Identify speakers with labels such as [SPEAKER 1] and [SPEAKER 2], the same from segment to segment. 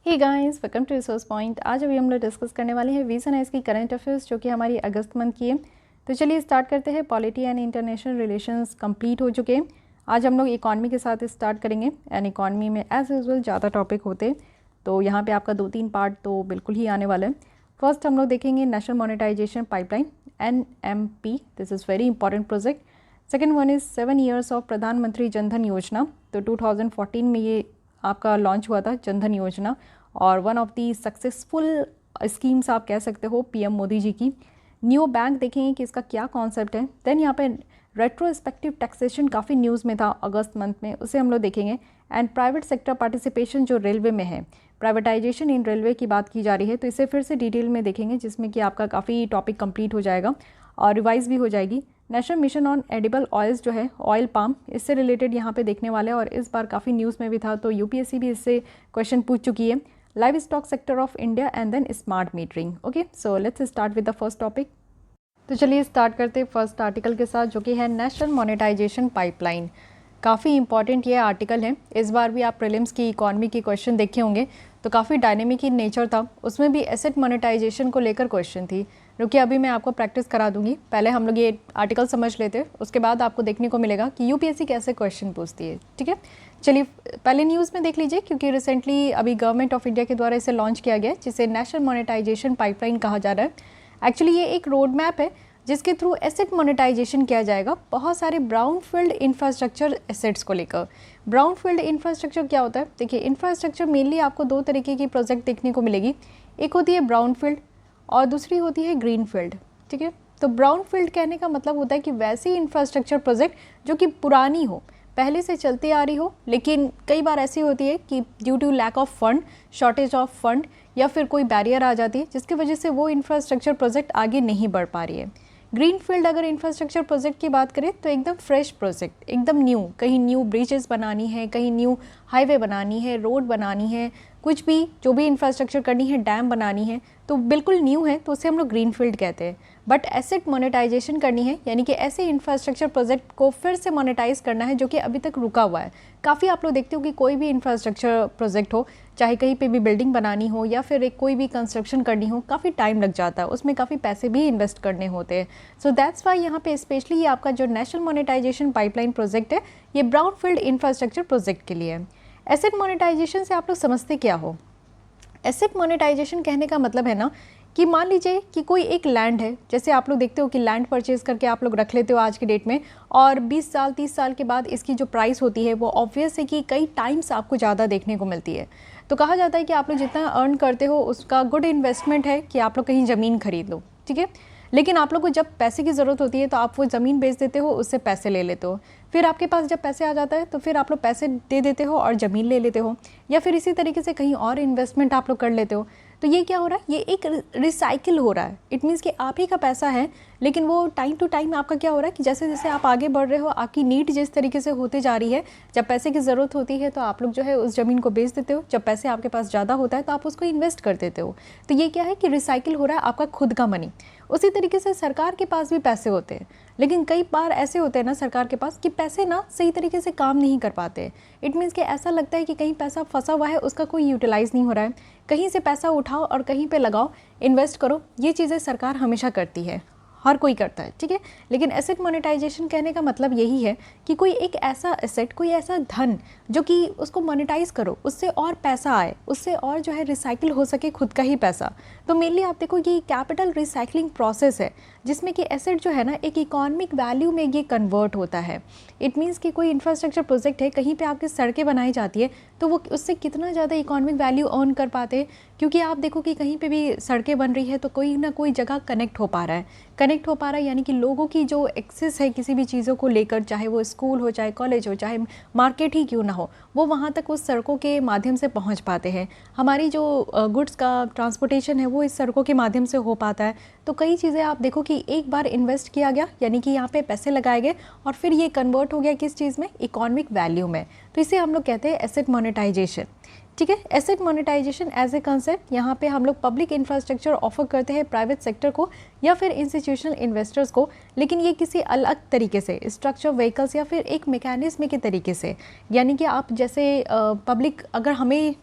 [SPEAKER 1] Hey guys, welcome to resource point. आज अभी हम लोग डिस्कस करने वाले हैं VSNIS की करंट अफेयर्स जो कि हमारी अगस्त मंथ की है। तो चलिए स्टार्ट करते हैं। Polity and international relations complete हो चुके हैं। आज हम लोग इकॉनमी के साथ स्टार्ट करेंगे। एंड इकॉनमी में एज यूजुअल ज़्यादा टॉपिक होते हैं, तो यहाँ पे आपका 2-3 पार्ट तो बिल्कुल ही आने वाला है। फर्स्ट हम लोग देखेंगे national monetization pipeline NMP, this is very important project. Second one is 7 years of Pradhan Mantri Jan Dhan योजना। तो 2014 में ये आपका लॉन्च हुआ था जनधन योजना, और one of the successful schemes आप कह सकते हो PM मोदी जी की। न्यू बैंक देखेंगे कि इसका क्या कॉन्सेप्ट है। देन यहाँ पे रेट्रोस्पेक्टिव टैक्सेशन काफ़ी न्यूज़ में था अगस्त मंथ में, उसे हम लोग देखेंगे। एंड प्राइवेट सेक्टर पार्टिसिपेशन जो रेलवे में है, प्राइवेटाइजेशन इन रेलवे की बात की जा रही है, तो इसे फिर से डिटेल में देखेंगे, जिसमें कि आपका काफ़ी टॉपिक कंप्लीट हो जाएगा और रिवाइज भी हो जाएगी। National mission on edible oils जो है, ऑयल पाम, इससे रिलेटेड यहाँ पे देखने वाले हैं, और इस बार काफ़ी न्यूज़ में भी था, तो UPSC भी इससे क्वेश्चन पूछ चुकी है। Livestock sector of India and then smart metering. Okay, so let's start with the first topic. तो चलिए स्टार्ट करते हैं फर्स्ट आर्टिकल के साथ, जो कि है नेशनल मोनेटाइजेशन पाइपलाइन। काफ़ी इंपॉर्टेंट ये आर्टिकल है। इस बार भी आप प्रीलिम्स की इकॉनमी की क्वेश्चन देखे होंगे, तो काफ़ी डायनेमिक इन नेचर था। उसमें भी एसेट मोनेटाइजेशन को लेकर क्वेश्चन थी। रुकिए, अभी मैं आपको प्रैक्टिस करा दूंगी। पहले हम लोग ये आर्टिकल समझ लेते हैं, उसके बाद आपको देखने को मिलेगा कि UPSC कैसे क्वेश्चन पूछती है। ठीक है, चलिए पहले न्यूज़ में देख लीजिए, क्योंकि रिसेंटली अभी गवर्नमेंट ऑफ इंडिया के द्वारा इसे लॉन्च किया गया है, जिसे नेशनल मोनेटाइजेशन पाइपलाइन कहा जा रहा है। एक्चुअली ये एक रोड मैप है जिसके थ्रू एसेट मोनेटाइजेशन किया जाएगा बहुत सारे ब्राउन फील्ड इंफ्रास्ट्रक्चर एसेट्स को लेकर। ब्राउन फील्ड इंफ्रास्ट्रक्चर क्या होता है? देखिए, इंफ्रास्ट्रक्चर मेनली आपको दो तरीके की प्रोजेक्ट देखने को मिलेगी। एक होती है ब्राउन फील्ड और दूसरी होती है ग्रीन फील्ड। ठीक है, तो ब्राउन फील्ड कहने का मतलब होता है कि वैसी इंफ्रास्ट्रक्चर प्रोजेक्ट जो कि पुरानी हो, पहले से चलती आ रही हो, लेकिन कई बार ऐसी होती है कि due to lack of fund, shortage of fund, या फिर कोई बैरियर आ जाती है जिसकी वजह से वो इंफ्रास्ट्रक्चर प्रोजेक्ट आगे नहीं बढ़ पा रही है। ग्रीन फील्ड अगर इंफ्रास्ट्रक्चर प्रोजेक्ट की बात करें तो एकदम फ्रेश प्रोजेक्ट, एकदम न्यू, कहीं न्यू ब्रिजेस बनानी है, कहीं न्यू हाईवे बनानी है, रोड बनानी है, कुछ भी जो भी इंफ्रास्ट्रक्चर करनी है, डैम बनानी है, तो बिल्कुल न्यू है, तो उसे हम लोग ग्रीन फील्ड कहते हैं। बट एसेट मोनेटाइजेशन करनी है, यानी कि ऐसे इंफ्रास्ट्रक्चर प्रोजेक्ट को फिर से मोनेटाइज करना है जो कि अभी तक रुका हुआ है। काफ़ी आप लोग देखते हो कि कोई भी इंफ्रास्ट्रक्चर प्रोजेक्ट हो, चाहे कहीं पे भी बिल्डिंग बनानी हो या फिर एक कोई भी कंस्ट्रक्शन करनी हो, काफ़ी टाइम लग जाता है, उसमें काफ़ी पैसे भी इन्वेस्ट करने होते हैं। सो दैट्स वाई यहाँ पे स्पेशली ये आपका जो नेशनल मोनेटाइजेशन पाइपलाइन प्रोजेक्ट है, ये ब्राउन फील्ड इंफ्रास्ट्रक्चर प्रोजेक्ट के लिए है। एसेट मोनेटाइजेशन से आप लोग समझते क्या हो? एसेट मोनेटाइजेशन कहने का मतलब है ना कि मान लीजिए कि कोई एक लैंड है, जैसे आप लोग देखते हो कि लैंड परचेज करके आप लोग रख लेते हो आज की डेट में, और 20 साल 30 साल के बाद इसकी जो प्राइस होती है वो ऑब्वियस है कि कई टाइम्स आपको ज़्यादा देखने को मिलती है। तो कहा जाता है कि आप लोग जितना अर्न करते हो उसका गुड इन्वेस्टमेंट है कि आप लोग कहीं ज़मीन खरीद लो। ठीक है, लेकिन आप लोग को जब पैसे की ज़रूरत होती है तो आप वो ज़मीन बेच देते हो, उससे पैसे ले लेते हो। फिर आपके पास जब पैसे आ जाता है तो फिर आप लोग पैसे दे देते हो और ज़मीन ले लेते हो, या फिर इसी तरीके से कहीं और इन्वेस्टमेंट आप लोग कर लेते हो। तो ये क्या हो रहा है? ये एक रिसाइकिल हो रहा है। इट मीन्स कि आप ही का पैसा है, लेकिन वो टाइम टू टाइम आपका क्या हो रहा है कि जैसे जैसे आप आगे बढ़ रहे हो, आपकी नीड जिस तरीके से होते जा रही है, जब पैसे की ज़रूरत होती है तो आप लोग जो है उस ज़मीन को बेच देते हो, जब पैसे आपके पास ज़्यादा होता है तो आप उसको इन्वेस्ट कर देते हो। तो ये क्या है कि रिसाइकिल हो रहा है आपका खुद का मनी। उसी तरीके से सरकार के पास भी पैसे होते हैं, लेकिन कई बार ऐसे होते हैं ना सरकार के पास कि पैसे ना सही तरीके से काम नहीं कर पाते। इट मीन्स कि ऐसा लगता है कि कहीं पैसा फंसा हुआ है, उसका कोई यूटिलाइज़ नहीं हो रहा है। कहीं से पैसा उठाओ और कहीं पे लगाओ, इन्वेस्ट करो, ये चीज़ें सरकार हमेशा करती है, हर कोई करता है। ठीक है, लेकिन एसेट मोनेटाइजेशन कहने का मतलब यही है कि कोई एक ऐसा एसेट, कोई ऐसा धन जो कि उसको मोनेटाइज करो, उससे और पैसा आए, उससे और जो है रिसाइकिल हो सके खुद का ही पैसा। तो मेनली आप देखो ये कैपिटल रिसाइकलिंग प्रोसेस है, जिसमें कि एसेट जो है ना एक इकोनॉमिक वैल्यू में ये कन्वर्ट होता है। इट मीन्स कि कोई इंफ्रास्ट्रक्चर प्रोजेक्ट है, कहीं पे आपकी सड़कें बनाई जाती है, तो वो उससे कितना ज़्यादा इकोनॉमिक वैल्यू अर्न कर पाते हैं, क्योंकि आप देखो कि कहीं पे भी सड़कें बन रही है तो कोई ना कोई जगह कनेक्ट हो पा रहा है, यानी कि लोगों की जो एक्सेस है किसी भी चीज़ों को लेकर, चाहे वो स्कूल हो, चाहे कॉलेज हो, चाहे मार्केट ही क्यों ना हो, वो वहाँ तक उस सड़कों के माध्यम से पहुँच पाते हैं। हमारी जो गुड्स का ट्रांसपोर्टेशन है वो इस सड़कों के माध्यम से हो पाता है। तो कई चीज़ें आप देखो कि एक बार इन्वेस्ट किया गया, यानी कि यहाँ पे पैसे लगाए गए और फिर ये कन्वर्ट हो गया किस चीज़ में? इकोनॉमिक वैल्यू में। तो इसे हम लोग कहते हैं एसेट मोनेटाइजेशन। ठीक है, asset monetisation as a concept यहाँ पे हम लोग पब्लिक इंफ्रास्ट्रक्चर ऑफर करते हैं प्राइवेट सेक्टर को या फिर इंस्टीट्यूशनल इन्वेस्टर्स को, लेकिन ये किसी अलग तरीके से, स्ट्रक्चर व्हीकल्स या फिर एक मैकेनिज्म के तरीके से। यानी कि आप जैसे पब्लिक, अगर हमें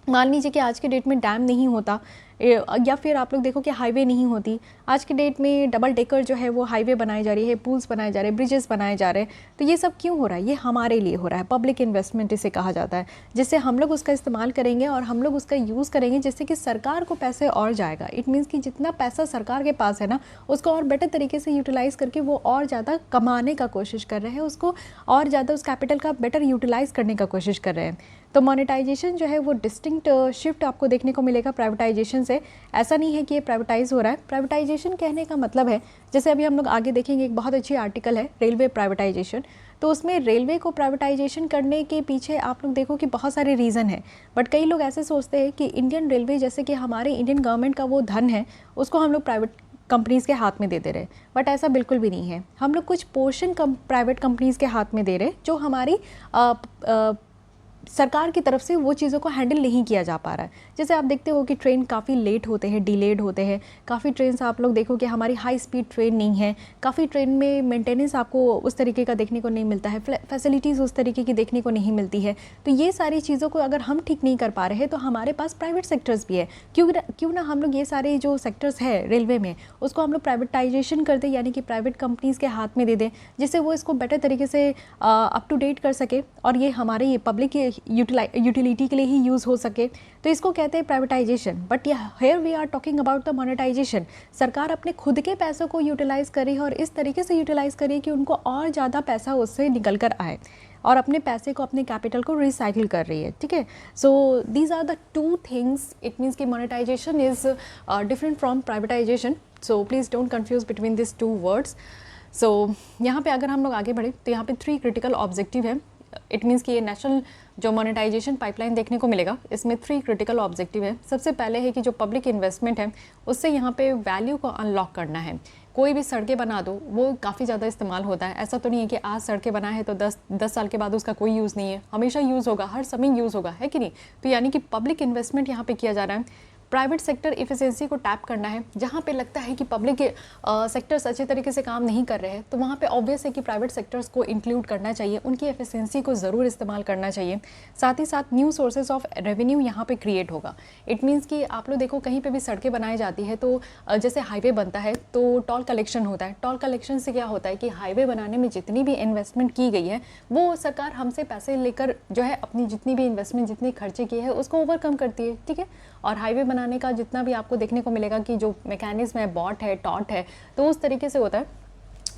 [SPEAKER 1] मान लीजिए कि आज के डेट में डैम नहीं होता, या फिर आप लोग देखो कि हाईवे नहीं होती। आज के डेट में डबल डेकर जो है वो हाईवे बनाए जा रही है, पुल्स बनाए जा रहे हैं, ब्रिजेस बनाए जा रहे हैं। तो ये सब क्यों हो रहा है? ये हमारे लिए हो रहा है, पब्लिक इन्वेस्टमेंट इसे कहा जाता है, जिससे हम लोग उसका इस्तेमाल करेंगे और हम लोग उसका यूज़ करेंगे, जिससे कि सरकार को पैसे और जाएगा। इट मीन्स कि जितना पैसा सरकार के पास है ना, उसको और बेटर तरीके से यूटिलाइज़ करके वो और ज़्यादा कमाने का कोशिश कर रहे हैं, उसको और ज़्यादा उस कैपिटल का बेटर यूटिलाइज़ करने का कोशिश कर रहे हैं। तो मोनेटाइजेशन जो है वो डिस्टिंक्ट शिफ्ट आपको देखने को मिलेगा प्राइवेटाइजेशन से। ऐसा नहीं है कि ये प्राइवेटाइज़ हो रहा है। प्राइवेटाइजेशन कहने का मतलब है, जैसे अभी हम लोग आगे देखेंगे, एक बहुत अच्छी आर्टिकल है रेलवे प्राइवेटाइजेशन। तो उसमें रेलवे को प्राइवेटाइजेशन करने के पीछे आप लोग देखो कि बहुत सारे रीज़न है। बट कई लोग ऐसे सोचते हैं कि इंडियन रेलवे जैसे कि हमारे इंडियन गवर्नमेंट का वो धन है, उसको हम लोग प्राइवेट कंपनीज़ के हाथ में दे रहे हैं। बट ऐसा बिल्कुल भी नहीं है। हम लोग कुछ पोर्शन प्राइवेट कंपनीज़ के हाथ में दे रहे हैं, जो हमारी सरकार की तरफ से वो चीज़ों को हैंडल नहीं किया जा पा रहा है। जैसे आप देखते हो कि ट्रेन काफ़ी लेट होते हैं, डिलेड होते हैं। काफ़ी ट्रेन आप लोग देखो कि हमारी हाई स्पीड ट्रेन नहीं है। काफ़ी ट्रेन में मेंटेनेंस आपको उस तरीके का देखने को नहीं मिलता है, फैसिलिटीज़ उस तरीके की देखने को नहीं मिलती है। तो ये सारी चीज़ों को अगर हम ठीक नहीं कर पा रहे हैं, तो हमारे पास प्राइवेट सेक्टर्स भी है। क्यों ना हम लोग ये सारे जो सेक्टर्स है रेलवे में, उसको हम लोग प्राइवेटाइजेशन कर दें, यानी कि प्राइवेट कंपनीज़ के हाथ में दे दें, जिससे वो इसको बेटर तरीके से अप टू डेट कर सके और ये हमारे ये पब्लिक यूटिलिटी के लिए ही यूज़ हो सके। तो इसको कहते हैं privatisation. But here we are talking about the monetisation. सरकार अपने खुद के पैसों को यूटिलाइज़ करे और इस तरीके से यूटिलाइज़ करे कि उनको और ज़्यादा पैसा उससे निकल कर आए और अपने पैसे को, अपने कैपिटल को रिसाइकिल कर रही है। ठीक है, so these are the two things. It means कि monetization is different from privatization. So please don't confuse between this two words. So यहाँ पे अगर हम लोग आगे बढ़े तो यहाँ पे 3 क्रिटिकल ऑब्जेक्टिव है। इट मीन्स कि ये नेशनल जो मोनेटाइजेशन पाइपलाइन देखने को मिलेगा, इसमें 3 क्रिटिकल ऑब्जेक्टिव है। सबसे पहले है कि जो पब्लिक इन्वेस्टमेंट है उससे यहाँ पे वैल्यू को अनलॉक करना है। कोई भी सड़कें बना दो, वो काफ़ी ज़्यादा इस्तेमाल होता है। ऐसा तो नहीं है कि आज सड़कें बनाए हैं तो 10 साल के बाद उसका कोई यूज़ नहीं है, हमेशा यूज़ होगा, हर समय यूज़ होगा, है कि नहीं। तो यानी कि पब्लिक इन्वेस्टमेंट यहाँ पे किया जा रहा है। प्राइवेट सेक्टर इफिशिएंसी को टैप करना है। जहाँ पे लगता है कि पब्लिक सेक्टर्स अच्छे तरीके से काम नहीं कर रहे हैं, तो वहाँ पे ऑब्वियस है कि प्राइवेट सेक्टर्स को इंक्लूड करना चाहिए, उनकी एफिशिएंसी को ज़रूर इस्तेमाल करना चाहिए। साथ ही साथ न्यू सोर्सेज ऑफ रेवेन्यू यहाँ पे क्रिएट होगा। इट मीन्स कि आप लोग देखो कहीं पे भी सड़कें बनाई जाती है तो जैसे हाईवे बनता है तो टोल कलेक्शन होता है। टोल कलेक्शन से क्या होता है कि हाईवे बनाने में जितनी भी इन्वेस्टमेंट की गई है, वो सरकार हमसे पैसे लेकर जो है अपनी जितनी भी इन्वेस्टमेंट, जितनी खर्चे किए हैं, उसको ओवरकम करती है। ठीक है, और हाईवे बनाने का जितना भी आपको देखने को मिलेगा कि जो मैकेनिज्म है, बॉट है, टॉट है, तो उस तरीके से होता है।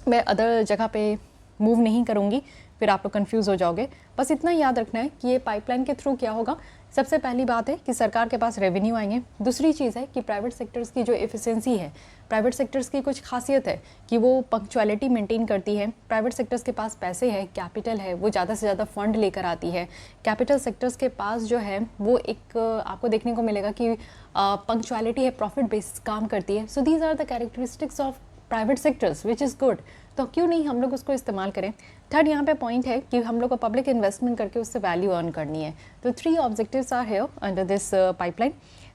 [SPEAKER 1] मैं अदर जगह पे मूव नहीं करूँगी, फिर आप लोग कंफ्यूज हो जाओगे। बस इतना याद रखना है कि ये पाइपलाइन के थ्रू क्या होगा। सबसे पहली बात है कि सरकार के पास रेवेन्यू आएंगे। दूसरी चीज़ है कि प्राइवेट सेक्टर्स की जो एफिशिएंसी है, प्राइवेट सेक्टर्स की कुछ खासियत है कि वो पंक्चुअलिटी मेंटेन करती है। प्राइवेट सेक्टर्स के पास पैसे है, कैपिटल है, वो ज़्यादा से ज़्यादा फंड लेकर आती है। कैपिटल सेक्टर्स के पास जो है वो एक आपको देखने को मिलेगा कि पंक्चुअलिटी है, प्रॉफिट बेस्ड काम करती है। So these are the characteristics of private sectors which is good. तो क्यों नहीं हम लोग उसको इस्तेमाल करें। थर्ड यहाँ पे पॉइंट है कि हम लोग को पब्लिक इन्वेस्टमेंट करके उससे वैल्यू अर्न करनी है। तो 3 objectives are here under this pipeline.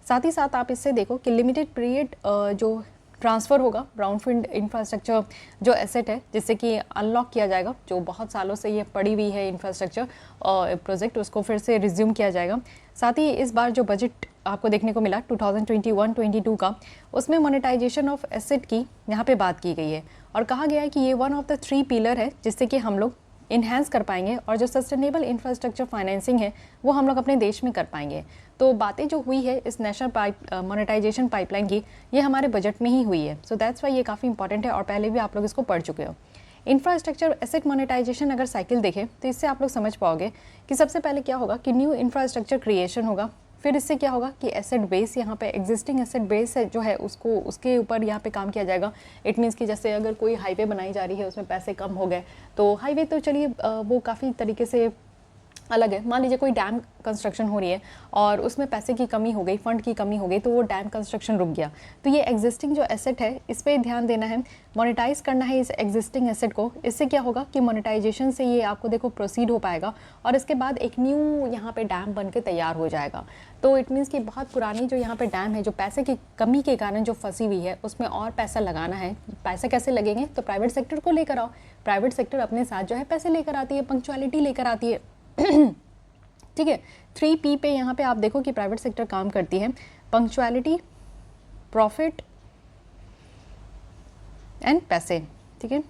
[SPEAKER 1] साथ ही साथ आप इससे देखो कि लिमिटेड पीरियड जो ट्रांसफ़र होगा ब्राउनफील्ड इंफ्रास्ट्रक्चर जो एसेट है, जिससे कि अनलॉक किया जाएगा, जो बहुत सालों से ये पड़ी हुई है इंफ्रास्ट्रक्चर प्रोजेक्ट, उसको फिर से रिज्यूम किया जाएगा। साथ ही इस बार जो बजट आपको देखने को मिला 2021-22 का, उसमें मोनेटाइजेशन ऑफ एसेट की यहाँ पे बात की गई है और कहा गया है कि ये 1 ऑफ द 3 पिलर है जिससे कि हम लोग इन्हेंस कर पाएंगे और जो सस्टेनेबल इंफ्रास्ट्रक्चर फाइनेंसिंग है वो हम लोग अपने देश में कर पाएंगे। तो बातें जो हुई है इस नेशनल मोनेटाइजेशन पाइपलाइन की, ये हमारे बजट में ही हुई है। सो दैट्स वाई ये काफ़ी इंपॉर्टेंट है और पहले भी आप लोग इसको पढ़ चुके हो। इंफ्रास्ट्रक्चर एसेट मोनेटाइजेशन अगर साइकिल देखें तो इससे आप लोग समझ पाओगे कि सबसे पहले क्या होगा कि न्यू इंफ्रास्ट्रक्चर क्रिएशन होगा। फिर इससे क्या होगा कि एसेट बेस, यहाँ पे एग्जिस्टिंग एसेट बेस है जो है उसको उसके ऊपर यहाँ पे काम किया जाएगा। इट मीन्स कि जैसे अगर कोई हाईवे बनाई जा रही है, उसमें पैसे कम हो गए, तो हाईवे तो चलिए वो काफ़ी तरीके से अलग है। मान लीजिए कोई डैम कंस्ट्रक्शन हो रही है और उसमें पैसे की कमी हो गई, फंड की कमी हो गई, तो वो डैम कंस्ट्रक्शन रुक गया। तो ये एग्जिस्टिंग जो एसेट है इस पर ध्यान देना है, मोनेटाइज करना है इस एग्जिस्टिंग एसेट को। इससे क्या होगा कि मोनेटाइजेशन से ये आपको देखो प्रोसीड हो पाएगा और इसके बाद एक न्यू यहाँ पे डैम बन के तैयार हो जाएगा। तो इट मीन्स कि बहुत पुरानी जो यहाँ पे डैम है, जो पैसे की कमी के कारण जो फंसी हुई है, उसमें और पैसा लगाना है। पैसे कैसे लगेंगे? तो प्राइवेट सेक्टर को लेकर आओ। प्राइवेट सेक्टर अपने साथ जो है पैसे लेकर आती है, पंक्चुअलिटी लेकर आती है। ठीक है। 3P पे यहाँ पे आप देखो कि प्राइवेट सेक्टर काम करती है, पंक्चुअलिटी, प्रॉफिट एंड पैसे। ठीक है,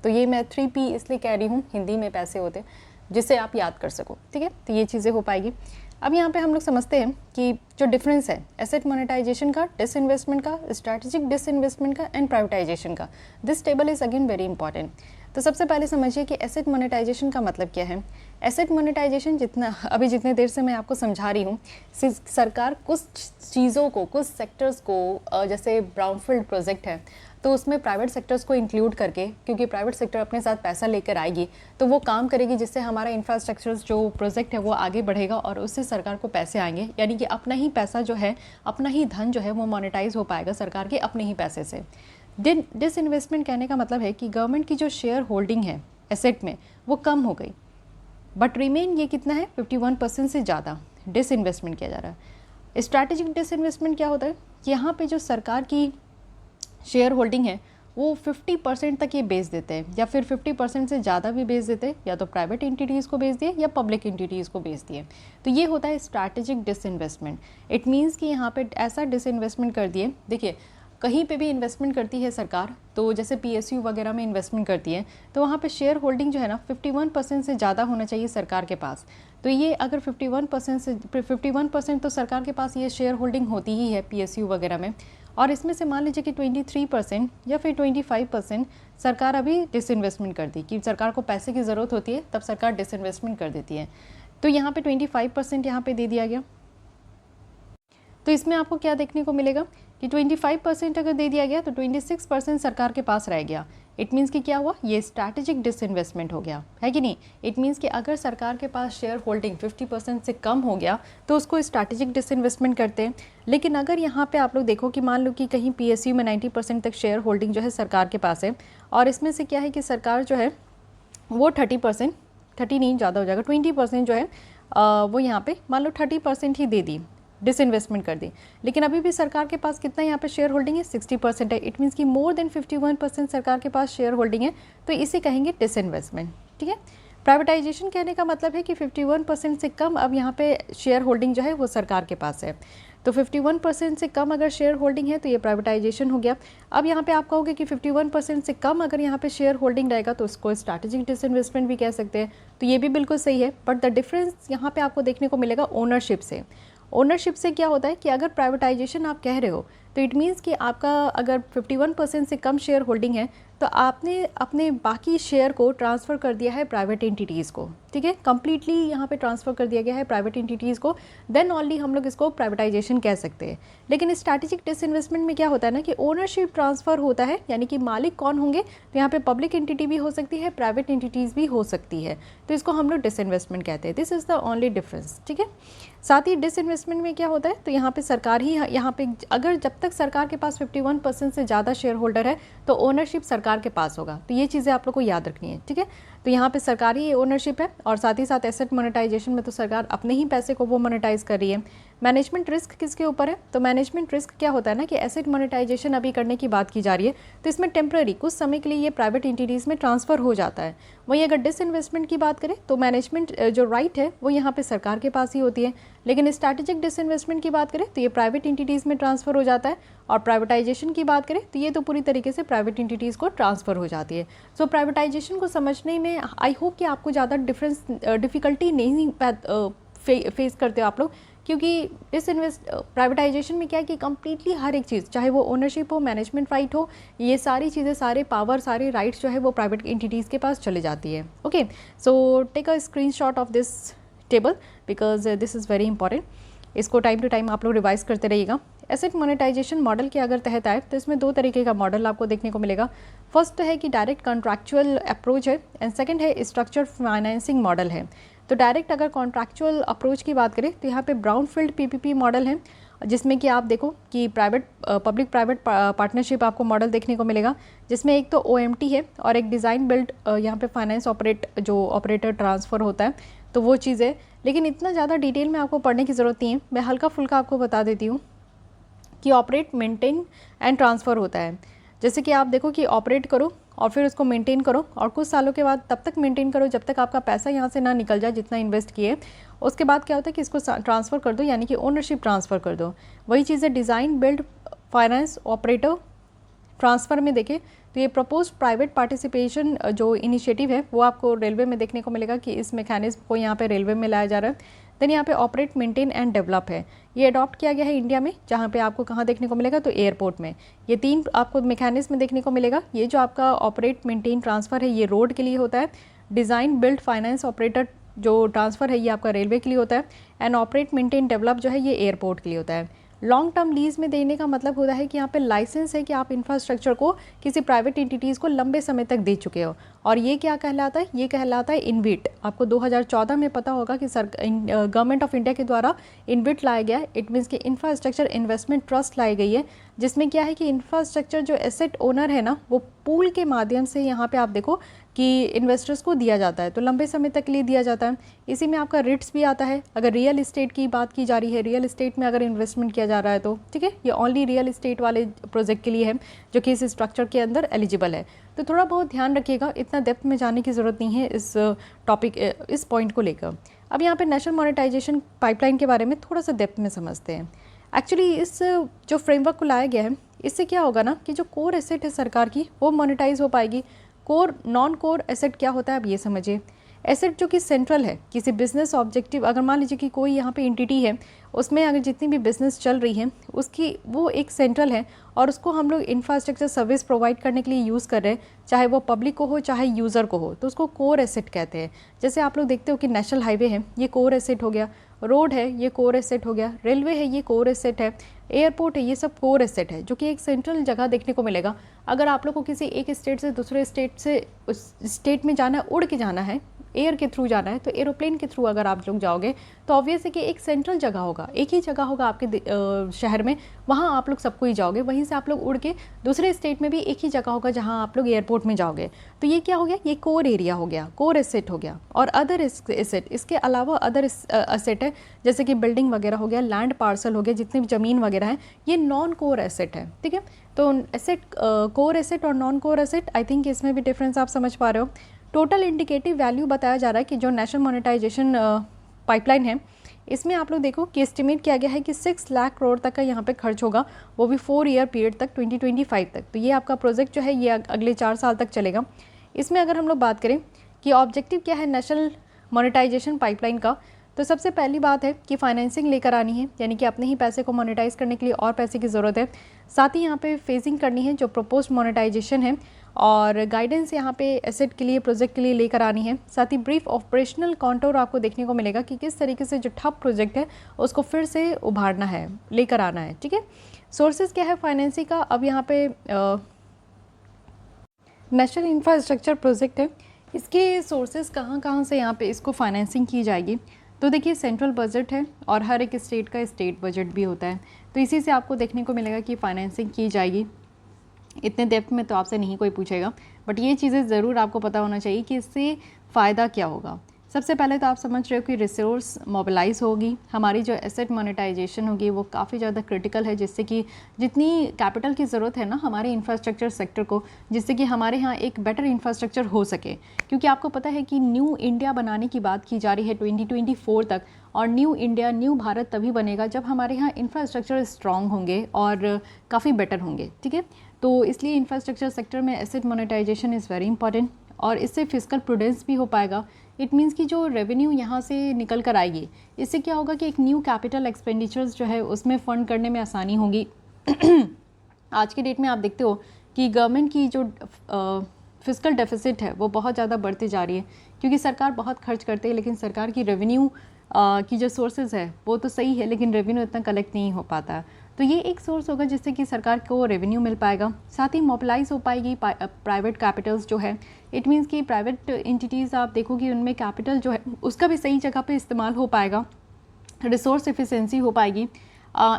[SPEAKER 1] तो ये मैं 3P इसलिए कह रही हूँ, हिंदी में पैसे होते हैं, जिससे आप याद कर सको। ठीक है, तो ये चीज़ें हो पाएगी। अब यहाँ पे हम लोग समझते हैं कि जो डिफरेंस है एसेट मोनेटाइजेशन का, डिसइन्वेस्टमेंट का, स्ट्रैटेजिक डिसइन्वेस्टमेंट का एंड प्राइवेटाइजेशन का। This table is again very important. तो सबसे पहले समझिए कि एसेट मोनेटाइजेशन का मतलब क्या है। एसेट मोनेटाइजेशन जितने देर से मैं आपको समझा रही हूँ, सरकार कुछ चीज़ों को, कुछ सेक्टर्स को, जैसे ब्राउनफील्ड प्रोजेक्ट है तो उसमें प्राइवेट सेक्टर्स को इंक्लूड करके, क्योंकि प्राइवेट सेक्टर अपने साथ पैसा लेकर आएगी तो वो काम करेगी, जिससे हमारा इंफ्रास्ट्रक्चर जो प्रोजेक्ट है वो आगे बढ़ेगा और उससे सरकार को पैसे आएंगे, यानी कि अपना ही पैसा जो है, अपना ही धन जो है वो मोनेटाइज हो पाएगा सरकार के अपने ही पैसे से। डिसइन्वेस्टमेंट कहने का मतलब है कि गवर्नमेंट की जो शेयर होल्डिंग है एसेट में वो कम हो गई, बट रिमेन ये कितना है, 51% से ज़्यादा डिसइन्वेस्टमेंट किया जा रहा है। स्ट्रैटेजिक डिसइन्वेस्टमेंट क्या होता है, यहाँ पे जो सरकार की शेयर होल्डिंग है वो 50% तक ये बेच देते हैं, या फिर 50% से ज़्यादा भी बेच देते हैं, या तो प्राइवेट एंटिटीज़ को बेच दिए या पब्लिक एंटिटीज़ को बेच दिए। तो ये होता है स्ट्रैटेजिक डिसइन्वेस्टमेंट। इट मीन्स कि यहाँ पे ऐसा डिसइन्वेस्टमेंट कर दिए, देखिए कहीं पे भी इन्वेस्टमेंट करती है सरकार, तो जैसे PSU वगैरह में इन्वेस्टमेंट करती है तो वहाँ पे शेयर होल्डिंग जो है ना 51% से ज़्यादा होना चाहिए सरकार के पास। तो ये अगर 51% तो सरकार के पास ये शेयर होल्डिंग होती ही है PSU वगैरह में, और इसमें से मान लीजिए कि 23% या फिर 25% सरकार अभी डिसइन्वेस्टमेंट कर दी, कि सरकार को पैसे की ज़रूरत होती है तब सरकार डिसइन्वेस्टमेंट कर देती है। तो यहाँ पे 25% यहाँ पे दे दिया गया। तो इसमें आपको क्या देखने को मिलेगा कि 25% अगर दे दिया गया तो 26% सरकार के पास रह गया। इट मीन्स कि क्या हुआ, ये स्ट्रैटेजिक डिसइन्वेस्टमेंट हो गया, है कि नहीं। इट मीन्स कि अगर सरकार के पास शेयर होल्डिंग 50% से कम हो गया तो उसको स्ट्रैटेजिक डिसइन्वेस्टमेंट करते हैं। लेकिन अगर यहाँ पे आप लोग देखो कि मान लो कि कहीं PSU में 90% तक शेयर होल्डिंग जो है सरकार के पास है, और इसमें से क्या है कि सरकार जो है वो 30% नहीं, ज़्यादा हो जाएगा, 20% जो है वो यहाँ पे मान लो 30% ही दे दी, डिसइन्वेस्टमेंट कर दी। लेकिन अभी भी सरकार के पास कितना यहाँ पे शेयर होल्डिंग है, 60% है। इट मीन्स कि मोर देन 51% सरकार के पास शेयर होल्डिंग है, तो इसे कहेंगे डिसइन्वेस्टमेंट। ठीक है। प्राइवेटाइजेशन कहने का मतलब है कि 51% से कम अब यहाँ पे शेयर होल्डिंग जो है वो सरकार के पास है। तो 51% से कम अगर शेयर होल्डिंग है तो ये प्राइवेटाइजेशन हो गया। अब यहाँ पे आप कहोगे कि 51% से कम अगर यहाँ पे शेयर होल्डिंग रहेगा तो उसको स्ट्रैटेजिक डिसइन्वेस्टमेंट भी कह सकते हैं। तो ये भी बिल्कुल सही है, बट द डिफरेंस यहाँ पे आपको देखने को मिलेगा ओनरशिप से। ओनरशिप से क्या होता है कि अगर प्राइवेटाइजेशन आप कह रहे हो तो इट मीन्स कि आपका अगर 51% से कम शेयर होल्डिंग है तो आपने अपने बाकी शेयर को ट्रांसफ़र कर दिया है प्राइवेट एंटिटीज़ को। ठीक है, कंप्लीटली यहाँ पे ट्रांसफ़र कर दिया गया है प्राइवेट एंटिटीज़ को, देन ओनली हम लोग इसको प्राइवेटाइजेशन कह सकते हैं। लेकिन स्ट्रैटेजिक डिसइन्वेस्टमेंट में क्या होता है ना कि ओनरशिप ट्रांसफ़र होता है, यानी कि मालिक कौन होंगे, तो यहाँ पे पब्लिक एंटिटी भी हो सकती है, प्राइवेट एंटिटीज़ भी हो सकती है, तो इसको हम लोग डिसइन्वेस्टमेंट कहते हैं। This is the only difference. ठीक है, साथ ही डिसइन्वेस्टमेंट में क्या होता है, तो यहाँ पे सरकार ही, यहाँ पे अगर जब तक सरकार के पास 51% से ज़्यादा शेयर होल्डर है तो ओनरशिप सरकार के पास होगा। तो ये चीज़ें आप लोग को याद रखनी है। ठीक है, तो यहाँ पे सरकारी ओनरशिप है, और साथ ही साथ एसेट मोनेटाइजेशन में तो सरकार अपने ही पैसे को वो मोनेटाइज कर रही है। मैनेजमेंट रिस्क किसके ऊपर है, तो मैनेजमेंट रिस्क क्या होता है ना कि एसेट मोनेटाइजेशन अभी करने की बात की जा रही है तो इसमें टेम्पररी कुछ समय के लिए ये प्राइवेट एंटिटीज़ में ट्रांसफ़र हो जाता है। वहीं अगर डिसइन्वेस्टमेंट की बात करें तो मैनेजमेंट जो राइट है वो यहाँ पे सरकार के पास ही होती है। लेकिन स्ट्रैटेजिक डिसइन्वेस्टमेंट की बात करें तो ये प्राइवेट एंटिटीज़ में ट्रांसफ़र हो जाता है, और प्राइवेटाइजेशन की बात करें तो ये तो पूरी तरीके से प्राइवेट एंटिटीज़ को ट्रांसफ़र हो जाती है। सो प्राइवेटाइजेशन को समझने में आई होप कि आपको ज़्यादा डिफ़िकल्टी नहीं फेस करते हो आप लोग, क्योंकि प्राइवेटाइजेशन में क्या है कि कम्प्लीटली हर एक चीज़, चाहे वो ओनरशिप हो, मैनेजमेंट राइट हो, ये सारी चीज़ें, सारे पावर, सारे राइट्स जो है वो प्राइवेट एंटिटीज़ के पास चले जाती है। Okay, so take a screenshot of this table because this is very important. इसको टाइम टू टाइम आप लोग रिवाइज करते रहिएगा। एसेट मोनेटाइजेशन मॉडल के अगर तहत आए तो इसमें दो तरीके का मॉडल आपको देखने को मिलेगा। फर्स्ट तो है कि डायरेक्ट कॉन्ट्रैक्चुअल अप्रोच है, एंड सेकंड है स्ट्रक्चर्ड फाइनेंसिंग मॉडल है। तो डायरेक्ट अगर कॉन्ट्रैक्चुअल अप्रोच की बात करें तो यहाँ पे ब्राउनफील्ड PPP मॉडल है, जिसमें कि आप देखो कि पब्लिक प्राइवेट पार्टनरशिप आपको मॉडल देखने को मिलेगा, जिसमें एक तो OMT है और एक डिज़ाइन बिल्ड यहाँ पे फाइनेंस ऑपरेटर ट्रांसफ़र होता है, तो वो चीज़ है। लेकिन इतना ज़्यादा डिटेल में आपको पढ़ने की ज़रूरत नहीं है, मैं हल्का फुल्का आपको बता देती हूँ कि ऑपरेट, मेंटेन एंड ट्रांसफ़र होता है। जैसे कि आप देखो कि ऑपरेट करो, और फिर उसको मेंटेन करो, और कुछ सालों के बाद तब तक मेंटेन करो जब तक आपका पैसा यहाँ से ना निकल जाए जितना इन्वेस्ट किए। उसके बाद क्या होता है कि इसको ट्रांसफ़र कर दो, यानी कि ओनरशिप ट्रांसफ़र कर दो। वही चीज़ है design, build, finance, operator, transfer में देखें तो ये प्रपोज प्राइवेट पार्टिसिपेशन जो इनिशिएटिव है वो आपको रेलवे में देखने को मिलेगा कि इस मैकेनिज्म को यहाँ पे रेलवे में लाया जा रहा है। देन यहाँ पे ऑपरेट, मेंटेन एंड डेवलप है, ये अडॉप्ट किया गया है इंडिया में, जहाँ पे आपको कहाँ देखने को मिलेगा तो एयरपोर्ट में। ये 3 आपको मैकेनिज्म देखने को मिलेगा। ये जो आपका ऑपरेट, मेंटेन, ट्रांसफ़र है ये रोड के लिए होता है। डिज़ाइन, बिल्ड, फाइनेंस, ऑपरेटर जो ट्रांसफ़र है ये आपका रेलवे के लिए होता है। एंड ऑपरेट, मेंटेन, डेवलप जो है ये एयरपोर्ट के लिए होता है। लॉन्ग टर्म लीज में देने का मतलब होता है कि यहाँ पे लाइसेंस है कि आप इंफ्रास्ट्रक्चर को किसी प्राइवेट एंटिटीज़ को लंबे समय तक दे चुके हो। और ये क्या कहलाता है, ये कहलाता है इनविट। आपको 2014 में पता होगा कि गवर्नमेंट ऑफ इंडिया के द्वारा इनविट लाया गया। इट मीन्स कि इंफ्रास्ट्रक्चर इन्वेस्टमेंट ट्रस्ट लाई गई है, जिसमें क्या है कि इंफ्रास्ट्रक्चर जो एसेट ओनर है ना वो पूल के माध्यम से यहाँ पे आप देखो कि इन्वेस्टर्स को दिया जाता है, तो लंबे समय तक के लिए दिया जाता है। इसी में आपका रिट्स भी आता है। अगर रियल इस्टेट की बात की जा रही है, रियल इस्टेट में अगर इन्वेस्टमेंट किया जा रहा है तो ठीक है, ये ओनली रियल इस्टेट वाले प्रोजेक्ट के लिए है जो कि इस स्ट्रक्चर के अंदर एलिजिबल है। तो थोड़ा बहुत ध्यान रखिएगा, इतना डेप्थ में जाने की ज़रूरत नहीं है इस टॉपिक, इस पॉइंट को लेकर। अब यहाँ पे नेशनल मोनेटाइजेशन पाइपलाइन के बारे में थोड़ा सा डेप्थ में समझते हैं। एक्चुअली इस जो फ्रेमवर्क को लाया गया है, इससे क्या होगा ना कि जो कोर एसेट है सरकार की वो मोनेटाइज हो पाएगी। कोर, नॉन कोर एसेट क्या होता है अब ये समझिए। एसेट जो कि सेंट्रल है किसी बिजनेस ऑब्जेक्टिव, अगर मान लीजिए कि कोई यहाँ पे एंटिटी है, उसमें अगर जितनी भी बिजनेस चल रही है उसकी वो एक सेंट्रल है और उसको हम लोग इंफ्रास्ट्रक्चर सर्विस प्रोवाइड करने के लिए यूज़ कर रहे हैं, चाहे वो पब्लिक को हो चाहे यूज़र को हो, तो उसको कोर एसेट कहते हैं। जैसे आप लोग देखते हो कि नेशनल हाईवे है ये कोर एसेट हो गया, रोड है ये कोर एसेट हो गया, रेलवे है ये कोर एसेट है, एयरपोर्ट है, ये सब कोर एसेट है जो कि एक सेंट्रल जगह देखने को मिलेगा। अगर आप लोग को किसी एक स्टेट से दूसरे स्टेट से उस स्टेट में जाना है, उड़ के जाना है, एयर के थ्रू जाना है, तो एरोप्लेन के थ्रू अगर आप लोग जाओगे तो ऑब्वियस है कि एक सेंट्रल जगह होगा, एक ही जगह होगा आपके शहर में, वहाँ आप लोग सबको ही जाओगे। वहीं से आप लोग उड़ के दूसरे स्टेट में भी एक ही जगह होगा जहाँ आप लोग एयरपोर्ट में जाओगे। तो ये क्या हो गया, ये कोर एरिया हो गया, कोर एसेट हो गया। और अदर एसेट, इसके अलावा अदर एसेट है जैसे कि बिल्डिंग वगैरह हो गया, लैंड पार्सल हो गया, जितनी भी ज़मीन वगैरह है, ये नॉन कोर एसेट है। ठीक है, तो एसेट, कोर एसेट और non core asset, I think इसमें भी डिफरेंस आप समझ पा रहे हो। टोटल इंडिकेटिव वैल्यू बताया जा रहा है कि जो नेशनल मोनेटाइजेशन पाइपलाइन है इसमें आप लोग देखो कि एस्टिमेट किया गया है कि 6 लाख करोड़ तक का यहाँ पे खर्च होगा, वो भी 4 ईयर पीरियड तक, 2025 तक। तो ये आपका प्रोजेक्ट जो है ये अगले 4 साल तक चलेगा। इसमें अगर हम लोग बात करें कि ऑब्जेक्टिव क्या है नेशनल मोनेटाइजेशन पाइपलाइन का, तो सबसे पहली बात है कि फाइनेंसिंग लेकर आनी है, यानी कि अपने ही पैसे को मोनेटाइज करने के लिए और पैसे की ज़रूरत है। साथ ही यहाँ पे फेजिंग करनी है जो प्रपोज मोनेटाइजेशन है, और गाइडेंस यहाँ पे एसेट के लिए, प्रोजेक्ट के लिए लेकर आनी है। साथ ही ब्रीफ ऑपरेशनल कॉन्टोर आपको देखने को मिलेगा कि किस तरीके से जो ठप प्रोजेक्ट है उसको फिर से उभारना है, लेकर आना है। ठीक है, सोर्सेज क्या है फाइनेंसिंग का। अब यहाँ पे नेशनल इंफ्रास्ट्रक्चर प्रोजेक्ट है, इसके सोर्सेज कहाँ कहाँ से यहाँ पे इसको फाइनेंसिंग की जाएगी। तो देखिए सेंट्रल बजट है और हर एक स्टेट का स्टेट बजट भी होता है, तो इसी से आपको देखने को मिलेगा कि फाइनेंसिंग की जाएगी। इतने डेप्थ में तो आपसे नहीं कोई पूछेगा, बट ये चीज़ें ज़रूर आपको पता होना चाहिए कि इससे फ़ायदा क्या होगा। सबसे पहले तो आप समझ रहे हो कि रिसोर्स मोबिलाइज होगी, हमारी जो एसेट मोनेटाइजेशन होगी वो काफ़ी ज़्यादा क्रिटिकल है, जिससे कि जितनी कैपिटल की ज़रूरत है ना हमारे इंफ्रास्ट्रक्चर सेक्टर को, जिससे कि हमारे यहाँ एक बेटर इंफ्रास्ट्रक्चर हो सके। क्योंकि आपको पता है कि न्यू इंडिया बनाने की बात की जा रही है 2024 तक, और न्यू इंडिया, न्यू भारत तभी बनेगा जब हमारे यहाँ इंफ्रास्ट्रक्चर स्ट्रॉन्ग होंगे और काफ़ी बेटर होंगे। ठीक है, तो इसलिए इंफ्रास्ट्रक्चर सेक्टर में asset monetisation is very important, और इससे फिजिकल प्रूडेंस भी हो पाएगा। इट मीन्स कि जो रेवेन्यू यहाँ से निकल कर आएगी, इससे क्या होगा कि एक न्यू कैपिटल एक्सपेंडिचर्स जो है उसमें फ़ंड करने में आसानी होगी। आज के डेट में आप देखते हो कि गवर्नमेंट की जो फिजिकल डेफिसिट है वो बहुत ज़्यादा बढ़ती जा रही है, क्योंकि सरकार बहुत खर्च करते हैं, लेकिन सरकार की रेवेन्यू की जो सोर्सेज है वो तो सही है, लेकिन रेवेन्यू इतना कलेक्ट नहीं हो पाता। तो ये एक सोर्स होगा जिससे कि सरकार को रेवेन्यू मिल पाएगा। साथ ही मोबिलाइज हो पाएगी प्राइवेट कैपिटल्स जो है। इट मीन्स कि प्राइवेट एंटिटीज़ आप देखोगे उनमें कैपिटल जो है उसका भी सही जगह पे इस्तेमाल हो पाएगा, रिसोर्स एफिशिएंसी हो पाएगी,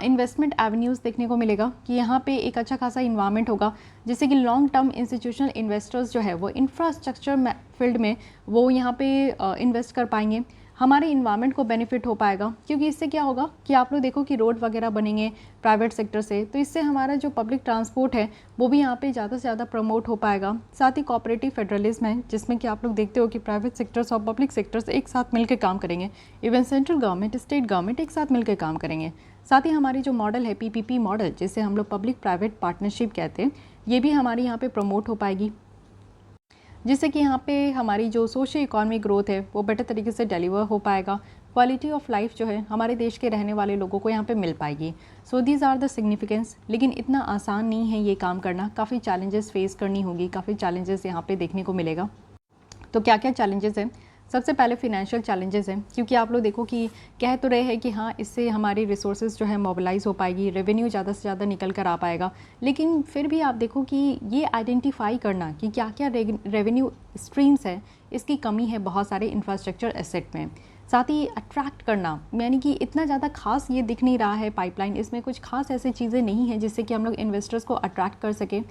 [SPEAKER 1] इन्वेस्टमेंट एवेन्यूज़ देखने को मिलेगा कि यहाँ पे एक अच्छा खासा इन्वायरमेंट होगा, जिससे कि लॉन्ग टर्म इंस्टीट्यूशनल इन्वेस्टर्स जो है वो इंफ्रास्ट्रक्चर फील्ड में वो यहाँ पे इन्वेस्ट कर पाएंगे। हमारे इन्वायरमेंट को बेनिफिट हो पाएगा, क्योंकि इससे क्या होगा कि आप लोग देखो कि रोड वगैरह बनेंगे प्राइवेट सेक्टर से, तो इससे हमारा जो पब्लिक ट्रांसपोर्ट है वो भी यहाँ पे ज़्यादा से ज़्यादा प्रमोट हो पाएगा। साथ ही कोऑपरेटिव फेडरलिज्म है, जिसमें कि आप लोग देखते हो कि प्राइवेट सेक्टर्स और पब्लिक सेक्टर्स एक साथ मिलकर काम करेंगे, even central government, state government एक साथ मिलकर काम करेंगे। साथ ही हमारी जो मॉडल है PPP मॉडल, जिसे हम लोग पब्लिक प्राइवेट पार्टनरशिप कहते हैं, ये भी हमारी यहाँ पे प्रमोट हो पाएगी, जिससे कि यहाँ पे हमारी जो सोशल इकोनॉमिक ग्रोथ है वो बेटर तरीके से डिलीवर हो पाएगा। क्वालिटी ऑफ लाइफ जो है हमारे देश के रहने वाले लोगों को यहाँ पे मिल पाएगी। So these are the significance. लेकिन इतना आसान नहीं है ये काम करना, काफ़ी चैलेंजेस फेस करनी होगी, काफ़ी चैलेंजेस यहाँ पे देखने को मिलेगा। तो क्या क्या चैलेंजेस हैं? सबसे पहले फिनेंशियल चैलेंजेस हैं, क्योंकि आप लोग देखो कि कह तो रहे हैं कि हाँ इससे हमारी रिसोर्सेज जो है मोबिलाइज हो पाएगी, रेवेन्यू ज़्यादा से ज़्यादा निकल कर आ पाएगा, लेकिन फिर भी आप देखो कि ये आइडेंटिफाई करना कि क्या क्या रेवेन्यू स्ट्रीम्स है, इसकी कमी है बहुत सारे इंफ्रास्ट्रक्चर एसेट में। साथ ही अट्रैक्ट करना, यानी कि इतना ज़्यादा खास ये दिख नहीं रहा है पाइपलाइन, इसमें कुछ खास ऐसी चीज़ें नहीं हैं जिससे कि हम लोग इन्वेस्टर्स को अट्रैक्ट कर सकें।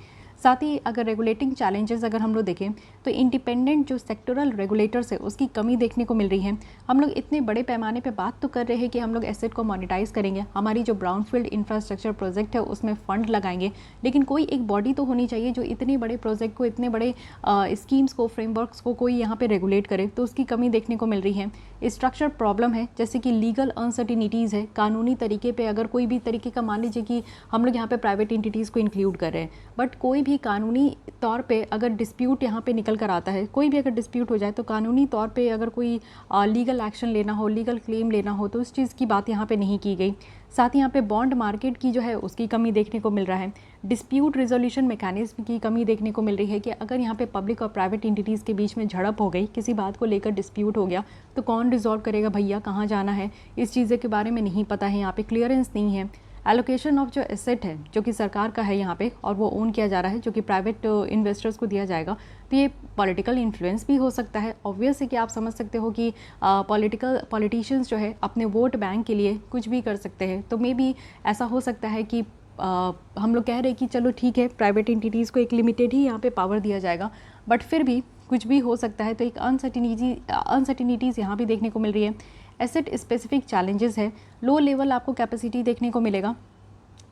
[SPEAKER 1] साथ ही अगर रेगुलेटिंग चैलेंजेस अगर हम लोग देखें तो इंडिपेंडेंट जो सेक्टरल रेगुलेटर्स है उसकी कमी देखने को मिल रही है। हम लोग इतने बड़े पैमाने पे बात तो कर रहे हैं कि हम लोग एसेट को मोनेटाइज करेंगे, हमारी जो ब्राउनफील्ड इंफ्रास्ट्रक्चर प्रोजेक्ट है उसमें फ़ंड लगाएंगे, लेकिन कोई एक बॉडी तो होनी चाहिए जो इतने बड़े प्रोजेक्ट को, इतने बड़े स्कीम्स को, फ्रेमवर्क्स को कोई यहाँ पर रेगुलेट करे, तो उसकी कमी देखने को मिल रही है। स्ट्रक्चर प्रॉब्लम है, जैसे कि लीगल अनसर्टिनिटीज़ है, कानूनी तरीके पे अगर कोई भी तरीके का, मान लीजिए कि हम लोग यहाँ पे प्राइवेट एंटिटीज़ को इंक्लूड कर रहे हैं, बट कोई भी कानूनी तौर पे अगर डिस्प्यूट यहाँ पे निकल कर आता है, कोई भी अगर डिस्प्यूट हो जाए तो कानूनी तौर पे अगर कोई लीगल एक्शन लेना हो, लीगल क्लेम लेना हो, तो उस चीज़ की बात यहाँ पे नहीं की गई। साथ ही यहाँ पे बॉन्ड मार्केट की जो है उसकी कमी देखने को मिल रहा है। डिस्प्यूट रिजोल्यूशन मैकेनिज्म की कमी देखने को मिल रही है कि अगर यहाँ पे पब्लिक और प्राइवेट एंटिटीज़ के बीच में झड़प हो गई, किसी बात को लेकर डिस्प्यूट हो गया, तो कौन रिजॉल्व करेगा भैया, कहाँ जाना है, इस चीज़ें के बारे में नहीं पता है, यहाँ पे क्लियरेंस नहीं है। एलोकेशन ऑफ जो एसेट है जो कि सरकार का है यहाँ पे और वो ओन किया जा रहा है, जो कि प्राइवेट इन्वेस्टर्स को दिया जाएगा, तो ये पॉलिटिकल इन्फ्लुएंस भी हो सकता है। ऑब्वियस है कि आप समझ सकते हो कि पॉलिटिशियंस जो है अपने वोट बैंक के लिए कुछ भी कर सकते हैं। तो मे बी ऐसा हो सकता है कि हम लोग कह रहे हैं कि चलो ठीक है, प्राइवेट एंटिटीज़ को एक लिमिटेड ही यहाँ पे पावर दिया जाएगा, बट फिर भी कुछ भी हो सकता है। तो एक अनसर्टिनिटीज़ यहाँ भी देखने को मिल रही है। एसेट स्पेसिफिक चैलेंजेस है, लो लेवल आपको कैपेसिटी देखने को मिलेगा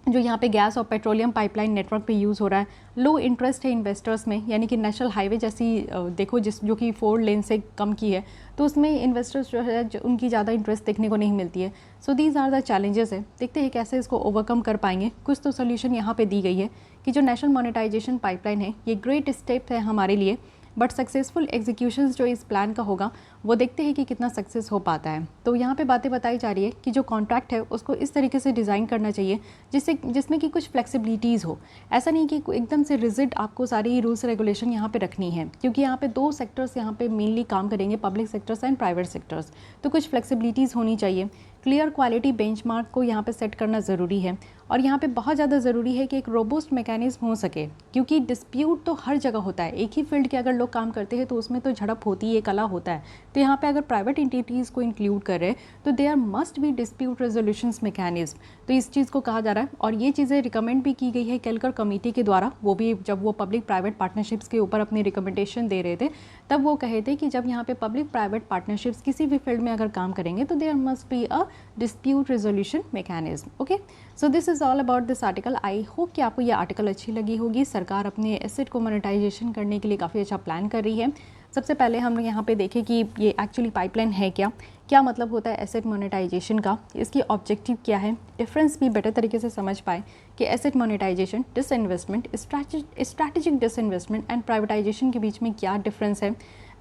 [SPEAKER 1] जो यहाँ पे गैस और पेट्रोलियम पाइपलाइन नेटवर्क पे यूज़ हो रहा है। लो इंटरेस्ट है इन्वेस्टर्स में, यानी कि नेशनल हाईवे जैसी देखो जो कि 4 लेन से कम की है, तो उसमें इन्वेस्टर्स जो है उनकी ज़्यादा इंटरेस्ट देखने को नहीं मिलती है। So these are the challenges है, देखते हैं कैसे इसको ओवरकम कर पाएंगे। कुछ तो सोल्यूशन यहाँ पे दी गई है कि जो नेशनल मोनेटाइजेशन पाइपलाइन है ये ग्रेट स्टेप है हमारे लिए, बट सक्सेसफुल एग्जीक्यूशंस जो इस प्लान का होगा वो देखते हैं कि कितना सक्सेस हो पाता है। तो यहाँ पे बातें बताई जा रही है कि जो कॉन्ट्रैक्ट है उसको इस तरीके से डिज़ाइन करना चाहिए जिसमें कि कुछ फ्लेक्सिबिलिटीज़ हो। ऐसा नहीं कि एकदम से रिजिड आपको सारी रूल्स रेगुलेशन यहाँ पे रखनी है, क्योंकि यहाँ पे 2 सेक्टर्स यहाँ पे मेनली काम करेंगे, public sectors and private sectors, तो कुछ फ्लेक्सिबिलिटीज़ होनी चाहिए। क्लियर क्वालिटी बेंचमार्क को यहाँ पे सेट करना ज़रूरी है, और यहाँ पे बहुत ज़्यादा ज़रूरी है कि एक रोबस्ट मैकेनिज्म हो सके, क्योंकि डिस्प्यूट तो हर जगह होता है। एक ही फील्ड के अगर लोग काम करते हैं तो उसमें तो झड़प होती है, कला होता है। तो यहाँ पे अगर प्राइवेट एंटिटीज़ को इंक्लूड कर रहे हैं तो there must be dispute resolutions mechanism, तो इस चीज़ को कहा जा रहा है। और ये चीज़ें रिकमेंड भी की गई है केलकर कमेटी के द्वारा, वो भी जब वो पब्लिक प्राइवेट पार्टनरशिप्स के ऊपर अपनी रिकमेंडेशन दे रहे थे तब वो कहे थे कि जब यहाँ पे पब्लिक प्राइवेट पार्टनरशिप्स किसी भी फील्ड में अगर काम करेंगे तो there must be a dispute resolution mechanism. Okay, so this is all about this article. I hope कि आपको ये आर्टिकल अच्छी लगी होगी। सरकार अपने एसेट को मोनेटाइजेशन करने के लिए काफ़ी अच्छा प्लान कर रही है। सबसे पहले हम लोग यहाँ पे देखें कि ये एक्चुअली पाइपलाइन है क्या मतलब होता है एसेट मोनेटाइजेशन का, इसकी ऑब्जेक्टिव क्या है, डिफरेंस भी बेटर तरीके से समझ पाए कि asset monetisation, disinvestment, strategic disinvestment and privatisation के बीच में क्या डिफरेंस है।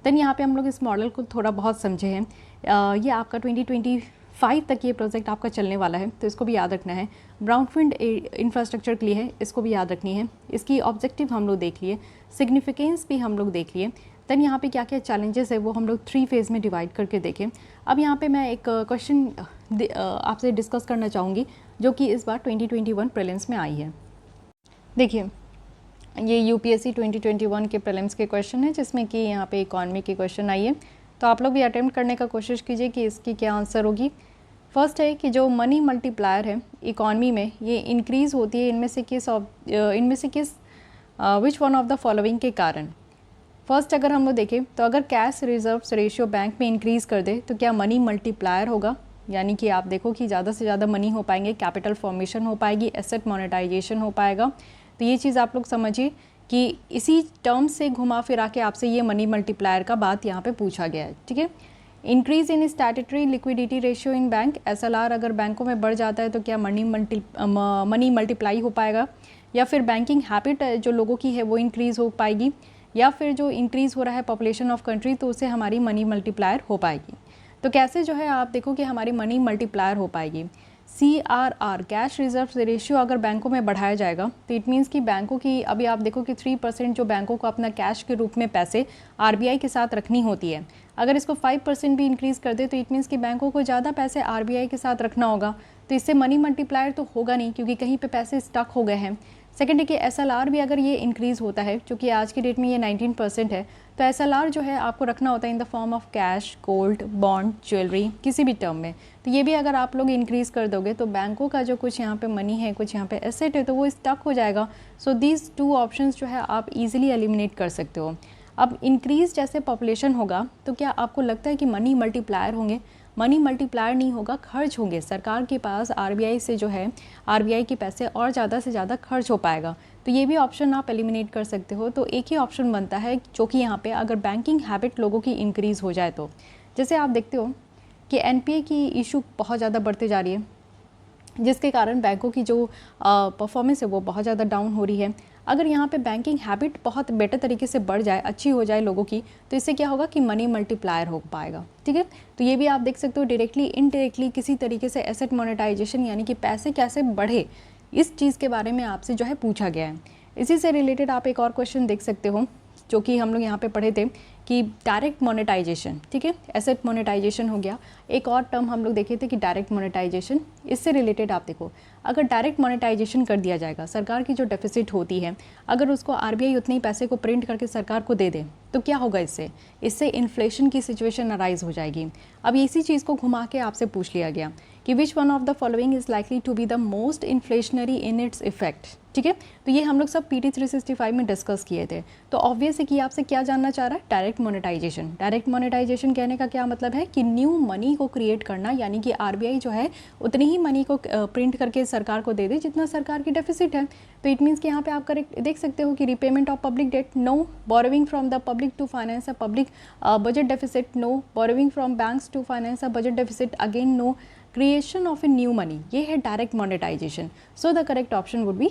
[SPEAKER 1] देन यहाँ पे हम लोग इस मॉडल को थोड़ा बहुत समझे हैं। ये आपका 2025 तक ये प्रोजेक्ट आपका चलने वाला है, तो इसको भी याद रखना है। ब्राउनफील्ड इंफ्रास्ट्रक्चर के लिए है, इसको भी याद रखनी है। इसकी ऑब्जेक्टिव हम लोग देख लिए, सिग्निफिकेंस भी हम लोग देख लिए। देन यहाँ पे क्या क्या चैलेंजेस है वो हम लोग 3 फेज़ में डिवाइड करके देखें। अब यहाँ पे मैं एक क्वेश्चन आपसे डिस्कस करना चाहूँगी जो कि इस बार 2021 प्रीलिम्स में आई है। देखिए, ये यूपीएससी 2021 के प्रीलिम्स के क्वेश्चन है, जिसमें कि यहाँ पे इकॉनमी के क्वेश्चन आई है। तो आप लोग भी अटेम्प्ट करने का कोशिश कीजिए कि इसकी क्या आंसर होगी। फर्स्ट है कि जो मनी मल्टीप्लायर है इकॉनमी में, ये इंक्रीज़ होती है इनमें से किस विच वन ऑफ द फॉलोइंग के कारण। फर्स्ट अगर हम लोग देखें तो अगर कैश रिजर्व्स रेशियो बैंक में इंक्रीज़ कर दे तो क्या मनी मल्टीप्लायर होगा, यानी कि आप देखो कि ज़्यादा से ज़्यादा मनी हो पाएंगे, कैपिटल फॉर्मेशन हो पाएगी, एसेट मोनेटाइजेशन हो पाएगा। तो ये चीज़ आप लोग समझिए कि इसी टर्म से घुमा फिरा के आपसे ये मनी मल्टीप्लायर का बात यहाँ पे पूछा गया है। ठीक है, increase in statutory liquidity ratio in bank, SLR अगर बैंकों में बढ़ जाता है तो क्या मनी मल्टीप्लाई हो पाएगा, या फिर बैंकिंग हैबिट जो लोगों की है वो इंक्रीज़ हो पाएगी, या फिर जो इंक्रीज़ हो रहा है पॉपुलेशन ऑफ कंट्री तो उससे हमारी मनी मल्टीप्लायर हो पाएगी। तो कैसे जो है आप देखो कि हमारी मनी मल्टीप्लायर हो पाएगी। CRR कैश रिजर्व रेशियो अगर बैंकों में बढ़ाया जाएगा तो इट मीन्स कि बैंकों की अभी आप देखो कि 3% जो बैंकों को अपना कैश के रूप में पैसे RBI के साथ रखनी होती है, अगर इसको 5% भी इंक्रीज़ कर दे तो इट मीन्स कि बैंकों को ज़्यादा पैसे RBI के साथ रखना होगा। तो इससे मनी मल्टीप्लायर तो होगा नहीं क्योंकि कहीं पे पैसे स्टक हो गए हैं। सेकेंड है कि SLR भी अगर ये इंक्रीज़ होता है, क्योंकि आज की डेट में ये 19% है, तो SLR जो है आपको रखना होता है in the form of cash, gold, bond, jewellery, किसी भी टर्म में। तो ये भी अगर आप लोग इंक्रीज़ कर दोगे तो बैंकों का जो कुछ यहाँ पे मनी है, कुछ यहाँ पे एसेट है, तो वो स्टक हो जाएगा। सो दीज 2 ऑप्शंस जो है आप इजीली एलिमिनेट कर सकते हो। अब इंक्रीज़ जैसे पॉपुलेशन होगा तो क्या आपको लगता है कि मनी मल्टीप्लायर होंगे? मनी मल्टीप्लायर नहीं होगा, खर्च होंगे। सरकार के पास RBI से जो है RBI के पैसे और ज़्यादा से ज़्यादा खर्च हो पाएगा। तो ये भी ऑप्शन आप एलिमिनेट कर सकते हो। तो एक ही ऑप्शन बनता है जो कि यहाँ पे अगर बैंकिंग हैबिट लोगों की इंक्रीज़ हो जाए तो। जैसे आप देखते हो कि NPA की इशू बहुत ज़्यादा बढ़ते जा रही है, जिसके कारण बैंकों की जो परफॉर्मेंस है वो बहुत ज़्यादा डाउन हो रही है। अगर यहाँ पे बैंकिंग हैबिट बहुत बेटर तरीके से बढ़ जाए, अच्छी हो जाए लोगों की, तो इससे क्या होगा कि मनी मल्टीप्लायर हो पाएगा। ठीक है, तो ये भी आप देख सकते हो डायरेक्टली इनडायरेक्टली किसी तरीके से एसेट मोनेटाइजेशन यानी कि पैसे कैसे बढ़े, इस चीज़ के बारे में आपसे जो है पूछा गया है। इसी से रिलेटेड आप एक और क्वेश्चन देख सकते हो जो कि हम लोग यहाँ पे पढ़े थे कि डायरेक्ट मोनेटाइजेशन। ठीक है, एसेट मोनेटाइजेशन हो गया। एक और टर्म हम लोग देखे थे कि डायरेक्ट मोनेटाइजेशन। इससे रिलेटेड आप देखो, अगर डायरेक्ट मोनेटाइजेशन कर दिया जाएगा, सरकार की जो डेफिसिट होती है अगर उसको RBI उतने ही पैसे को प्रिंट करके सरकार को दे दे तो क्या होगा? इससे इन्फ्लेशन की सिचुएशन अराइज हो जाएगी। अब इसी चीज़ को घुमा के आपसे पूछ लिया गया कि which one of the following is likely to be the most inflationary in its effect. ठीक है, तो ये हम लोग सब PT 365 में डिस्कस किए थे। तो ऑब्वियस है कि आपसे क्या जानना चाह रहा है? Direct monetization. डायरेक्ट मोनेटाइजेशन कहने का क्या मतलब है कि न्यू मनी को क्रिएट करना, यानी कि RBI जो है उतनी ही मनी को प्रिंट करके सरकार को दे दे जितना सरकार की डेफिसिट है। तो इट मीन्स कि यहाँ पे आप करेक्ट देख सकते हो कि repayment of public debt no, borrowing from the public to finance a public budget deficit no, borrowing from banks to finance a budget deficit again no, creation of a new money, ये है direct monetisation. So the correct option would be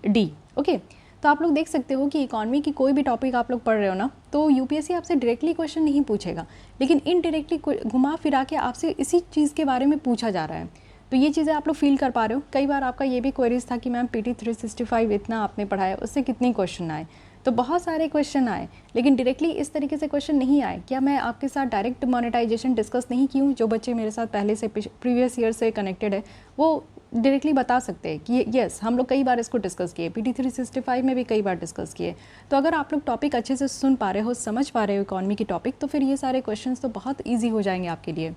[SPEAKER 1] D। Okay, तो आप लोग देख सकते हो कि economy की कोई भी टॉपिक आप लोग पढ़ रहे हो ना, तो UPSC आपसे डायरेक्टली क्वेश्चन नहीं पूछेगा, लेकिन इनडायरेक्टली घुमा फिरा के आपसे इसी चीज़ के बारे में पूछा जा रहा है। तो ये चीज़ें आप लोग फील कर पा रहे हो। कई बार आपका ये भी क्वेरीज था कि मैम PT 365 इतना आपने पढ़ाया, उससे कितनी क्वेश्चन आए? तो बहुत सारे क्वेश्चन आए, लेकिन डायरेक्टली इस तरीके से क्वेश्चन नहीं आए। क्या मैं आपके साथ डायरेक्ट मोनेटाइजेशन डिस्कस नहीं की हूँ? जो बच्चे मेरे साथ पहले से प्रीवियस ईयर से कनेक्टेड है वो डायरेक्टली बता सकते हैं कि यस, हम लोग कई बार इसको डिस्कस किए, PT 365 में भी कई बार डिस्कस किए। तो अगर आप लोग टॉपिक अच्छे से सुन पा रहे हो, समझ पा रहे हो इकॉनमी की टॉपिक, तो फिर ये सारे क्वेश्चंस तो बहुत ईजी हो जाएंगे आपके लिए,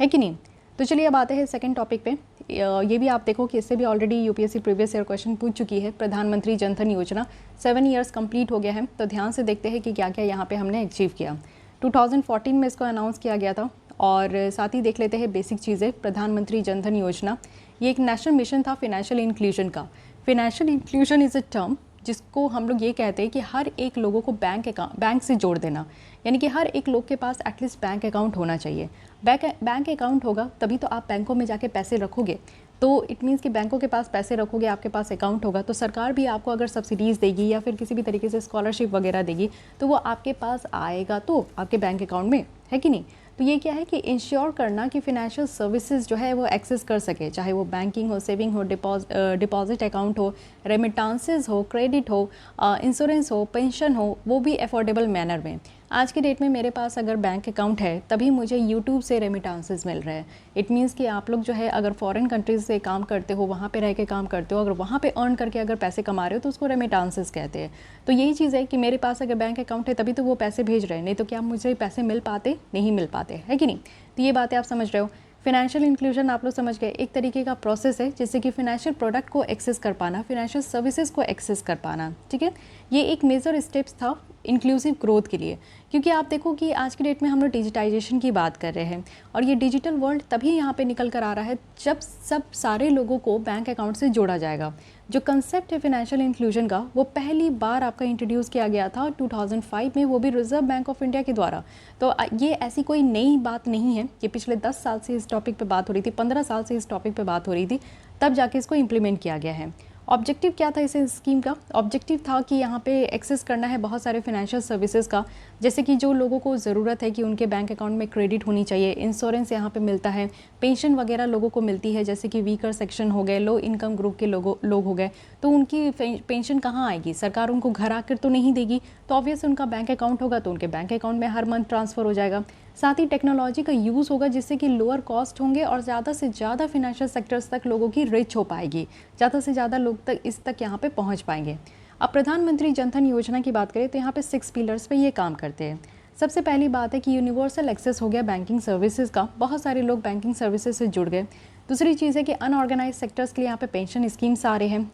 [SPEAKER 1] है कि नहीं? तो चलिए अब आते हैं सेकंड टॉपिक पे। ये भी आप देखो कि इससे भी already UPSC previous year question पूछ चुकी है। प्रधानमंत्री जन धन योजना 7 ईयर्स कंप्लीट हो गया है, तो ध्यान से देखते हैं कि क्या क्या यहाँ पे हमने अचीव किया। 2014 में इसको अनाउंस किया गया था। और साथ ही देख लेते हैं बेसिक चीज़ें। प्रधानमंत्री जन धन योजना ये एक नेशनल मिशन था फिनेंशियल इंक्लूजन का। Financial inclusion is a term जिसको हम लोग ये कहते हैं कि हर एक लोगों को बैंक से जोड़ देना, यानी कि हर एक लोग के पास एटलीस्ट बैंक अकाउंट होना चाहिए। बैंक अकाउंट होगा तभी तो आप बैंकों में जाके पैसे रखोगे, तो इट मीन्स कि बैंकों के पास पैसे रखोगे, आपके पास अकाउंट होगा, तो सरकार भी आपको अगर सब्सिडीज़ देगी या फिर किसी भी तरीके से स्कॉलरशिप वगैरह देगी तो वो आपके पास आएगा तो आपके बैंक अकाउंट में, है कि नहीं? तो ये क्या है कि इंश्योर करना कि फिनेंशियल सर्विसेज जो है वो एक्सेस कर सके, चाहे वो बैंकिंग हो, सेविंग हो, डिपॉजिट अकाउंट हो, रेमिटांसेस हो, क्रेडिट हो, इंश्योरेंस हो, पेंशन हो, वो भी अफोर्डेबल मैनर में। आज की डेट में मेरे पास अगर बैंक अकाउंट है तभी मुझे यूट्यूब से रेमिटांसेस मिल रहे हैं। इट मीन्स कि आप लोग जो है अगर फॉरेन कंट्रीज से काम करते हो, वहाँ पे रह के काम करते हो, अगर वहाँ पे अर्न करके अगर पैसे कमा रहे हो तो उसको रेमिटांसेस कहते हैं। तो यही चीज़ है कि मेरे पास अगर बैंक अकाउंट है तभी तो वो पैसे भेज रहे हैं, नहीं तो क्या मुझे पैसे मिल पाते? नहीं मिल पाते, है कि नहीं? तो ये बातें आप समझ रहे हो। फिनेंशियल इंक्लूजन आप लोग समझ गए, एक तरीके का प्रोसेस है जिससे कि फिनेंशियल प्रोडक्ट को एक्सेस कर पाना, फिनेंशियल सर्विसेज को एक्सेस कर पाना। ठीक है, ये एक मेजर स्टेप्स था इंक्लूसिव ग्रोथ के लिए। क्योंकि आप देखो कि आज के डेट में हम लोग डिजिटाइजेशन की बात कर रहे हैं और ये डिजिटल वर्ल्ड तभी यहाँ पे निकल कर आ रहा है जब सब सारे लोगों को बैंक अकाउंट से जोड़ा जाएगा। जो कंसेप्ट है फाइनेंशियल इंक्लूजन का वो पहली बार आपका इंट्रोड्यूस किया गया था 2005 में, वो भी रिजर्व बैंक ऑफ इंडिया के द्वारा। तो ये ऐसी कोई नई बात नहीं है, ये पिछले 10 साल से इस टॉपिक पे बात हो रही थी, 15 साल से इस टॉपिक पे बात हो रही थी, तब जाके इसको इम्प्लीमेंट किया गया है। ऑब्जेक्टिव क्या था इस स्कीम का? ऑब्जेक्टिव था कि यहाँ पे एक्सेस करना है बहुत सारे फाइनेंशियल सर्विसेज का, जैसे कि जो लोगों को ज़रूरत है कि उनके बैंक अकाउंट में क्रेडिट होनी चाहिए, इंश्योरेंस यहाँ पे मिलता है, पेंशन वगैरह लोगों को मिलती है, जैसे कि वीकर सेक्शन हो गए, लो इनकम ग्रुप के लोग हो गए, तो उनकी पेंशन कहाँ आएगी? सरकार उनको घर आकर तो नहीं देगी, तो ऑब्वियस उनका बैंक अकाउंट होगा तो उनके बैंक अकाउंट में हर मंथ ट्रांसफ़र हो जाएगा। साथ ही टेक्नोलॉजी का यूज़ होगा जिससे कि लोअर कॉस्ट होंगे और ज़्यादा से ज़्यादा फिनेंशियल सेक्टर्स तक लोगों की रीच हो पाएगी, ज़्यादा से ज़्यादा लोग तक इस तक यहाँ पे पहुँच पाएंगे। अब प्रधानमंत्री जनधन योजना की बात करें तो यहाँ पे 6 पिलर्स पे ये काम करते हैं। सबसे पहली बात है कि यूनिवर्सल एक्सेस हो गया बैंकिंग सर्विसेज का, बहुत सारे लोग बैंकिंग सर्विसेज से जुड़ गए। दूसरी चीज़ है कि अनऑर्गेनाइज सेक्टर्स के लिए यहाँ पे पेंशन स्कीम्स आ रहे हैं,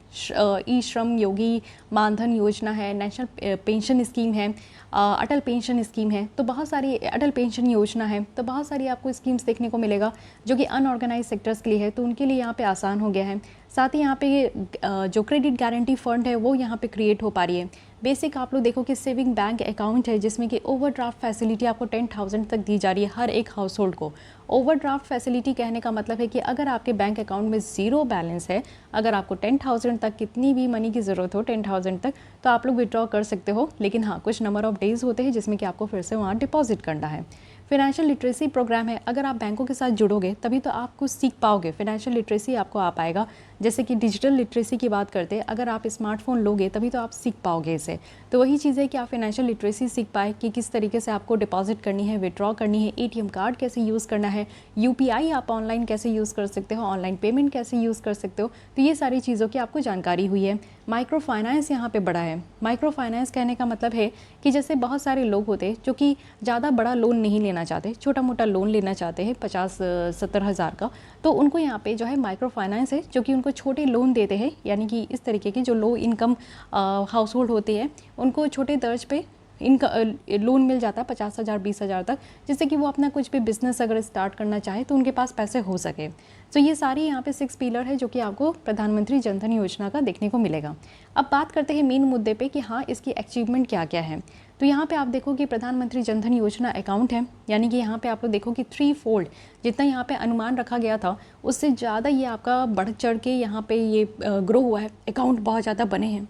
[SPEAKER 1] ई श्रम योगी मानधन योजना है, नेशनल पेंशन स्कीम है, अटल पेंशन स्कीम है, तो बहुत सारी अटल पेंशन योजना है, तो बहुत सारी आपको स्कीम्स देखने को मिलेगा जो कि अनऑर्गेनाइज सेक्टर्स के लिए है, तो उनके लिए यहाँ पे आसान हो गया है। साथ ही यहाँ पे जो क्रेडिट गारंटी फंड है वो यहाँ पे क्रिएट हो पा रही है। बेसिक आप लोग देखो कि सेविंग बैंक अकाउंट है जिसमें कि ओवरड्राफ्ट फैसिलिटी आपको 10,000 तक दी जा रही है हर एक हाउस होल्ड को। ओवरड्राफ्ट फैसिलिटी कहने का मतलब है कि अगर आपके बैंक अकाउंट में ज़ीरो बैलेंस है, अगर आपको 10,000 तक कितनी भी मनी की ज़रूरत हो 10,000 तक, तो आप लोग विड्रॉ कर सकते हो, लेकिन हाँ कुछ नंबर ऑफ डेज़ होते हैं जिसमें कि आपको फिर से वहाँ डिपॉजिट करना है। फिनेंशियल लिटरेसी प्रोग्राम है, अगर आप बैंकों के साथ जुड़ोगे तभी तो आप कुछ सीख पाओगे, फिनेंशियल लिटरेसी आपको आ पाएगा। जैसे कि डिजिटल लिटरेसी की बात करते हैं, अगर आप स्मार्टफोन लोगे तभी तो आप सीख पाओगे इसे। तो वही चीज़ है कि आप फिनेंशियल लिटरेसी सीख पाए कि किस तरीके से आपको डिपॉजिट करनी है, विड्रॉ करनी है, एटीएम कार्ड कैसे यूज़ करना है, यूपीआई आप ऑनलाइन कैसे यूज़ कर सकते हो, ऑनलाइन पेमेंट कैसे यूज़ कर सकते हो, तो ये सारी चीज़ों की आपको जानकारी हुई है। माइक्रो फाइनेंस यहाँ पे बड़ा है। माइक्रो फाइनेंस कहने का मतलब है कि जैसे बहुत सारे लोग होते हैं जो कि ज़्यादा बड़ा लोन नहीं लेना चाहते, छोटा मोटा लोन लेना चाहते हैं 50-70 हज़ार का, तो उनको यहाँ पे जो है माइक्रो फाइनेंस है जो कि उनको छोटे लोन देते हैं, यानी कि इस तरीके के जो लो इनकम हाउस होल्ड होते हैं उनको छोटे दर्ज पे इनका लोन मिल जाता है 50,000 20,000 तक, जिससे कि वो अपना कुछ भी बिजनेस अगर स्टार्ट करना चाहे तो उनके पास पैसे हो सके। तो ये सारी यहाँ पे 6 पिलर है जो कि आपको प्रधानमंत्री जनधन योजना का देखने को मिलेगा। अब बात करते हैं मेन मुद्दे पे कि हाँ इसकी अचीवमेंट क्या क्या है। तो यहाँ पे आप देखो कि प्रधानमंत्री जनधन योजना अकाउंट है, यानी कि यहाँ पे आप लोग देखो कि 3 फोल्ड जितना यहाँ पे अनुमान रखा गया था उससे ज़्यादा ये आपका बढ़ चढ़ के यहाँ पे ये ग्रो हुआ है, अकाउंट बहुत ज़्यादा बने हैं।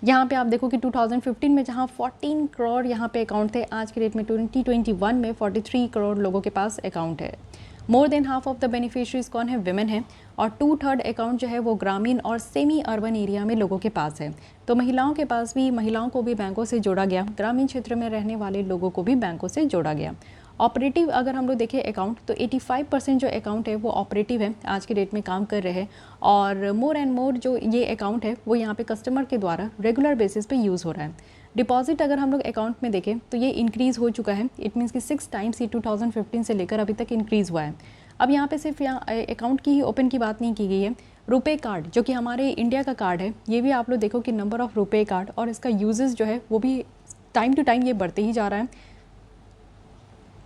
[SPEAKER 1] यहाँ पे आप देखो कि 2015 में जहाँ 14 करोड़ यहाँ पे अकाउंट थे, आज के डेट में 2021 में 43 करोड़ लोगों के पास अकाउंट है। More than half of the beneficiaries कौन है? विमेन है, और 2/3 अकाउंट जो है वो ग्रामीण और सेमी अर्बन एरिया में लोगों के पास है। तो महिलाओं के पास भी, महिलाओं को भी बैंकों से जोड़ा गया, ग्रामीण क्षेत्र में रहने वाले लोगों को भी बैंकों से जोड़ा गया। ऑपरेटिव अगर हम लोग देखें अकाउंट तो 85% जो अकाउंट है वो ऑपरेटिव है, आज के डेट में काम कर रहे हैं, और मोर एंड मोर जो ये अकाउंट है वो यहाँ पे कस्टमर के द्वारा रेगुलर बेसिस पे यूज़ हो रहा है। डिपॉजिट अगर हम लोग अकाउंट में देखें तो ये इंक्रीज़ हो चुका है, इट मीन्स कि 6 टाइम्स ये 2015 से लेकर अभी तक इंक्रीज़ हुआ है। अब यहाँ पे सिर्फ यहाँ अकाउंट की ही ओपन की बात नहीं की गई है, रुपे कार्ड जो कि हमारे इंडिया का कार्ड है, ये भी आप लोग देखो कि नंबर ऑफ़ रुपे कार्ड और इसका यूजेस जो है वो भी टाइम टू टाइम ये बढ़ते ही जा रहा है।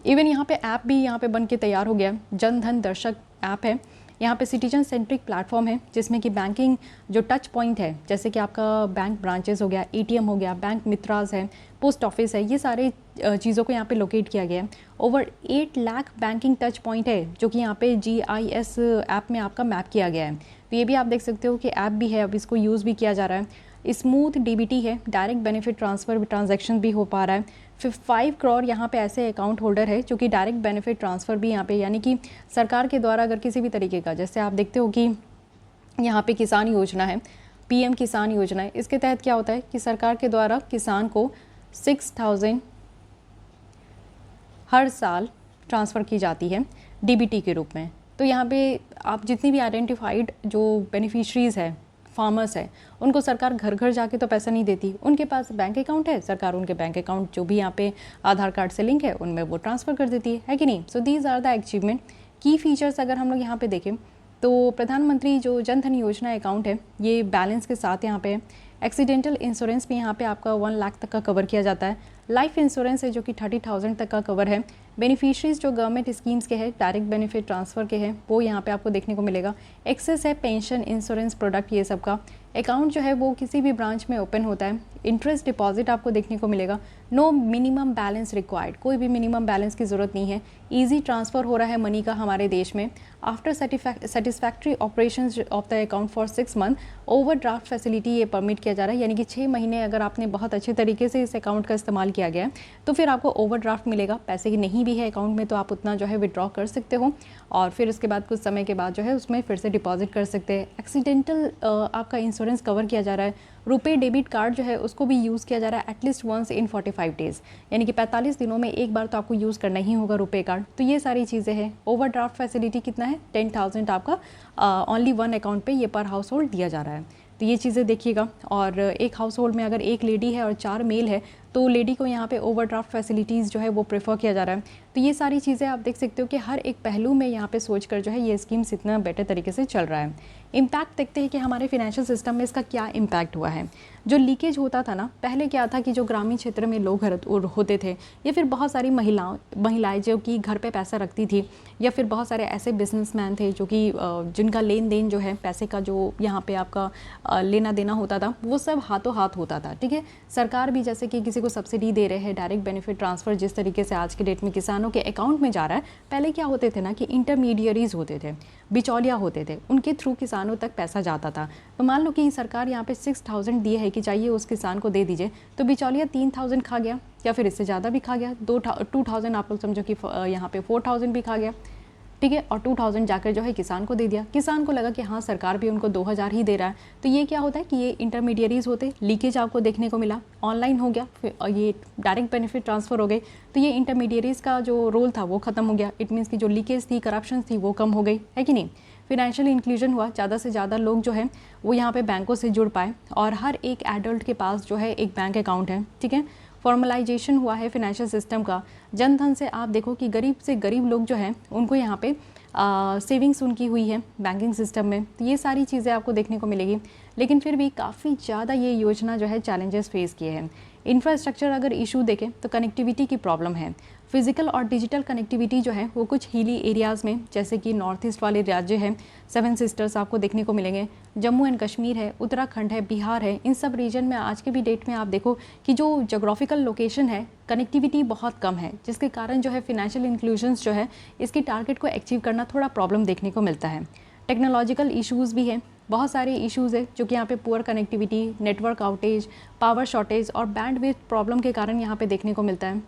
[SPEAKER 1] इवन यहाँ पे ऐप भी यहाँ पे बन के तैयार हो गया, जन धन दर्शक ऐप है। यहाँ पे सिटीजन सेंट्रिक प्लेटफॉर्म है जिसमें कि बैंकिंग जो टच पॉइंट है, जैसे कि आपका बैंक ब्रांचेस हो गया, एटीएम हो गया, बैंक मित्राज है, पोस्ट ऑफिस है, ये सारे चीज़ों को यहाँ पे लोकेट किया गया है। Over 8 lakh banking touch point है जो कि यहाँ पे GIS ऐप में आपका मैप किया गया है। तो ये भी आप देख सकते हो कि ऐप भी है, अब इसको यूज़ भी किया जा रहा है। स्मूथ DBT है, डायरेक्ट बेनिफिट ट्रांसफ़र ट्रांजैक्शन भी हो पा रहा है। 5 करोड़ यहाँ पे ऐसे अकाउंट होल्डर है जो कि डायरेक्ट बेनिफिट ट्रांसफ़र भी यहाँ पे, यानी कि सरकार के द्वारा अगर किसी भी तरीके का, जैसे आप देखते हो कि यहाँ पे किसान योजना है, PM किसान योजना है, इसके तहत क्या होता है कि सरकार के द्वारा किसान को 6,000 हर साल ट्रांसफ़र की जाती है DBT के रूप में। तो यहाँ पे आप जितनी भी आइडेंटिफाइड जो बेनिफिशरीज़ है, फार्मर्स है, उनको सरकार घर घर जाके तो पैसा नहीं देती, उनके पास बैंक अकाउंट है, सरकार उनके बैंक अकाउंट जो भी यहाँ पे आधार कार्ड से लिंक है उनमें वो ट्रांसफ़र कर देती है कि नहीं। So these are the achievement की फीचर्स। अगर हम लोग यहाँ पे देखें तो प्रधानमंत्री जो जन धन योजना अकाउंट है ये बैलेंस के साथ यहाँ पे एक्सीडेंटल इंश्योरेंस भी यहाँ पे आपका 1 लाख तक का कवर किया जाता है। लाइफ इंश्योरेंस है जो कि 30,000 तक का कवर है। बेनिफिशरीज जो गवर्नमेंट स्कीम्स के हैं, डायरेक्ट बेनिफिट ट्रांसफ़र के हैं, वो यहाँ पे आपको देखने को मिलेगा। एक्सेस है पेंशन, इंश्योरेंस प्रोडक्ट, ये सब का अकाउंट जो है वो किसी भी ब्रांच में ओपन होता है। इंटरेस्ट डिपॉजिट आपको देखने को मिलेगा। नो मिनिमम बैलेंस रिक्वायर्ड, कोई भी मिनिमम बैलेंस की ज़रूरत नहीं है। ईजी ट्रांसफ़र हो रहा है मनी का हमारे देश में। After satisfactory operation of the account for 6 month, overdraft facility ये परमिट किया जा रहा है, यानी कि 6 महीने अगर आपने बहुत अच्छे तरीके से इस अकाउंट का इस्तेमाल किया गया है तो फिर आपको ओवरड्राफ्ट मिलेगा। पैसे की नहीं भी है अकाउंट में तो आप उतना जो है विड्रॉ कर सकते हो और फिर उसके बाद कुछ समय के बाद जो है उसमें फिर से डिपॉजिट कर सकते हैं। एक्सीडेंटल आपका इंश्योरेंस कवर किया जा रहा है। रुपे डेबिट कार्ड जो है उसको भी यूज़ किया जा रहा है एटलीस्ट वंस इन 45 डेज़, यानी कि 45 दिनों में एक बार तो आपको यूज़ करना ही होगा रुपे कार्ड। तो ये सारी चीज़ें हैं। ओवरड्राफ्ट फैसिलिटी कितना है, 10,000 आपका ओनली 1 अकाउंट पे ये पर हाउस होल्ड दिया जा रहा है। तो ये चीज़ें देखिएगा। और एक हाउस होल्ड में अगर एक लेडी है और 4 मेल है तो लेडी को यहाँ पे ओवरड्राफ्ट फैसिलिटीज़ जो है वो प्रेफर किया जा रहा है। तो ये सारी चीज़ें आप देख सकते हो कि हर एक पहलू में यहाँ पे सोचकर जो है ये स्कीम्स इतना बेटर तरीके से चल रहा है। इम्पैक्ट देखते हैं कि हमारे फाइनेंशियल सिस्टम में इसका क्या इम्पैक्ट हुआ है। जो लीकेज होता था ना, पहले क्या था कि जो ग्रामीण क्षेत्र में लोग होते थे या फिर बहुत सारी महिलाएं जो कि घर पे पैसा रखती थी या फिर बहुत सारे ऐसे बिजनेसमैन थे जो कि जिनका लेन देन जो है पैसे का जो यहाँ पे आपका लेना देना होता था वो सब हाथों हाथ होता था। ठीक है, सरकार भी जैसे कि किसी को सब्सिडी दे रहे हैं, डायरेक्ट बेनिफिट ट्रांसफ़र जिस तरीके से आज के डेट में किसानों के अकाउंट में जा रहा है। पहले क्या होते थे ना कि इंटरमीडियरीज होते थे, बिचौलिया होते थे, उनके थ्रू किसानों तक पैसा जाता था। तो मान लो कि सरकार यहाँ पे 6,000 दिए है कि चाहिए उस किसान को दे दीजिए, तो बिचौलिया 3,000 खा गया या फिर इससे ज़्यादा भी खा गया। 2,000 आप लोग समझो कि यहाँ पे 4,000 भी खा गया। ठीक है, और 2,000 जाकर जो है किसान को दे दिया। किसान को लगा कि हाँ सरकार भी उनको 2,000 ही दे रहा है। तो ये क्या होता है कि ये इंटरमीडियरीज होते, लीकेज आपको देखने को मिला, ऑनलाइन हो गया, फिर ये डायरेक्ट बेनिफिट ट्रांसफ़र हो गई। तो ये इंटरमीडियरीज का जो रोल था वो ख़त्म हो गया। इट मीन्स की जो लीकेज थी, करप्शन थी, वो कम हो गई, है कि नहीं। फिनेंशियल इंक्लूजन हुआ, ज़्यादा से ज़्यादा लोग जो है वो यहाँ पे बैंकों से जुड़ पाए और हर एक एडल्ट के पास जो है एक बैंक अकाउंट है। ठीक है, फॉर्मलाइजेशन हुआ है फिनेंशियल सिस्टम का। जन धन से आप देखो कि गरीब से गरीब लोग जो हैं उनको यहाँ पे सेविंग्स उनकी हुई है बैंकिंग सिस्टम में। तो ये सारी चीज़ें आपको देखने को मिलेगी। लेकिन फिर भी काफ़ी ज़्यादा ये योजना जो है चैलेंजेस फेस किए हैं। इंफ्रास्ट्रक्चर अगर इशू देखें तो कनेक्टिविटी की प्रॉब्लम है। फिजिकल और डिजिटल कनेक्टिविटी जो है वो कुछ हिली एरियाज़ में, जैसे कि नॉर्थ ईस्ट वाले राज्य हैं, 7 सिस्टर्स आपको देखने को मिलेंगे, जम्मू एंड कश्मीर है, उत्तराखंड है, बिहार है, इन सब रीजन में आज के भी डेट में आप देखो कि जो जोग्राफिकल लोकेशन है कनेक्टिविटी बहुत कम है, जिसके कारण जो है फिनेंशियल इंक्लूजन्स जो है इसकी टारगेट को अचीव करना थोड़ा प्रॉब्लम देखने को मिलता है। टेक्नोलॉजिकल इश्यूज़ भी हैं, बहुत सारे इश्यूज़ है जो कि यहाँ पे poor connectivity, network outage, power shortage और बैंडविड्थ प्रॉब्लम के कारण यहाँ पे देखने को मिलता है।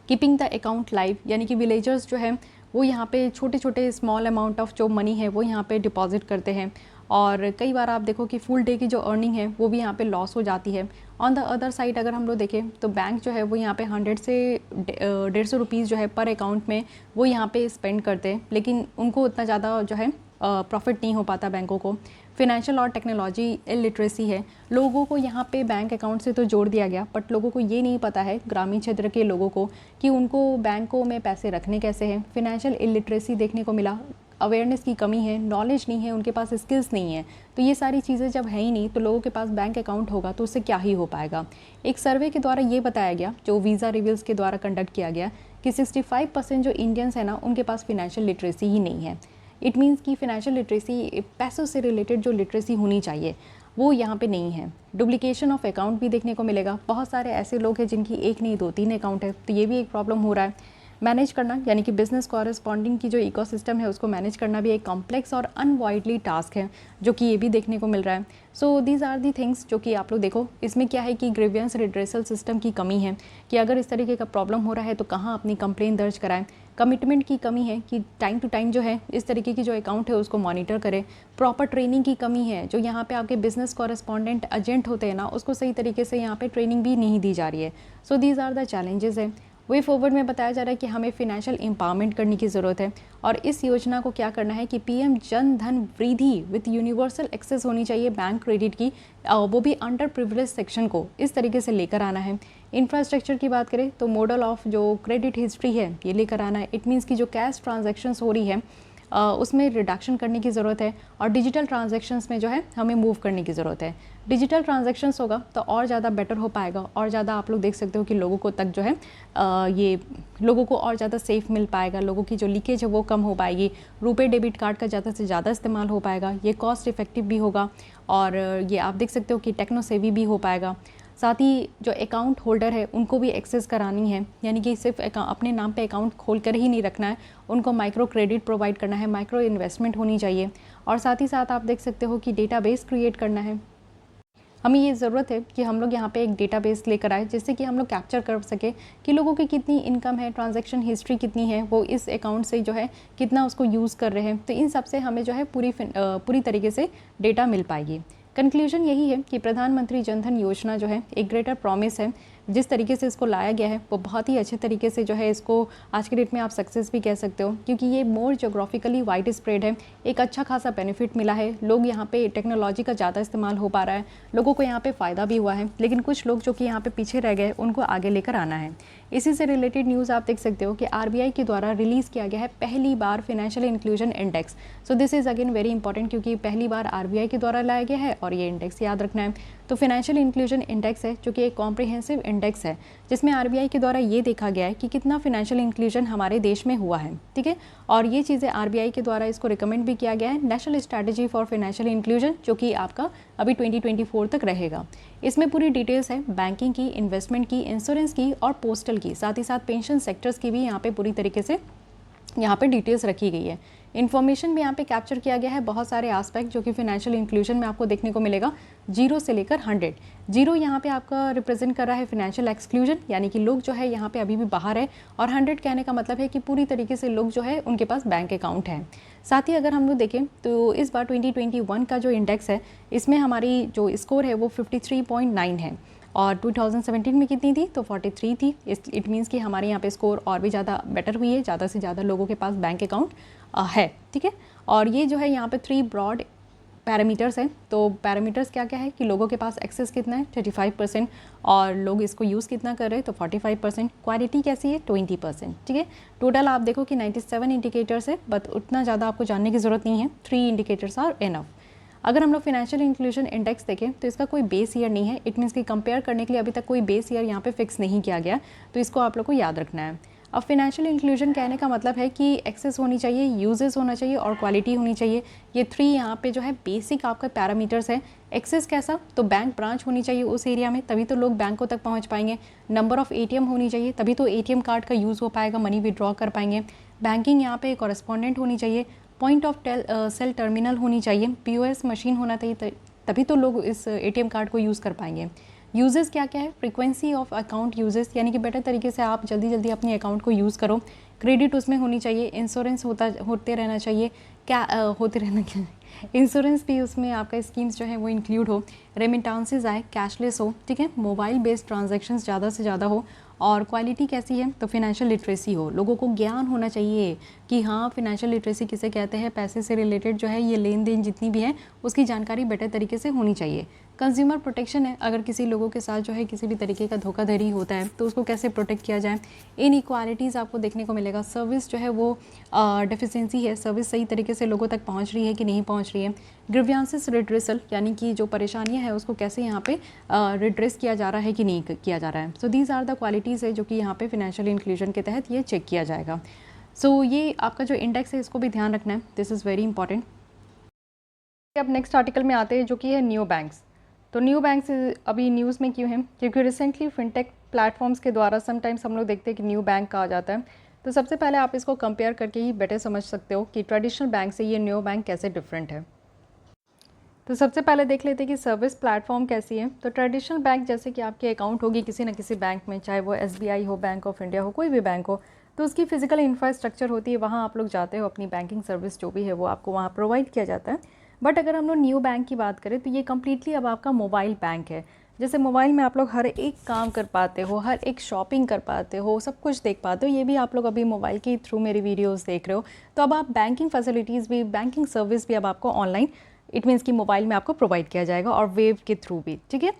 [SPEAKER 1] कीपिंग द अकाउंट लाइव, यानी कि विलेजर्स जो है वो यहाँ पे छोटे छोटे स्मॉल अमाउंट ऑफ जो मनी है वो यहाँ पे डिपॉजिट करते हैं और कई बार आप देखो कि फुल डे की जो अर्निंग है वो भी यहाँ पे लॉस हो जाती है। ऑन द अदर साइड अगर हम लोग देखें तो बैंक जो है वो यहाँ पे 100 से 150 रुपीज़ जो है पर अकाउंट में वो यहाँ पे स्पेंड करते हैं, लेकिन उनको उतना ज़्यादा जो है प्रॉफिट नहीं हो पाता बैंकों को। फिनेंशियल और टेक्नोलॉजी इलिटरेसी है, लोगों को यहाँ पे बैंक अकाउंट से तो जोड़ दिया गया बट लोगों को ये नहीं पता है, ग्रामीण क्षेत्र के लोगों को, कि उनको बैंकों में पैसे रखने कैसे हैं। फिनेंशियल इलिटरेसी देखने को मिला, अवेयरनेस की कमी है, नॉलेज नहीं है, उनके पास स्किल्स नहीं है। तो ये सारी चीज़ें जब है ही नहीं तो लोगों के पास बैंक अकाउंट होगा तो उससे क्या ही हो पाएगा। एक सर्वे के द्वारा ये बताया गया, जो वीज़ा रिव्यूज़ के द्वारा कंडक्ट किया गया, कि 65% जो इंडियंस है ना उनके पास फिनेंशियल लिटरेसी ही नहीं है। इट मीन्स कि फिनेंशियल लिटरेसी, पैसों से रिलेटेड जो लिटरेसी होनी चाहिए वो यहाँ पे नहीं है। डुप्लीकेशन ऑफ अकाउंट भी देखने को मिलेगा, बहुत सारे ऐसे लोग हैं जिनकी 1 नहीं 2-3 अकाउंट है, तो ये भी एक प्रॉब्लम हो रहा है। मैनेज करना, यानी कि बिजनेस कॉरेस्पॉन्डिंग की जो इकोसिस्टम है उसको मैनेज करना भी एक कॉम्प्लेक्स और अनवॉइडली टास्क है, जो कि ये भी देखने को मिल रहा है। So these are the things जो कि आप लोग देखो, इसमें क्या है कि ग्रीवियंस रिड्रेसल सिस्टम की कमी है कि अगर इस तरीके का प्रॉब्लम हो रहा है तो कहाँ अपनी कंप्लेन दर्ज कराएं। कमिटमेंट की कमी है कि टाइम टू टाइम जो है इस तरीके की जो अकाउंट है उसको मॉनिटर करें। प्रॉपर ट्रेनिंग की कमी है, जो यहाँ पे आपके बिजनेस कॉरेस्पॉन्डेंट एजेंट होते हैं ना उसको सही तरीके से यहाँ पे ट्रेनिंग भी नहीं दी जा रही है। So these are the challenges है। वे फॉरवर्ड में बताया जा रहा है कि हमें फिनेंशियल एम्पावरमेंट करने की ज़रूरत है और इस योजना को क्या करना है कि पीएम जन धन वृद्धि विथ यूनिवर्सल एक्सेस होनी चाहिए बैंक क्रेडिट की, वो भी अंडर प्रिविलेज सेक्शन को इस तरीके से लेकर आना है। इंफ्रास्ट्रक्चर की बात करें तो मॉडल ऑफ जो क्रेडिट हिस्ट्री है ये लेकर आना है। इट मीन्स कि जो कैश ट्रांजैक्शंस हो रही है उसमें रिडक्शन करने की ज़रूरत है और डिजिटल ट्रांजैक्शंस में जो है हमें मूव करने की ज़रूरत है। डिजिटल ट्रांजैक्शंस होगा तो और ज़्यादा बेटर हो पाएगा, और ज़्यादा आप लोग देख सकते हो कि लोगों को तक जो है ये लोगों को और ज़्यादा सेफ़ मिल पाएगा, लोगों की जो लीकेज है वो कम हो पाएगी, रुपे डेबिट कार्ड का ज़्यादा से ज़्यादा इस्तेमाल हो पाएगा, ये कॉस्ट इफेक्टिव भी होगा और ये आप देख सकते हो कि टेक्नो सेवी भी हो पाएगा। साथ ही जो अकाउंट होल्डर है उनको भी एक्सेस करानी है, यानी कि सिर्फ अपने नाम पे अकाउंट खोल कर ही नहीं रखना है, उनको माइक्रो क्रेडिट प्रोवाइड करना है, माइक्रो इन्वेस्टमेंट होनी चाहिए। और साथ ही साथ आप देख सकते हो कि डेटाबेस क्रिएट करना है। हमें ये ज़रूरत है कि हम लोग यहाँ पे एक डेटाबेस लेकर आए जिससे कि हम लोग कैप्चर कर सके कि लोगों की कितनी इनकम है, ट्रांजैक्शन हिस्ट्री कितनी है, वो इस अकाउंट से जो है कितना उसको यूज़ कर रहे हैं। तो इन सब से हमें जो है पूरी तरीके से डेटा मिल पाएगी। कंक्लूजन यही है कि प्रधानमंत्री जनधन योजना जो है एक ग्रेटर प्रॉमिस है। जिस तरीके से इसको लाया गया है वो बहुत ही अच्छे तरीके से जो है इसको आज के डेट में आप सक्सेस भी कह सकते हो, क्योंकि ये मोर जोग्राफिकली वाइड स्प्रेड है। एक अच्छा खासा बेनिफिट मिला है, लोग यहाँ पे टेक्नोलॉजी का ज़्यादा इस्तेमाल हो पा रहा है, लोगों को यहाँ पे फ़ायदा भी हुआ है, लेकिन कुछ लोग जो कि यहाँ पे पीछे रह गए उनको आगे लेकर आना है। इसी से रिलेटेड न्यूज़ आप देख सकते हो कि RBI के द्वारा रिलीज़ किया गया है पहली बार financial inclusion index. So this is again very important, क्योंकि पहली बार RBI के द्वारा लाया गया है और ये इंडेक्स याद रखना है। तो फाइनेंशियल इंक्लूजन इंडेक्स है जो कि एक कॉम्प्रिहेंसिव इंडेक्स है जिसमें RBI के द्वारा ये देखा गया है कि कितना फाइनेंशियल इंक्लूजन हमारे देश में हुआ है, ठीक है। और ये चीज़ें RBI के द्वारा इसको रिकमेंड भी किया गया है, national strategy for financial inclusion, जो कि आपका अभी 2024 तक रहेगा। इसमें पूरी डिटेल्स है बैंकिंग की, इन्वेस्टमेंट की, इंश्योरेंस की और पोस्टल की, साथ ही साथ पेंशन सेक्टर्स की भी यहाँ पे पूरी तरीके से यहाँ पे डिटेल्स रखी गई है। इन्फॉर्मेशन भी यहाँ पे कैप्चर किया गया है, बहुत सारे एस्पेक्ट जो कि फाइनेंशियल इंक्लूजन में आपको देखने को मिलेगा, 0 से लेकर 100। 0 यहाँ पे आपका रिप्रेजेंट कर रहा है फाइनेंशियल एक्सक्लूजन, यानी कि लोग जो है यहाँ पे अभी भी बाहर है, और 100 कहने का मतलब है कि पूरी तरीके से लोग जो है उनके पास बैंक अकाउंट है। साथ ही अगर हम लोग देखें तो इस बार 2021 का जो इंडेक्स है इसमें हमारी जो स्कोर है वो 53.9 है, और 2017 में कितनी थी तो 43 थी। इट मीन्स कि हमारे यहाँ पे स्कोर और भी ज़्यादा बेटर हुई है, ज़्यादा से ज़्यादा लोगों के पास बैंक अकाउंट है, ठीक है। और ये जो है यहाँ पे 3 ब्रॉड पैरामीटर्स हैं। तो पैरामीटर्स क्या क्या है कि लोगों के पास एक्सेस कितना है 35%, और लोग इसको यूज़ कितना कर रहे हैं तो 45%, क्वालिटी कैसी है 20%, ठीक है। टोटल आप देखो कि 97 इंडिकेटर्स है, बट उतना ज़्यादा आपको जानने की ज़रूरत नहीं है, 3 इंडिकेटर्स आर इनफ। अगर हम लोग फाइनेंशियल इंक्लूजन इंडेक्स देखें तो इसका कोई बेस ईयर नहीं है, इट मीन्स कि कंपेयर करने के लिए अभी तक कोई बेस ईयर यहाँ पे फिक्स नहीं किया गया, तो इसको आप लोग को याद रखना है। अब फाइनेंशियल इंक्लूजन कहने का मतलब है कि एक्सेस होनी चाहिए, यूजेस होना चाहिए और क्वालिटी होनी चाहिए। ये 3 यहाँ पे जो है बेसिक आपका पैरामीटर्स है। एक्सेस कैसा, तो बैंक ब्रांच होनी चाहिए उस एरिया में, तभी तो लोग बैंकों तक पहुँच पाएंगे। नंबर ऑफ़ ATM होनी चाहिए, तभी तो ATM कार्ड का यूज़ हो पाएगा, मनी विड्रॉ कर पाएंगे। बैंकिंग यहाँ पे कॉरेस्पॉन्डेंट होनी चाहिए, पॉइंट ऑफ सेल टर्मिनल होनी चाहिए, POS मशीन होना चाहिए, तभी तो लोग इस ATM कार्ड को यूज़ कर पाएंगे। यूजेस क्या क्या है, फ्रीक्वेंसी ऑफ अकाउंट यूजेस, यानी कि बेटर तरीके से आप जल्दी जल्दी अपने अकाउंट को यूज़ करो। क्रेडिट उसमें होनी चाहिए, इंश्योरेंस होते रहना चाहिए, इंश्योरेंस भी उसमें आपका स्कीम्स जो है वो इंक्लूड हो, रेमिटांसेस आए, कैशलेस हो, ठीक है, मोबाइल बेस्ड ट्रांजैक्शंस ज़्यादा से ज़्यादा हो, और क्वालिटी कैसी है तो फिनेंशियल लिटरेसी हो, लोगों को ज्ञान होना चाहिए कि हाँ फिनेंशियल लिटरेसी किसे कहते हैं, पैसे से रिलेटेड जो है ये लेन देन जितनी भी है उसकी जानकारी बेटर तरीके से होनी चाहिए। कंज्यूमर प्रोटेक्शन है, अगर किसी लोगों के साथ जो है किसी भी तरीके का धोखाधड़ी होता है तो उसको कैसे प्रोटेक्ट किया जाए। इनइक्वालिटीज़ आपको देखने को मिलेगा, सर्विस जो है वो डेफिशिएंसी है, सर्विस सही तरीके से लोगों तक पहुंच रही है कि नहीं पहुंच रही है। ग्रीवियंसेस रिड्रेसल, यानी कि जो परेशानियां हैं उसको कैसे यहाँ पे रिड्रेस किया जा रहा है कि नहीं किया जा रहा है। So these are the qualities है जो कि यहाँ पे फाइनेंशियल इंक्लूजन के तहत ये चेक किया जाएगा। सो ये आपका जो इंडेक्स है इसको भी ध्यान रखना है, दिस इज़ वेरी इंपॉर्टेंट। अब नेक्स्ट आर्टिकल में आते हैं जो कि है न्यू बैंक्स। तो न्यू बैंक्स अभी न्यूज़ में क्यों हैं, क्योंकि रिसेंटली फिनटेक प्लेटफॉर्म्स के द्वारा समटाइम्स हम लोग देखते हैं कि न्यू बैंक कहा जाता है। तो सबसे पहले आप इसको कंपेयर करके ही बेटर समझ सकते हो कि ट्रेडिशनल बैंक से ये न्यू बैंक कैसे डिफरेंट है। तो सबसे पहले देख लेते हैं कि सर्विस प्लेटफॉर्म कैसी है। तो ट्रेडिशनल बैंक जैसे कि आपके अकाउंट होगी किसी न किसी बैंक में, चाहे वो SBI हो, बैंक ऑफ इंडिया हो, कोई भी बैंक हो, तो उसकी फिजिकल इंफ्रास्ट्रक्चर होती है, वहाँ आप लोग जाते हो, अपनी बैंकिंग सर्विस जो भी है वो आपको वहाँ प्रोवाइड किया जाता है। बट अगर हम लोग न्यू बैंक की बात करें तो ये कम्प्लीटली अब आपका मोबाइल बैंक है। जैसे मोबाइल में आप लोग हर एक काम कर पाते हो, हर एक शॉपिंग कर पाते हो, सब कुछ देख पाते हो, ये भी आप लोग अभी मोबाइल के थ्रू मेरी वीडियोस देख रहे हो। तो अब आप बैंकिंग फैसिलिटीज़ भी, बैंकिंग सर्विस भी अब आपको ऑनलाइन, इट मीन्स कि मोबाइल में आपको प्रोवाइड किया जाएगा, और वेव के थ्रू भी, ठीक है।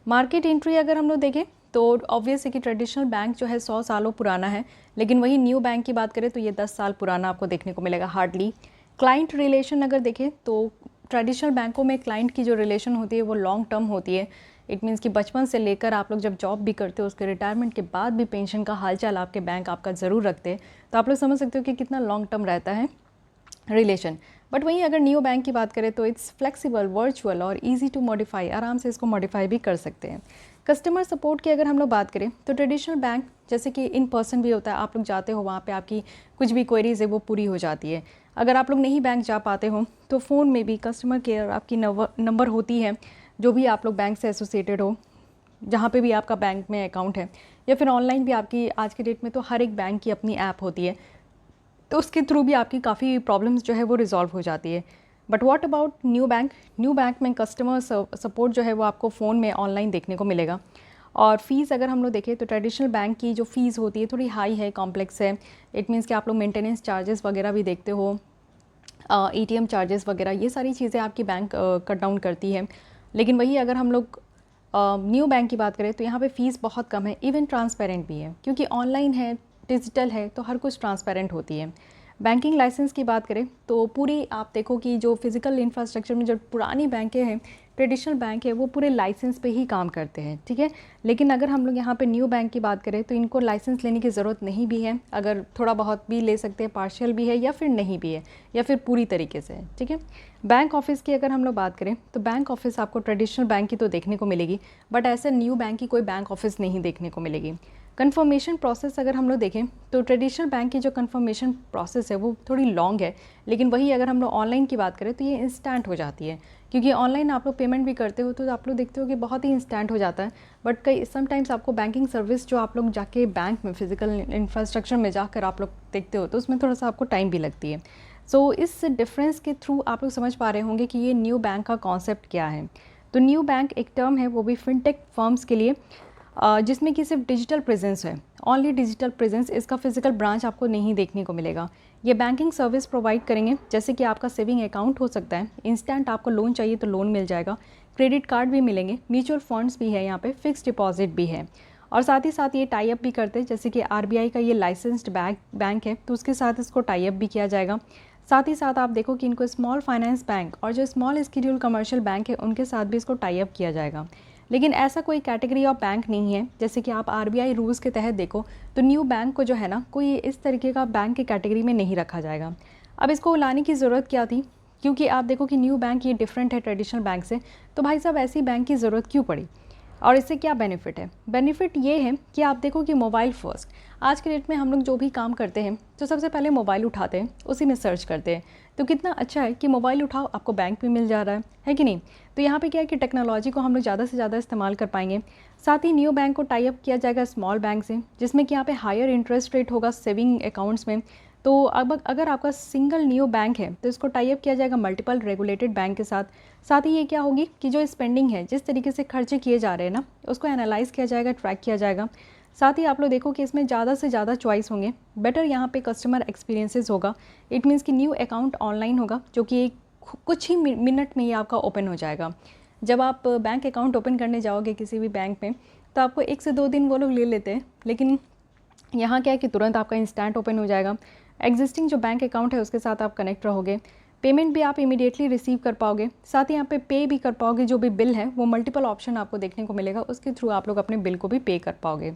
[SPEAKER 1] मार्केट एंट्री अगर हम लोग देखें तो ऑब्वियस है कि ट्रेडिशनल बैंक जो है 100 सालों पुराना है, लेकिन वही न्यू बैंक की बात करें तो ये 10 साल पुराना आपको देखने को मिलेगा हार्डली। क्लाइंट रिलेशन अगर देखें तो ट्रेडिशनल बैंकों में क्लाइंट की जो रिलेशन होती है वो लॉन्ग टर्म होती है। इट मीन्स कि बचपन से लेकर आप लोग जब जॉब भी करते हो, उसके रिटायरमेंट के बाद भी पेंशन का हालचाल आपके बैंक आपका ज़रूर रखते हैं। तो आप लोग समझ सकते हो कि कितना लॉन्ग टर्म रहता है रिलेशन। बट वहीं अगर नियो बैंक की बात करें तो इट्स फ्लेक्सिबल, वर्चुअल और इजी टू मॉडिफाई, आराम से इसको मॉडिफाई भी कर सकते हैं। कस्टमर सपोर्ट की अगर हम लोग बात करें तो ट्रेडिशनल बैंक जैसे कि इन पर्सन भी होता है, आप लोग जाते हो वहाँ पे आपकी कुछ भी क्वेरीज है वो पूरी हो जाती है। अगर आप लोग नहीं बैंक जा पाते हो तो फ़ोन में भी कस्टमर केयर आपकी नंबर होती है, जो भी आप लोग बैंक से एसोसिएटेड हो, जहाँ पे भी आपका बैंक में अकाउंट है, या फिर ऑनलाइन भी आपकी आज के डेट में तो हर एक बैंक की अपनी ऐप होती है, तो उसके थ्रू भी आपकी काफ़ी प्रॉब्लम्स जो है वो रिजॉल्व हो जाती है। But what about new bank? New bank में कस्टमर सपोर्ट जो है वो आपको फ़ोन में ऑनलाइन देखने को मिलेगा। और फ़ीस अगर हम लोग देखें तो ट्रेडिशनल बैंक की जो फ़ीस होती है थोड़ी हाई है, कॉम्प्लेक्स है। इट मीन्स कि आप लोग मेंटेनेंस चार्जेस वगैरह भी देखते हो, ATM चार्जेस वगैरह, ये सारी चीज़ें आपकी बैंक कट डाउन करती है। लेकिन वही अगर हम लोग न्यू बैंक की बात करें तो यहाँ पे फ़ीस बहुत कम है, इवन ट्रांसपेरेंट भी है, क्योंकि ऑनलाइन है, डिजिटल है, तो हर कुछ ट्रांसपेरेंट होती है। बैंकिंग लाइसेंस की बात करें तो पूरी आप देखो कि जो फिज़िकल इंफ्रास्ट्रक्चर में जो पुरानी बैंकें हैं, ट्रेडिशनल बैंक है, वो पूरे लाइसेंस पे ही काम करते हैं, ठीक है। लेकिन अगर हम लोग यहाँ पे न्यू बैंक की बात करें तो इनको लाइसेंस लेने की ज़रूरत नहीं भी है, अगर थोड़ा बहुत भी ले सकते हैं, पार्शियल भी है या फिर नहीं भी है, या फिर पूरी तरीके से, ठीक है। बैंक ऑफिस की अगर हम लोग बात करें तो बैंक ऑफिस आपको ट्रेडिशनल बैंक की तो देखने को मिलेगी, बट ऐसे न्यू बैंक की कोई बैंक ऑफिस नहीं देखने को मिलेगी। कन्फर्मेशन प्रोसेस अगर हम लोग देखें तो ट्रेडिशनल बैंक की जो कन्फर्मेशन प्रोसेस है वो थोड़ी लॉन्ग है, लेकिन वही अगर हम लोग ऑनलाइन की बात करें तो ये इंस्टेंट हो जाती है, क्योंकि ऑनलाइन आप लोग पेमेंट भी करते हो तो आप लोग देखते हो कि बहुत ही इंस्टेंट हो जाता है। बट कई समटाइम्स आपको बैंकिंग सर्विस जो आप लोग जाके बैंक में फिजिकल इंफ्रास्ट्रक्चर में जाकर आप लोग देखते हो तो उसमें थोड़ा सा आपको टाइम भी लगती है। सो इस डिफरेंस के थ्रू आप लोग समझ पा रहे होंगे कि ये न्यू बैंक का कॉन्सेप्ट क्या है। तो न्यू बैंक एक टर्म है, वो भी फिनटेक फर्म्स के लिए, जिसमें कि सिर्फ डिजिटल प्रेजेंस है, ओनली डिजिटल प्रेजेंस, इसका फिजिकल ब्रांच आपको नहीं देखने को मिलेगा। ये बैंकिंग सर्विस प्रोवाइड करेंगे, जैसे कि आपका सेविंग अकाउंट हो सकता है, इंस्टेंट आपको लोन चाहिए तो लोन मिल जाएगा, क्रेडिट कार्ड भी मिलेंगे, म्यूचुअल फंड्स भी है, यहाँ पे फिक्स डिपॉजिट भी है। और साथ ही साथ ये टाई अप भी करते हैं, जैसे कि RBI का ये लाइसेंस्ड बैंक है तो उसके साथ इसको टाई अप भी किया जाएगा। साथ ही साथ आप देखो कि इनको स्मॉल फाइनेंस बैंक और जो स्मॉल स्केड्यूल कमर्शियल बैंक है उनके साथ भी इसको टाई अप किया जाएगा। लेकिन ऐसा कोई कैटेगरी ऑफ बैंक नहीं है, जैसे कि आप RBI रूल्स के तहत देखो तो न्यू बैंक को जो है ना, कोई इस तरीके का बैंक की कैटेगरी में नहीं रखा जाएगा। अब इसको लाने की ज़रूरत क्या थी? क्योंकि आप देखो कि न्यू बैंक ये डिफरेंट है ट्रेडिशनल बैंक से, तो भाई साहब ऐसी बैंक की ज़रूरत क्यों पड़ी और इससे क्या बेनिफिट है? बेनिफिट ये है कि आप देखो कि मोबाइल फर्स्ट, आज के डेट में हम लोग जो भी काम करते हैं तो सबसे पहले मोबाइल उठाते हैं, उसी में सर्च करते हैं। तो कितना अच्छा है कि मोबाइल उठाओ आपको बैंक भी मिल जा रहा है कि नहीं। तो यहाँ पे क्या है कि टेक्नोलॉजी को हम लोग ज़्यादा से ज़्यादा इस्तेमाल कर पाएंगे। साथ ही न्यू बैंक को टाई अप किया जाएगा स्मॉल बैंक से, जिसमें कि यहाँ पे हायर इंटरेस्ट रेट होगा सेविंग अकाउंट्स में। तो अब अगर आपका सिंगल न्यू बैंक है तो इसको टाई अप किया जाएगा मल्टीपल रेगुलेटेड बैंक के साथ। साथ ही ये क्या होगी कि जो स्पेंडिंग है, जिस तरीके से खर्चे किए जा रहे हैं ना, उसको एनालाइज किया जाएगा, ट्रैक किया जाएगा। साथ ही आप लोग देखो कि इसमें ज़्यादा से ज़्यादा चॉइस होंगे, बेटर यहाँ पे कस्टमर एक्सपीरियंसेस होगा। इट मीन्स कि न्यू अकाउंट ऑनलाइन होगा, जो कि कुछ ही मिनट में ही आपका ओपन हो जाएगा। जब आप बैंक अकाउंट ओपन करने जाओगे किसी भी बैंक में तो आपको 1 से 2 दिन वो लोग ले लेते हैं, लेकिन यहाँ क्या है कि तुरंत आपका इंस्टेंट ओपन हो जाएगा। एग्जिस्टिंग जो बैंक अकाउंट है उसके साथ आप कनेक्ट रहोगे, पेमेंट भी आप इमीडिएटली रिसीव कर पाओगे, साथ ही यहाँ पे पे भी कर पाओगे। जो भी बिल है वो मल्टीपल ऑप्शन आपको देखने को मिलेगा, उसके थ्रू आप लोग अपने बिल को भी पे कर पाओगे।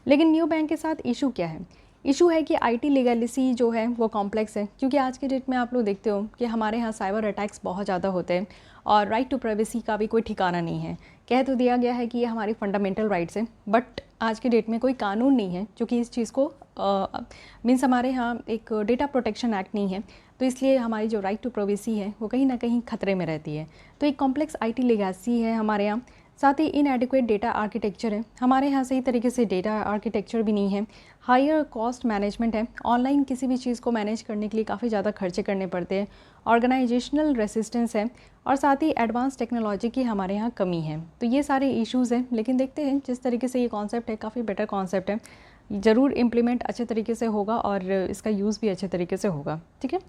[SPEAKER 1] लेकिन न्यू बैंक के साथ इशू क्या है? इशू है कि IT लीगेलिसी जो है वो कॉम्प्लेक्स है, क्योंकि आज के डेट में आप लोग देखते हो कि हमारे यहाँ साइबर अटैक्स बहुत ज़्यादा होते हैं और राइट टू प्राइवेसी का भी कोई ठिकाना नहीं है। कह तो दिया गया है कि ये हमारी फंडामेंटल राइट्स हैं, बट आज के डेट में कोई कानून नहीं है जो कि इस चीज़ को मीन्स हमारे यहाँ एक डेटा प्रोटेक्शन एक्ट नहीं है, तो इसलिए हमारी जो राइट टू प्राइवेसी है वो कहीं ना कहीं खतरे में रहती है। तो एक कॉम्प्लेक्स IT लीगेसी है हमारे यहाँ। साथ ही इनएडिक्वेट डेटा आर्किटेक्चर है हमारे यहाँ, सही तरीके से डेटा आर्किटेक्चर भी नहीं है। हायर कॉस्ट मैनेजमेंट है, ऑनलाइन किसी भी चीज़ को मैनेज करने के लिए काफ़ी ज़्यादा खर्चे करने पड़ते हैं। ऑर्गेनाइजेशनल रेसिस्टेंस है, और साथ ही एडवांस टेक्नोलॉजी की हमारे यहाँ कमी है। तो ये सारे इश्यूज़ हैं, लेकिन देखते हैं जिस तरीके से ये कॉन्सेप्ट है काफ़ी बेटर कॉन्सेप्ट है, ज़रूर इम्प्लीमेंट अच्छे तरीके से होगा और इसका यूज़ भी अच्छे तरीके से होगा, ठीक है।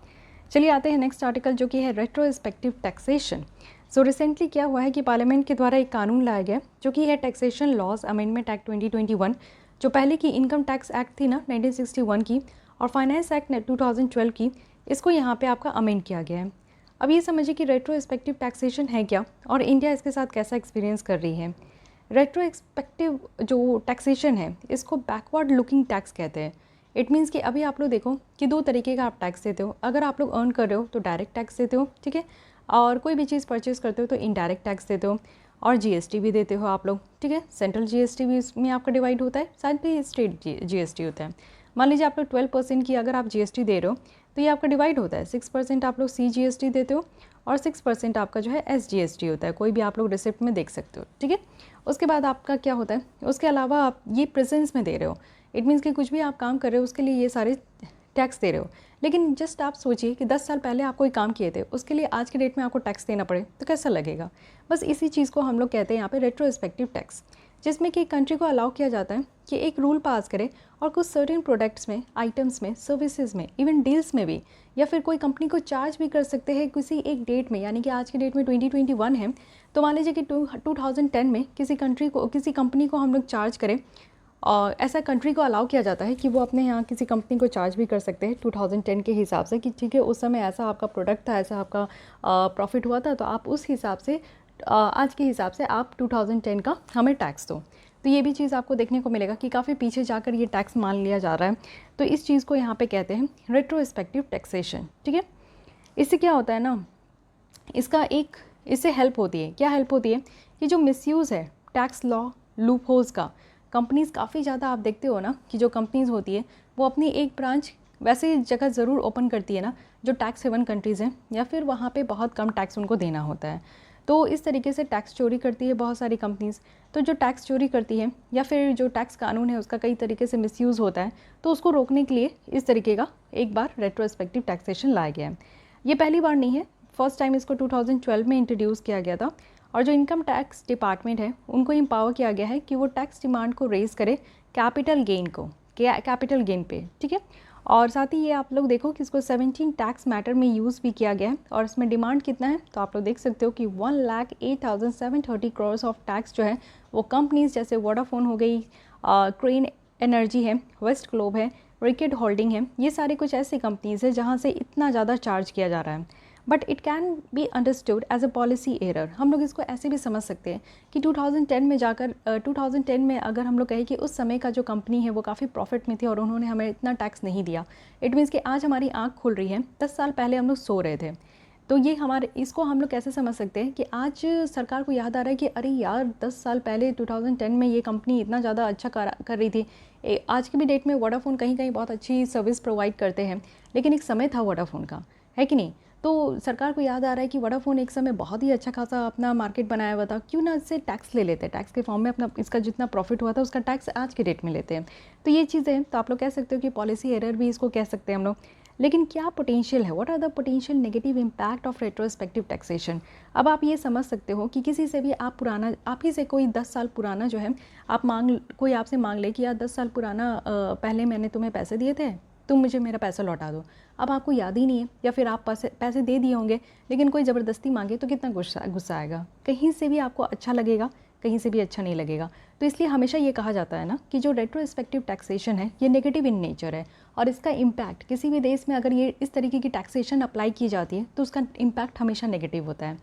[SPEAKER 1] चलिए आते हैं नेक्स्ट आर्टिकल, जो कि है रेट्रोस्पेक्टिव टैक्सेशन। सो रिसेंटली क्या हुआ है कि पार्लियामेंट के द्वारा एक कानून लाया गया, जो कि है टैक्सेशन लॉज अमेंडमेंट एक्ट 2021। जो पहले की इनकम टैक्स एक्ट थी ना 1961 की, और फाइनेंस एक्ट 2012 की, इसको यहाँ पे आपका अमेंड किया गया है। अब ये समझिए कि रेट्रोस्पेक्टिव टैक्सेशन है क्या और इंडिया इसके साथ कैसा एक्सपीरियंस कर रही है। रेट्रोस्पेक्टिव जो टैक्सेशन है इसको बैकवर्ड लुकिंग टैक्स कहते हैं। इट मीन्स कि अभी आप लोग देखो कि दो तरीके का आप टैक्स देते हो। अगर आप लोग अर्न कर रहे हो तो डायरेक्ट टैक्स देते हो, ठीक है, और कोई भी चीज़ परचेज़ करते हो तो इनडायरेक्ट टैक्स देते हो, और जीएसटी भी देते हो आप लोग, ठीक है। सेंट्रल जीएसटी भी इसमें आपका डिवाइड होता है, साथ ही स्टेट जीएसटी होता है। मान लीजिए आप लोग 12% की अगर आप जीएसटी दे रहे हो तो ये आपका डिवाइड होता है। 6% आप लोग CGST देते हो और 6% आपका जो है SGST होता है। कोई भी आप लोग रिसिप्ट में देख सकते हो, ठीक है। उसके बाद आपका क्या होता है, उसके अलावा आप ये प्रेजेंस में दे रहे हो। इट मीन्स कि कुछ भी आप काम कर रहे हो उसके लिए ये सारे टैक्स दे रहे हो। लेकिन जस्ट आप सोचिए कि 10 साल पहले आप कोई काम किए थे, उसके लिए आज के डेट में आपको टैक्स देना पड़े तो कैसा लगेगा। बस इसी चीज़ को हम लोग कहते हैं यहाँ पे रेट्रोस्पेक्टिव टैक्स, जिसमें कि कंट्री को अलाउ किया जाता है कि एक रूल पास करे और कुछ सर्टेन प्रोडक्ट्स में, आइटम्स में, सर्विसेज में, इवन डील्स में भी, या फिर कोई कंपनी को चार्ज भी कर सकते हैं किसी एक डेट में। यानी कि आज के डेट में 2021 है तो मान लीजिए कि 2010 में किसी कंपनी को हम लोग चार्ज करें, और ऐसा कंट्री को अलाउ किया जाता है कि वो अपने यहाँ किसी कंपनी को चार्ज भी कर सकते हैं 2010 के हिसाब से, कि ठीक है उस समय ऐसा आपका प्रोडक्ट था, ऐसा आपका प्रॉफिट हुआ था, तो आप उस हिसाब से आज के हिसाब से आप 2010 का हमें टैक्स दो। तो ये भी चीज़ आपको देखने को मिलेगा कि काफ़ी पीछे जाकर ये टैक्स मान लिया जा रहा है। तो इस चीज़ को यहाँ पे कहते हैं रेट्रोस्पेक्टिव टैक्सेशन, ठीक है। इससे क्या होता है ना, इससे हेल्प होती है। क्या हेल्प होती है कि जो मिसयूज़ है टैक्स लॉ लूप होल्स का, कंपनीज़ काफ़ी ज़्यादा आप देखते हो ना कि जो कंपनीज़ होती है वो अपनी एक ब्रांच वैसे जगह ज़रूर ओपन करती है ना जो टैक्स हेवन कंट्रीज़ हैं, या फिर वहाँ पे बहुत कम टैक्स उनको देना होता है। तो इस तरीके से टैक्स चोरी करती है बहुत सारी कंपनीज़। तो जो टैक्स चोरी करती है या फिर जो टैक्स कानून है उसका कई तरीके से मिसयूज़ होता है, तो उसको रोकने के लिए इस तरीके का एक बार रेट्रोस्पेक्टिव टैक्सेशन लाया गया है। ये पहली बार नहीं है, फर्स्ट टाइम इसको 2012 में इंट्रोड्यूस किया गया था। और जो इनकम टैक्स डिपार्टमेंट है उनको एम्पावर किया गया है कि वो टैक्स डिमांड को रेज़ करे कैपिटल गेन पे, ठीक है। और साथ ही ये आप लोग देखो कि इसको 17 टैक्स मैटर में यूज़ भी किया गया है। और इसमें डिमांड कितना है तो आप लोग देख सकते हो कि 1,08,730 करोड़ ऑफ टैक्स जो है वो कंपनीज जैसे वोडाफोन हो गई, क्रेन एनर्जी है, वेस्ट ग्लोब है, रिकेट होल्डिंग है, ये सारे कुछ ऐसी कंपनीज़ है जहाँ से इतना ज़्यादा चार्ज किया जा रहा है। But it can be understood as a policy error. हम लोग इसको ऐसे भी समझ सकते हैं कि 2010 में जाकर 2010 में अगर हम लोग कहें कि उस समय का जो कंपनी है वो काफ़ी प्रॉफिट में थी और उन्होंने हमें इतना टैक्स नहीं दिया। इट मीन्स कि आज हमारी आँख खुल रही है, 10 साल पहले हम लोग सो रहे थे। तो ये इसको हम लोग कैसे समझ सकते हैं कि आज सरकार को याद आ रहा है कि अरे यार 10 साल पहले 2010 में ये कंपनी इतना ज़्यादा अच्छा कर रही थी। आज की भी डेट में वोडाफोन कहीं कहीं बहुत अच्छी सर्विस प्रोवाइड करते हैं, लेकिन एक समय था वोडाफोन का, है कि नहीं। तो सरकार को याद आ रहा है कि वोडाफोन एक समय बहुत ही अच्छा खासा अपना मार्केट बनाया हुआ था, क्यों ना इससे टैक्स ले लेते हैं, टैक्स के फॉर्म में अपना इसका जितना प्रॉफिट हुआ था उसका टैक्स आज के डेट में लेते हैं। तो ये चीज़ें तो आप लोग कह सकते हो कि पॉलिसी एरर भी इसको कह सकते हैं हम लोग। लेकिन क्या पोटेंशियल है, what are the potential negative impact of retrospective taxation. अब आप ये समझ सकते हो कि किसी से भी आप ही से कोई 10 साल पुराना जो है कोई आपसे मांग ले कि यार 10 साल पुराना पहले मैंने तुम्हें पैसे दिए थे, तुम मुझे मेरा पैसा लौटा दो। अब आपको याद ही नहीं है या फिर आप पैसे दे दिए होंगे, लेकिन कोई ज़बरदस्ती मांगे तो कितना गुस्सा आएगा। कहीं से भी आपको अच्छा लगेगा, कहीं से भी अच्छा नहीं लगेगा। तो इसलिए हमेशा ये कहा जाता है ना कि जो रेट्रोस्पेक्टिव टैक्सेशन है ये नेगेटिव इन नेचर है, और इसका इम्पैक्ट किसी भी देश में अगर ये इस तरीके की टैक्सेशन अप्लाई की जाती है तो उसका इम्पैक्ट हमेशा नेगेटिव होता है।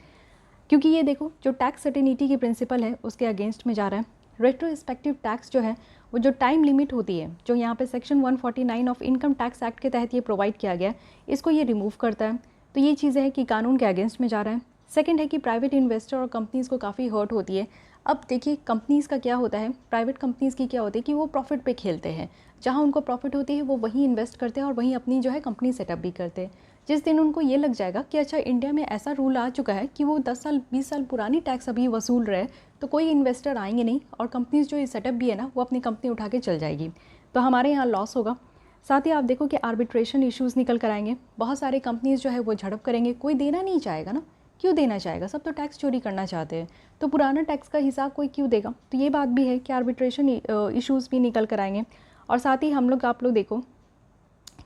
[SPEAKER 1] क्योंकि ये देखो जो टैक्स सर्टेनिटी की प्रिंसिपल है उसके अगेंस्ट में जा रहा है। रेट्रोस्पेक्टिव टैक्स जो है वो जो टाइम लिमिट होती है, जो यहाँ पे section 149 of income tax act के तहत ये प्रोवाइड किया गया है, इसको ये रिमूव करता है। तो ये चीज़ें है कि कानून के अगेंस्ट में जा रहा है। सेकंड है कि प्राइवेट इन्वेस्टर और कंपनीज़ को काफ़ी हर्ट होती है। अब देखिए कंपनीज़ का क्या होता है, प्राइवेट कंपनीज़ की क्या होती है कि वो प्रॉफिट पे खेलते हैं, जहाँ उनको प्रॉफिट होती है वो वहीं इन्वेस्ट करते हैं और वहीं अपनी जो है कंपनी सेटअप भी करते हैं। जिस दिन उनको ये लग जाएगा कि अच्छा इंडिया में ऐसा रूल आ चुका है कि वो 10 साल 20 साल पुरानी टैक्स अभी वसूल रहे हैं, तो कोई इन्वेस्टर आएंगे नहीं और कंपनीज जो ये सेटअप भी है ना वो अपनी कंपनी उठा के चल जाएगी, तो हमारे यहाँ लॉस होगा। साथ ही आप देखो कि आर्बिट्रेशन इश्यूज़ निकल कर आएंगे, बहुत सारे कंपनीज जो है वो झड़प करेंगे, कोई देना नहीं चाहेगा ना, क्यों देना चाहेगा, सब तो टैक्स चोरी करना चाहते हैं, तो पुराना टैक्स का हिसाब कोई क्यों देगा। तो ये बात भी है कि आर्बिट्रेशन इश्यूज़ भी निकल कर आएंगे। और साथ ही आप लोग देखो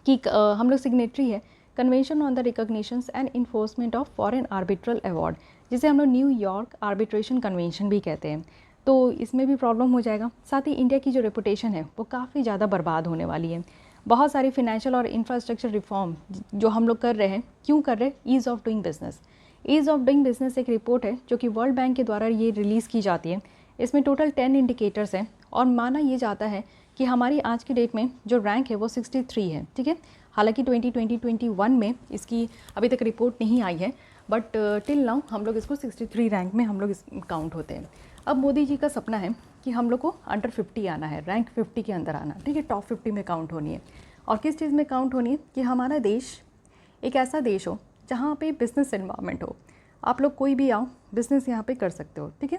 [SPEAKER 1] कि हम लोग सिग्नेटरी है convention on the recognitions and enforcement of foreign arbitral award, जिसे हम लोग न्यूयॉर्क आर्बिट्रेशन कन्वेंशन भी कहते हैं। तो इसमें भी प्रॉब्लम हो जाएगा। साथ ही इंडिया की जो रेपुटेशन है वो काफ़ी ज़्यादा बर्बाद होने वाली है। बहुत सारी फिनेंशियल और इंफ्रास्ट्रक्चर रिफॉर्म जो हम लोग कर रहे हैं, क्यों कर रहे हैं? Ease of doing business. Ease of doing business एक रिपोर्ट है जो कि वर्ल्ड बैंक के द्वारा ये रिलीज़ की जाती है। इसमें टोटल 10 इंडिकेटर्स हैं और माना ये जाता है कि हमारी आज की डेट में जो रैंक है वो 63 है, ठीक है। हालांकि 2020-21 में इसकी अभी तक रिपोर्ट नहीं आई है, बट टिल नाउ हम लोग इसको 63 रैंक में हम लोग काउंट होते हैं। अब मोदी जी का सपना है कि हम लोग को अंडर 50 आना है, रैंक 50 के अंदर आना, ठीक है, टॉप 50 में काउंट होनी है। और किस चीज़ में काउंट होनी है? कि हमारा देश एक ऐसा देश हो जहाँ पे बिज़नेस एनवायरनमेंट हो, आप लोग कोई भी आओ बिज़नेस यहाँ पे कर सकते हो, ठीक है।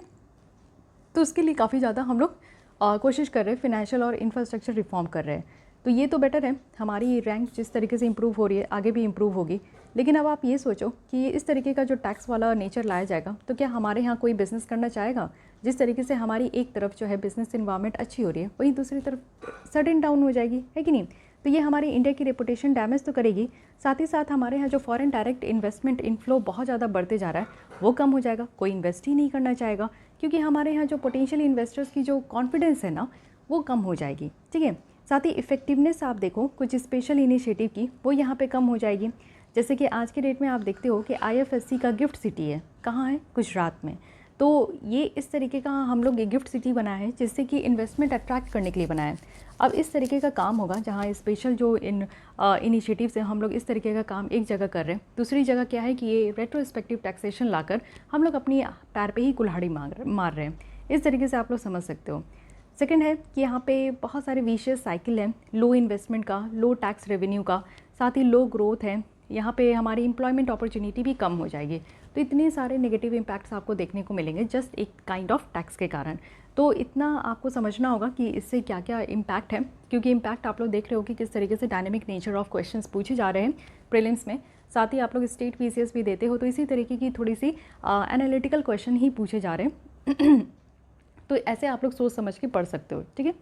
[SPEAKER 1] तो उसके लिए काफ़ी ज़्यादा हम लोग कोशिश कर रहे हैं, फिनेंशियल और इंफ्रास्ट्रक्चर रिफॉर्म कर रहे हैं। तो ये तो बेटर है, हमारी रैंक जिस तरीके से इंप्रूव हो रही है आगे भी इंप्रूव होगी। लेकिन अब आप ये सोचो कि इस तरीके का जो टैक्स वाला नेचर लाया जाएगा तो क्या हमारे यहाँ कोई बिज़नेस करना चाहेगा? जिस तरीके से हमारी एक तरफ जो है बिज़नेस इन्वायरमेंट अच्छी हो रही है, वहीं दूसरी तरफ सडन डाउन हो जाएगी, है कि नहीं? तो ये हमारी इंडिया की रेपुटेशन डैमेज तो करेगी, साथ ही साथ हमारे यहाँ जो फॉरेन डायरेक्ट इन्वेस्टमेंट इनफ्लो बहुत ज़्यादा बढ़ते जा रहा है वो कम हो जाएगा, कोई इन्वेस्ट ही नहीं करना चाहेगा, क्योंकि हमारे यहाँ जो पोटेंशियल इन्वेस्टर्स की जो कॉन्फिडेंस है ना वो कम हो जाएगी, ठीक है। साथ ही इफ़ेक्टिवनेस आप देखो कुछ स्पेशल इनिशिएटिव की, वो यहाँ पे कम हो जाएगी। जैसे कि आज के डेट में आप देखते हो कि IFSC का गिफ्ट सिटी है, कहाँ है? गुजरात में। तो ये इस तरीके का हम लोग ये गिफ्ट सिटी बनाया है जिससे कि इन्वेस्टमेंट अट्रैक्ट करने के लिए बनाया है। अब इस तरीके का काम होगा जहाँ स्पेशल जो इनिशिएटिव्स हैं, हम लोग इस तरीके का काम एक जगह कर रहे हैं। दूसरी जगह क्या है कि ये रेट्रोस्पेक्टिव टैक्सेशन लाकर हम लोग अपनी पैर पे ही कुल्हाड़ी मार रहे हैं। इस तरीके से आप लोग समझ सकते हो। सेकंड है कि यहाँ पे बहुत सारे विशियस साइकिल हैं, लो इन्वेस्टमेंट का, लो टैक्स रेवेन्यू का, साथ ही लो ग्रोथ है। यहाँ पे हमारी एम्प्लॉयमेंट अपॉर्चुनिटी भी कम हो जाएगी। तो इतने सारे नेगेटिव इम्पैक्ट्स आपको देखने को मिलेंगे जस्ट एक काइंड ऑफ टैक्स के कारण। तो इतना आपको समझना होगा कि इससे क्या क्या इम्पैक्ट है, क्योंकि इम्पैक्ट आप लोग देख रहे हो कि किस तरीके से डायनेमिक नेचर ऑफ क्वेश्चंस पूछे जा रहे हैं प्रीलिम्स में। साथ ही आप लोग स्टेट PCS भी देते हो तो इसी तरीके की थोड़ी सी एनालिटिकल क्वेश्चन ही पूछे जा रहे हैं। तो ऐसे आप लोग सोच समझ के पढ़ सकते हो, ठीक है।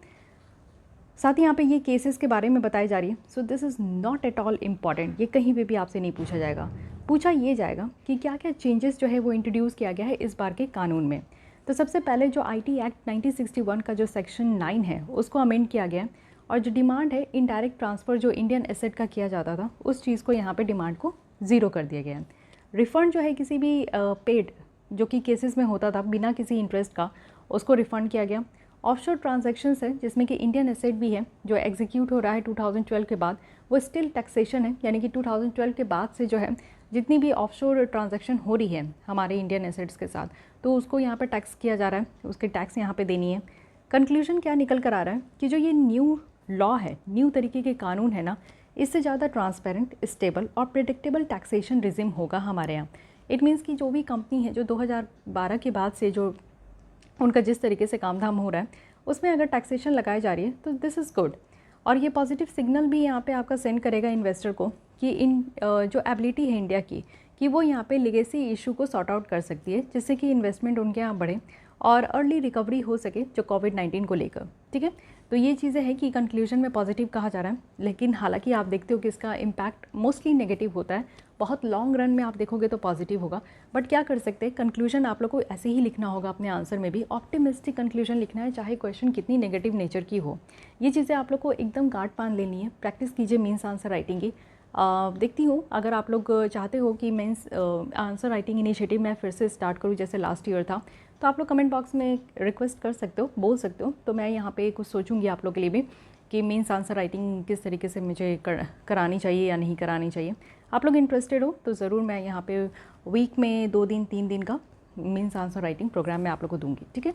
[SPEAKER 1] साथ ही यहाँ पे ये केसेस के बारे में बताई जा रही है। सो this is not at all important, ये कहीं पे भी आपसे नहीं पूछा जाएगा। पूछा ये जाएगा कि क्या क्या चेंजेस जो है वो इंट्रोड्यूस किया गया है इस बार के कानून में। तो सबसे पहले जो IT एक्ट 1961 का जो सेक्शन 9 है उसको अमेंड किया गया है, और जो डिमांड है इनडायरेक्ट ट्रांसफ़र जो इंडियन एसेट का किया जाता था उस चीज़ को यहाँ पर डिमांड को ज़ीरो कर दिया गया है। रिफ़ंड जो है किसी भी पेड जो कि केसेस में होता था बिना किसी इंटरेस्ट का, उसको रिफ़ंड किया गया। ऑफशोर ट्रांजैक्शंस है जिसमें कि इंडियन एसेट भी है जो एग्जीक्यूट हो रहा है 2012 के बाद, वो स्टिल टैक्सेशन है, यानी कि 2012 के बाद से जो है जितनी भी ऑफशोर ट्रांजैक्शन हो रही है हमारे इंडियन एसेट्स के साथ, तो उसको यहाँ पे टैक्स किया जा रहा है, उसके टैक्स यहाँ पे देनी है। कंक्लूजन क्या निकल कर आ रहा है कि जो ये न्यू लॉ है, न्यू तरीके के कानून है ना, इससे ज़्यादा ट्रांसपेरेंट, स्टेबल और प्रिडिक्टेबल टैक्सेशन रिजिम होगा हमारे यहाँ। इट मीन्स कि जो भी कंपनी है जो 2012 के बाद से जो उनका जिस तरीके से काम धाम हो रहा है उसमें अगर टैक्सेशन लगाई जा रही है तो दिस इज़ गुड। और ये पॉजिटिव सिग्नल भी यहाँ पे आपका सेंड करेगा इन्वेस्टर को कि इन जो एबिलिटी है इंडिया की कि वो यहाँ पे लेगेसी इशू को सॉर्ट आउट कर सकती है, जिससे कि इन्वेस्टमेंट उनके यहाँ बढ़े और अर्ली रिकवरी हो सके जो कोविड-19 को लेकर, ठीक है। तो ये चीज़ें हैं कि कंक्लूजन में पॉजिटिव कहा जा रहा है, लेकिन हालांकि आप देखते हो कि इसका इम्पैक्ट मोस्टली नेगेटिव होता है। बहुत लॉन्ग रन में आप देखोगे तो पॉजिटिव होगा, बट क्या कर सकते हैं, कंक्लूजन आप लोग को ऐसे ही लिखना होगा अपने आंसर में भी, ऑप्टिमिस्टिक कंक्लूजन लिखना है, चाहे क्वेश्चन कितनी नेगेटिव नेचर की हो। ये चीज़ें आप लोग को एकदम गांठ बांध लेनी है, प्रैक्टिस कीजिए मीन्स आंसर राइटिंग की। देखती हूँ अगर आप लोग चाहते हो कि मीन्स आंसर राइटिंग इनिशिएटिव मैं फिर से स्टार्ट करूँ जैसे लास्ट ईयर था, तो आप लोग कमेंट बॉक्स में रिक्वेस्ट कर सकते हो, बोल सकते हो, तो मैं यहाँ पे कुछ सोचूंगी आप लोग के लिए भी कि मीन्स आंसर राइटिंग किस तरीके से मुझे करानी चाहिए या नहीं करानी चाहिए। आप लोग इंटरेस्टेड हो तो ज़रूर मैं यहाँ पे वीक में 2 दिन 3 दिन का मीन्स आंसर राइटिंग प्रोग्राम मैं आप लोग को दूंगी, ठीक है।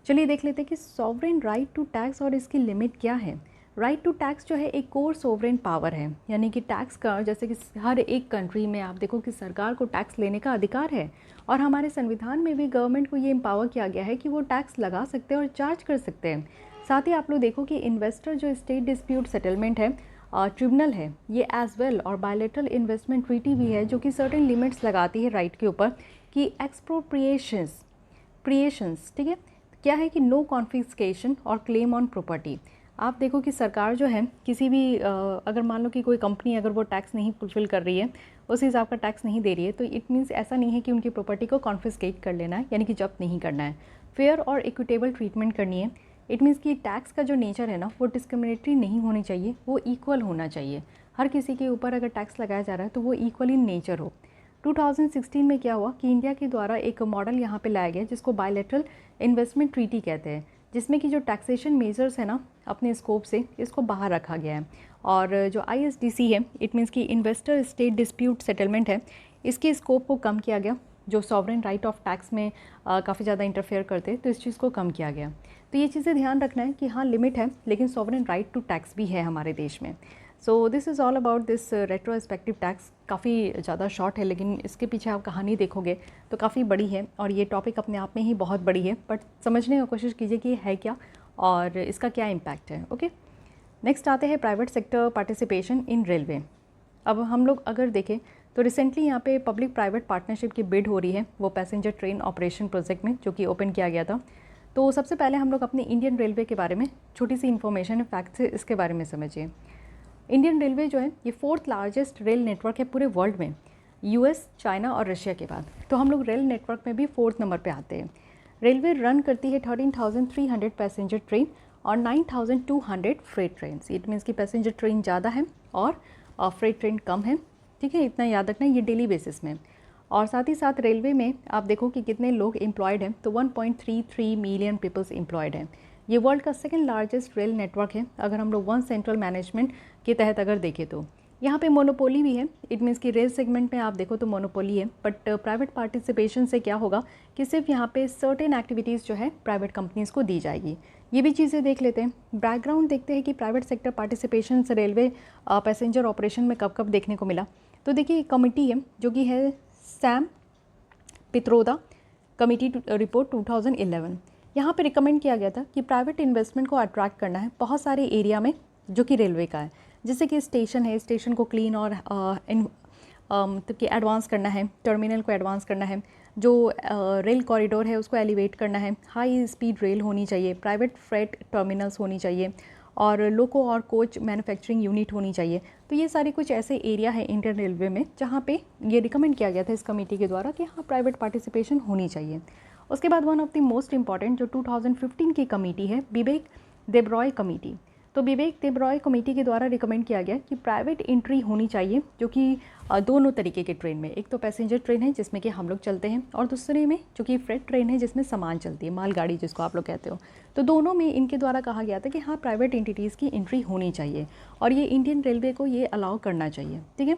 [SPEAKER 1] चलिए देख लेते हैं कि सॉवरेन राइट टू टैक्स और इसकी लिमिट क्या है। राइट टू टैक्स जो है एक कोर सोवरेन पावर है, यानी कि टैक्स का, जैसे कि हर एक कंट्री में आप देखो कि सरकार को टैक्स लेने का अधिकार है, और हमारे संविधान में भी गवर्नमेंट को ये एम्पावर किया गया है कि वो टैक्स लगा सकते हैं और चार्ज कर सकते हैं। साथ ही आप लोग देखो कि इन्वेस्टर जो स्टेट डिस्प्यूट सेटलमेंट है ट्रिब्यूनल है, ये एज वेल, और बायलैटरल इन्वेस्टमेंट ट्रीटी भी है जो कि सर्टेन लिमिट्स लगाती है राइट के ऊपर कि एक्सप्रोप्रिएशंस, ठीक है, क्या है कि नो कॉन्फिस्केशन और क्लेम ऑन प्रॉपर्टी। आप देखो कि सरकार जो है किसी भी अगर मान लो कि कोई कंपनी अगर वो टैक्स नहीं फुलफिल कर रही है, उस हिसाब का टैक्स नहीं दे रही है, तो इट मीन्स ऐसा नहीं है कि उनकी प्रॉपर्टी को कॉन्फिस्केट कर लेना है, यानी कि जब्त नहीं करना है। फेयर और इक्विटेबल ट्रीटमेंट करनी है। इट मीन्स कि टैक्स का जो नेचर है ना वो डिस्क्रिमिनेटरी नहीं होनी चाहिए, वो इक्वल होना चाहिए। हर किसी के ऊपर अगर टैक्स लगाया जा रहा है तो वो इक्वल इन नेचर हो। 2016 में क्या हुआ कि इंडिया के द्वारा एक मॉडल यहाँ पे लाया गया जिसको बायलैटरल इन्वेस्टमेंट ट्रीटी कहते हैं, जिसमें कि जो टैक्सेशन मेजर्स है ना अपने स्कोप से इसको बाहर रखा गया है। और जो ISDC है, इट मीन्स कि इन्वेस्टर स्टेट डिस्प्यूट सेटलमेंट है, इसके स्कोप को कम किया गया। जो सॉवरेन राइट ऑफ टैक्स में काफ़ी ज़्यादा इंटरफेयर करते हैं तो इस चीज़ को कम किया गया। तो ये चीज़ें ध्यान रखना है कि हाँ लिमिट है, लेकिन सॉवरेन राइट टू टैक्स भी है हमारे देश में। सो this is all about this retrospective tax. काफ़ी ज़्यादा शॉर्ट है, लेकिन इसके पीछे आप कहानी देखोगे तो काफ़ी बड़ी है, और ये टॉपिक अपने आप में ही बहुत बड़ी है, बट समझने की कोशिश कीजिए कि है क्या और इसका क्या इम्पैक्ट है। ओके, नेक्स्ट आते हैं private sector participation in railway. अब हम लोग अगर देखें तो रिसेंटली यहाँ पे पब्लिक प्राइवेट पार्टनरशिप की बिड हो रही है, वो पैसेंजर ट्रेन ऑपरेशन प्रोजेक्ट में, जो कि ओपन किया गया था। तो सबसे पहले हम लोग अपने इंडियन रेलवे के बारे में छोटी सी इन्फॉर्मेशन है, फैक्ट से इसके बारे में समझिए। इंडियन रेलवे जो है ये 4th लार्जेस्ट रेल नेटवर्क है पूरे वर्ल्ड में, US, चाइना और रशिया के बाद। तो हम लोग रेल नेटवर्क में भी 4th नंबर पे आते हैं। रेलवे रन करती है 13,300 पैसेंजर ट्रेन और 9,200 फ्रेट ट्रेन। इट मीन्स कि पैसेंजर ट्रेन ज़्यादा है और फ्रेट ट्रेन कम है, ठीक है, इतना याद रखना, ये डेली बेसिस में। और साथ ही साथ रेलवे में आप देखो कि कितने लोग एम्प्लॉयड हैं, तो 1.33 मिलियन पीपल्स एम्प्लॉयड हैं। ये वर्ल्ड का 2nd लार्जेस्ट रेल नेटवर्क है अगर हम लोग वन सेंट्रल मैनेजमेंट के तहत अगर देखें तो। यहाँ पे मोनोपोली भी है, इट मीन्स कि रेल सेगमेंट में आप देखो तो मोनोपोली है, बट प्राइवेट पार्टिसिपेशन से क्या होगा कि सिर्फ यहाँ पे सर्टेन एक्टिविटीज़ जो है प्राइवेट कंपनीज़ को दी जाएगी। ये भी चीज़ें देख लेते हैं, बैकग्राउंड देखते हैं कि प्राइवेट सेक्टर पार्टिसिपेशन से रेलवे पैसेंजर ऑपरेशन में कब कब देखने को मिला। तो देखिए कमेटी है जो कि है सैम पित्रोदा कमेटी रिपोर्ट 2011। यहाँ पे रिकमेंड किया गया था कि प्राइवेट इन्वेस्टमेंट को अट्रैक्ट करना है बहुत सारे एरिया में जो कि रेलवे का है, जैसे कि स्टेशन है, स्टेशन को क्लीन और मतलब कि एडवांस करना है, टर्मिनल को एडवांस करना है, जो रेल कॉरिडोर है उसको एलिवेट करना है, हाई स्पीड रेल होनी चाहिए, प्राइवेट फ्रेट टर्मिनल्स होनी चाहिए, और लोको और कोच मैन्युफैक्चरिंग यूनिट होनी चाहिए। तो ये सारे कुछ ऐसे एरिया है इंडियन रेलवे में जहाँ पे ये रिकमेंड किया गया था इस कमेटी के द्वारा कि हाँ प्राइवेट पार्टिसिपेशन होनी चाहिए। उसके बाद one of the most important जो 2015 की कमेटी है, विवेक देबरॉय कमेटी। तो विवेक देबरॉय कमेटी के द्वारा रिकमेंड किया गया कि प्राइवेट एंट्री होनी चाहिए, जो कि दोनों तरीके के ट्रेन में, एक तो पैसेंजर ट्रेन है जिसमें कि हम लोग चलते हैं, और दूसरे में जो कि फ्रेट ट्रेन है जिसमें सामान चलती है, मालगाड़ी जिसको आप लोग कहते हो। तो दोनों में इनके द्वारा कहा गया था कि हाँ प्राइवेट एंटिटीज़ की एंट्री होनी चाहिए और ये इंडियन रेलवे को ये अलाउ करना चाहिए, ठीक है।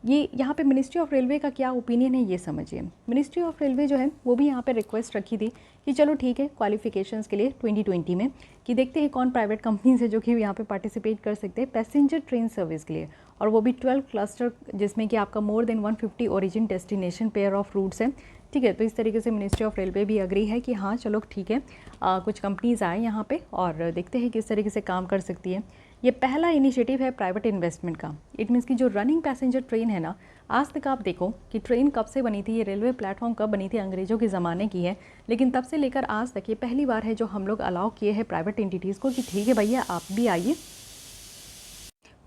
[SPEAKER 1] ये यहाँ पे मिनिस्ट्री ऑफ रेलवे का क्या ओपिनियन है ये समझिए। मिनिस्ट्री ऑफ रेलवे जो है वो भी यहाँ पे रिक्वेस्ट रखी थी कि चलो ठीक है क्वालिफिकेशंस के लिए 2020 में कि देखते हैं कौन प्राइवेट कंपनीज है जो कि यहाँ पे पार्टिसिपेट कर सकते हैं पैसेंजर ट्रेन सर्विस के लिए, और वो भी 12 क्लस्टर जिसमें कि आपका more than 150 origin destination pair of routes हैं, ठीक है। तो इस तरीके से मिनिस्ट्री ऑफ रेलवे भी अग्री है कि हाँ चलो ठीक है कुछ कंपनीज़ आए यहाँ पे और देखते हैं किस तरीके से काम कर सकती है। ये पहला इनिशिएटिव है प्राइवेट इन्वेस्टमेंट का। इट मीन्स कि जो रनिंग पैसेंजर ट्रेन है ना, आज तक आप देखो कि ट्रेन कब से बनी थी, ये रेलवे प्लेटफॉर्म कब बनी थी, अंग्रेज़ों के ज़माने की है, लेकिन तब से लेकर आज तक ये पहली बार है जो हम लोग अलाउ किए हैं प्राइवेट एंटिटीज़ को कि ठीक है भैया आप भी आइए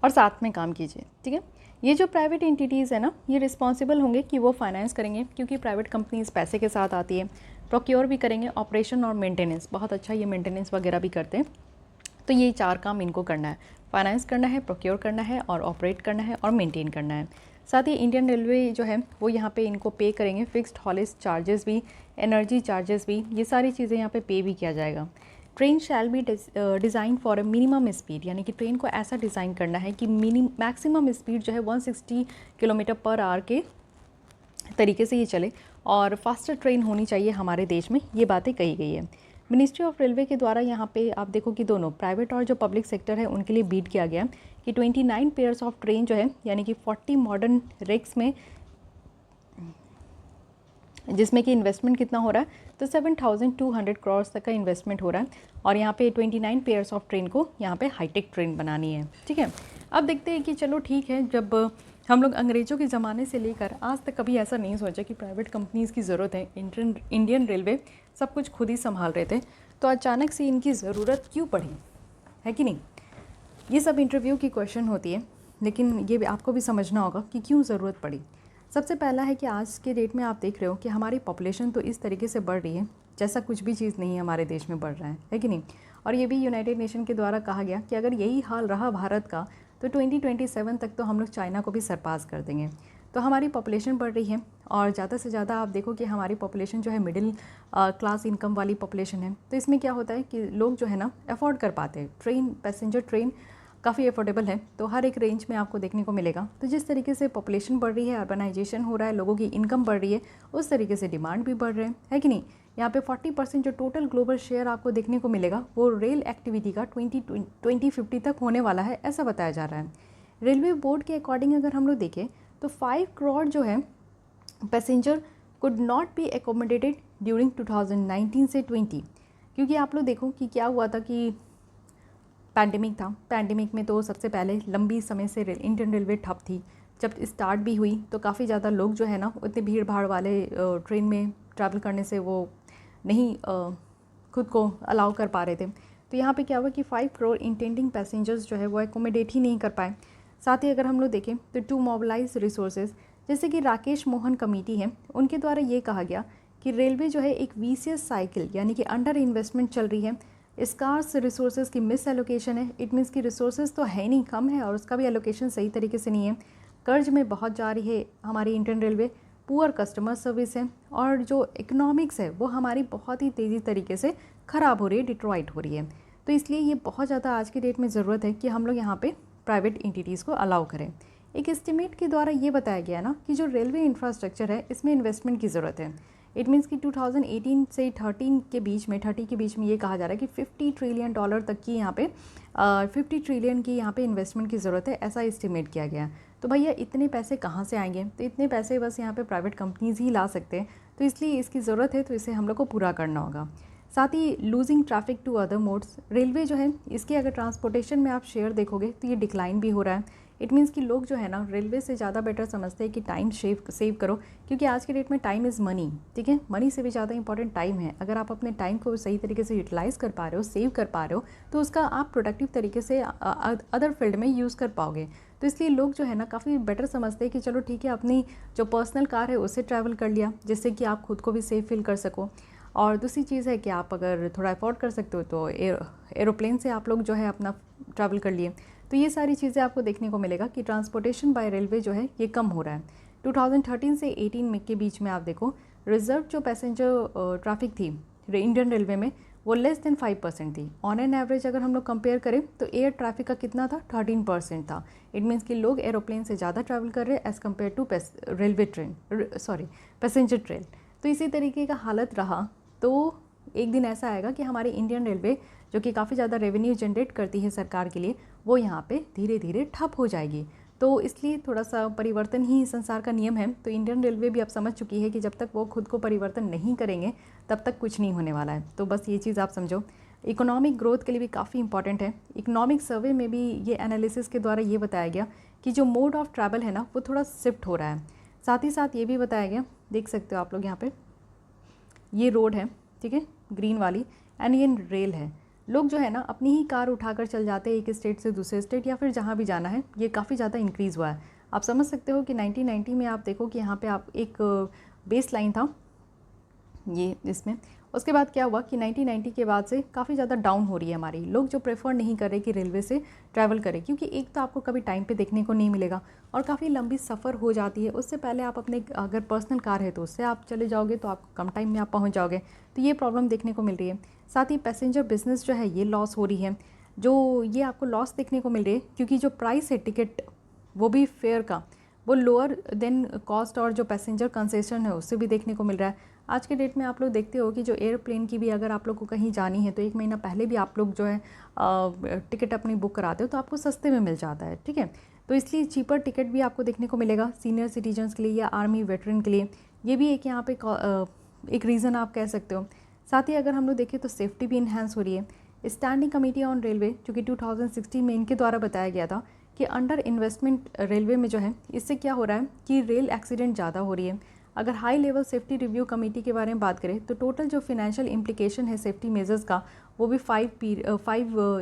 [SPEAKER 1] और साथ में काम कीजिए, ठीक है। ये जो प्राइवेट एंटिटीज़ है ना, ये रिस्पॉन्सिबल होंगे कि वो फाइनेंस करेंगे, क्योंकि प्राइवेट कंपनीज़ पैसे के साथ आती है, प्रोक्योर भी करेंगे, ऑपरेशन और मेंटेनेंस, बहुत अच्छा ये मेंटेनेंस वगैरह भी करते हैं। तो ये 4 काम इनको करना है, फाइनेंस करना है, प्रोक्योर करना है और ऑपरेट करना है और मेंटेन करना है। साथ ही इंडियन रेलवे जो है वो यहाँ पे इनको पे करेंगे, फिक्स्ड हॉलेज चार्जेस भी, एनर्जी चार्जेस भी, ये सारी चीज़ें यहाँ पे पे भी किया जाएगा। Train shall be design for a minimum speed, यानी कि ट्रेन को ऐसा डिज़ाइन करना है कि मैक्सिमम स्पीड जो है 160 किलोमीटर पर आवर के तरीके से ये चले, और फास्टर ट्रेन होनी चाहिए हमारे देश में, ये बातें कही गई है। मिनिस्ट्री ऑफ रेलवे के द्वारा यहाँ पे आप देखो कि दोनों प्राइवेट और जो पब्लिक सेक्टर है उनके लिए बीट किया गया कि 29 पेयर्स ऑफ ट्रेन जो है, यानी कि 40 मॉडर्न रेक्स में, जिसमें कि इन्वेस्टमेंट कितना हो रहा है, तो 7,200 करोड़ तक का इन्वेस्टमेंट हो रहा है, और यहाँ पे 29 पेयर्स ऑफ ट्रेन को यहाँ पे हाईटेक ट्रेन बनानी है, ठीक है। अब देखते हैं कि चलो ठीक है, जब हम लोग अंग्रेज़ों के ज़माने से लेकर आज तक कभी ऐसा नहीं सोचा कि प्राइवेट कंपनीज़ की ज़रूरत है, इंडियन रेलवे सब कुछ खुद ही संभाल रहे थे, तो अचानक से इनकी ज़रूरत क्यों पड़ी, है कि नहीं। ये सब इंटरव्यू की क्वेश्चन होती है, लेकिन ये आपको भी समझना होगा कि क्यों ज़रूरत पड़ी। सबसे पहला है कि आज के डेट में आप देख रहे हो कि हमारी पॉपुलेशन तो इस तरीके से बढ़ रही है, जैसा कुछ भी चीज़ नहीं हमारे देश में बढ़ रहा है कि नहीं। और ये भी यूनाइटेड नेशन के द्वारा कहा गया कि अगर यही हाल रहा भारत का तो 2027 तक तो हम लोग चाइना को भी सरपास कर देंगे। तो हमारी पॉपुलेशन बढ़ रही है और ज़्यादा से ज़्यादा आप देखो कि हमारी पॉपुलेशन जो है मिडिल क्लास इनकम वाली पॉपुलेशन है। तो इसमें क्या होता है कि लोग जो है ना अफोर्ड कर पाते हैं, ट्रेन पैसेंजर ट्रेन काफ़ी अफोर्डेबल है, तो हर एक रेंज में आपको देखने को मिलेगा। तो जिस तरीके से पॉपुलेशन बढ़ रही है, अर्बनाइजेशन हो रहा है, लोगों की इनकम बढ़ रही है, उस तरीके से डिमांड भी बढ़ रहे हैं, है कि नहीं। यहाँ पे 40% जो टोटल ग्लोबल शेयर आपको देखने को मिलेगा वो रेल एक्टिविटी का 2050 तक होने वाला है, ऐसा बताया जा रहा है। रेलवे बोर्ड के अकॉर्डिंग अगर हम लोग देखें तो 5 करोड़ जो है passenger could not be accommodated during 2019 से 20, क्योंकि आप लोग देखो कि क्या हुआ था कि पैंडेमिक था। पैंडेमिक में तो सबसे पहले लंबी समय से इंडियन रेलवे ठप थी। जब स्टार्ट भी हुई तो काफ़ी ज़्यादा लोग जो है ना उतने भीड़ भाड़ वाले ट्रेन में ट्रैवल करने से वो नहीं खुद को अलाउ कर पा रहे थे। तो यहाँ पे क्या हुआ कि 5 करोड़ इंटेंडिंग पैसेंजर्स जो है वो एकोमोडेट ही नहीं कर पाए। साथ ही अगर हम लोग देखें तो टू मोबिलाइज रिसोर्सेज, जैसे कि राकेश मोहन कमेटी है, उनके द्वारा ये कहा गया कि रेलवे जो है एक वीसीएस साइकिल यानी कि अंडर इन्वेस्टमेंट चल रही है। स्कार्स रिसोर्सेज की मिस एलोकेशन है। इट मीन्स कि रिसोर्सेज तो है नहीं, कम है, और उसका भी एलोकेशन सही तरीके से नहीं है। कर्ज में बहुत जा रही है हमारी Indian railway, poor customer service है, और जो इकोनॉमिक्स है वो हमारी बहुत ही तेज़ी तरीके से ख़राब हो रही है, डिट्रॉइट हो रही है। तो इसलिए ये बहुत ज़्यादा आज की डेट में ज़रूरत है कि हम लोग यहाँ पे प्राइवेट एंटिटीज़ को अलाउ करें। एक एस्टिमेट के द्वारा ये बताया गया ना कि जो रेलवे इंफ्रास्ट्रक्चर है इसमें इन्वेस्टमेंट की ज़रूरत है। इट मीन्स कि 2018 से 30 के बीच में ये कहा जा रहा है कि $50 ट्रिलियन तक की यहाँ पे 50 ट्रिलियन की यहाँ पे इन्वेस्टमेंट की ज़रूरत है, ऐसा एस्टिमेट किया गया। तो भैया इतने पैसे कहाँ से आएंगे? तो इतने पैसे बस यहाँ पे प्राइवेट कंपनीज़ ही ला सकते हैं, तो इसलिए इसकी ज़रूरत है, तो इसे हम लोग को पूरा करना होगा। साथ ही losing traffic to other modes, railway जो है इसके अगर ट्रांसपोर्टेशन में आप शेयर देखोगे तो ये डिक्लाइन भी हो रहा है। इट मीन्स कि लोग जो है ना रेलवे से ज़्यादा बेटर समझते हैं कि टाइम सेव करो, क्योंकि आज के डेट में टाइम इज़ मनी, ठीक है। मनी से भी ज़्यादा इंपॉर्टेंट टाइम है। अगर आप अपने टाइम को सही तरीके से यूटिलाइज़ कर पा रहे हो, सेव कर पा रहे हो, तो उसका आप प्रोडक्टिव तरीके से अदर फील्ड में यूज़ कर पाओगे। तो इसलिए लोग जो है ना काफ़ी बेटर समझते हैं कि चलो ठीक है, अपनी जो पर्सनल कार है उससे ट्रैवल कर लिया, जिससे कि आप खुद को भी सेफ फील कर सको। और दूसरी चीज़ है कि आप अगर थोड़ा अफोर्ड कर सकते हो तो एरोप्लेन से आप लोग जो है अपना ट्रैवल कर लिए। तो ये सारी चीज़ें आपको देखने को मिलेगा कि ट्रांसपोर्टेशन बाय रेलवे जो है ये कम हो रहा है। 2013 से 18 में के बीच में आप देखो रिजर्व जो पैसेंजर ट्रैफिक थी इंडियन रेलवे में वो लेस देन 5% थी। ऑन एन एवरेज अगर हम लोग कंपेयर करें तो एयर ट्रैफिक का कितना था? 13% था। इट मीन्स कि लोग एरोप्लेन से ज़्यादा ट्रैवल कर रहे हैं as compare to passenger train. तो इसी तरीके का हालत रहा तो एक दिन ऐसा आएगा कि हमारी इंडियन रेलवे जो कि काफ़ी ज़्यादा रेवेन्यू जनरेट करती है सरकार के लिए, वो यहाँ पे धीरे धीरे ठप हो जाएगी। तो इसलिए थोड़ा सा परिवर्तन ही संसार का नियम है। तो इंडियन रेलवे भी अब समझ चुकी है कि जब तक वो खुद को परिवर्तन नहीं करेंगे तब तक कुछ नहीं होने वाला है। तो बस ये चीज़ आप समझो। इकोनॉमिक ग्रोथ के लिए भी काफ़ी इंपॉर्टेंट है। इकोनॉमिक सर्वे में भी ये एनालिसिस के द्वारा ये बताया गया कि जो मोड ऑफ ट्रैवल है ना वो थोड़ा शिफ्ट हो रहा है। साथ ही साथ ये भी बताया गया, देख सकते हो आप लोग यहाँ पर, ये रोड है, ठीक है, ग्रीन वाली, एंड ये रेल है। लोग जो है ना अपनी ही कार उठाकर चल जाते हैं एक स्टेट से दूसरे स्टेट या फिर जहाँ भी जाना है। ये काफ़ी ज़्यादा इंक्रीज़ हुआ है। आप समझ सकते हो कि 1990 में आप देखो कि यहाँ पे आप एक बेस लाइन था ये इसमें, उसके बाद क्या हुआ कि 1990 के बाद से काफ़ी ज़्यादा डाउन हो रही है हमारी। लोग जो प्रेफर नहीं कर रहे कि रेलवे से ट्रैवल करें, क्योंकि एक तो आपको कभी टाइम पे देखने को नहीं मिलेगा और काफ़ी लंबी सफ़र हो जाती है। उससे पहले आप अपने अगर पर्सनल कार है तो उससे आप चले जाओगे तो आप कम टाइम में आप पहुँच जाओगे। तो ये प्रॉब्लम देखने को मिल रही है। साथ ही पैसेंजर बिजनेस जो है ये लॉस हो रही है, जो ये आपको लॉस देखने को मिल रही है, क्योंकि जो प्राइस है टिकट वो भी फेयर का वो लोअर देन कॉस्ट, और जो पैसेंजर कंसेशन है उससे भी देखने को मिल रहा है। आज के डेट में आप लोग देखते हो कि जो एयरप्लेन की भी अगर आप लोग को कहीं जानी है तो 1 महीना पहले भी आप लोग जो है टिकट अपनी बुक कराते हो तो आपको सस्ते में मिल जाता है, ठीक है। तो इसलिए चीपर टिकट भी आपको देखने को मिलेगा सीनियर सिटीजन्स के लिए या आर्मी वेटरन के लिए। ये भी एक यहाँ पे एक रीज़न आप कह सकते हो। साथ ही अगर हम लोग देखें तो सेफ्टी भी इन्हांस हो रही है। स्टैंडिंग कमेटी ऑन रेलवे जो कि 2016 में इनके द्वारा बताया गया था कि अंडर इन्वेस्टमेंट रेलवे में जो है इससे क्या हो रहा है कि रेल एक्सीडेंट ज़्यादा हो रही है। अगर high level safety review committee के बारे में बात करें तो टोटल जो फिनेंशियल इम्प्लीकेशन है सेफ्टी मेजर्स का वो भी 5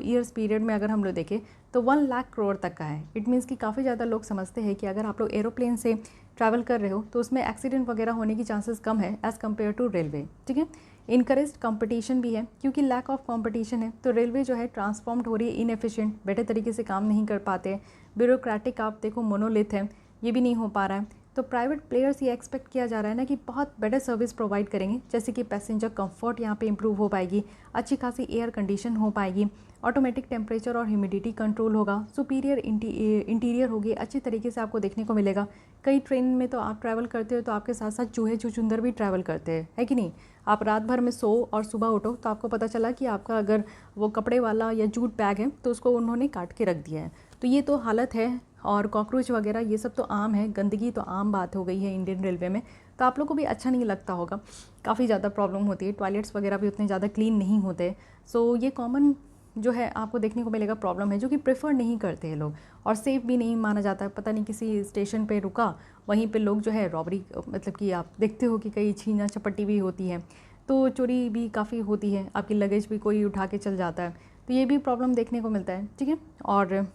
[SPEAKER 1] ईयर्स पीरियड में अगर हम लोग देखें तो 1 लाख करोड़ तक का है। इट मीन्स कि काफ़ी ज़्यादा लोग समझते हैं कि अगर आप लोग एरोप्लेन से ट्रैवल कर रहे हो तो उसमें एक्सीडेंट वगैरह होने की चांसेस कम है एज़ कम्पेयर टू रेलवे, ठीक है। इनकरेज कंपटीशन भी है, क्योंकि लैक ऑफ कंपटीशन है तो रेलवे जो है ट्रांसफॉर्म्ड हो रही है इनएफिशिएंट, बेटर तरीके से काम नहीं कर पाते। ब्यूरोक्रेटिक आप देखो मोनोलिथ है, ये भी नहीं हो पा रहा है। तो प्राइवेट प्लेयर्स ये एक्सपेक्ट किया जा रहा है ना कि बहुत बेटर सर्विस प्रोवाइड करेंगे, जैसे कि पैसेंजर कंफर्ट यहाँ पे इंप्रूव हो पाएगी, अच्छी खासी एयर कंडीशन हो पाएगी, ऑटोमेटिक टेम्परेचर और ह्यूमिडिटी कंट्रोल होगा, सुपीरियर इंटीरियर होगी, अच्छी तरीके से आपको देखने को मिलेगा। कई ट्रेन में तो आप ट्रैवल करते हो तो आपके साथ साथ चूहे चुचुंदर भी ट्रैवल करते हैं, है कि नहीं। आप रात भर में सो और सुबह उठो तो आपको पता चला कि आपका अगर वो कपड़े वाला या जूट बैग है तो उसको उन्होंने काट के रख दिया है। तो ये तो हालत है। और कॉकरोच वगैरह ये सब तो आम है, गंदगी तो आम बात हो गई है इंडियन रेलवे में। तो आप लोग को भी अच्छा नहीं लगता होगा, काफ़ी ज़्यादा प्रॉब्लम होती है, टॉयलेट्स वगैरह भी उतने ज़्यादा क्लीन नहीं होते। सो ये कॉमन जो है आपको देखने को मिलेगा प्रॉब्लम है, जो कि प्रेफर नहीं करते हैं लोग, और सेफ़ भी नहीं माना जाता है। पता नहीं किसी स्टेशन पे रुका, वहीं पे लोग जो है रॉबरी, मतलब कि आप देखते हो कि कई छीना चपट्टी भी होती है, तो चोरी भी काफ़ी होती है, आपकी लगेज भी कोई उठा के चल जाता है। तो ये भी प्रॉब्लम देखने को मिलता है, ठीक है। और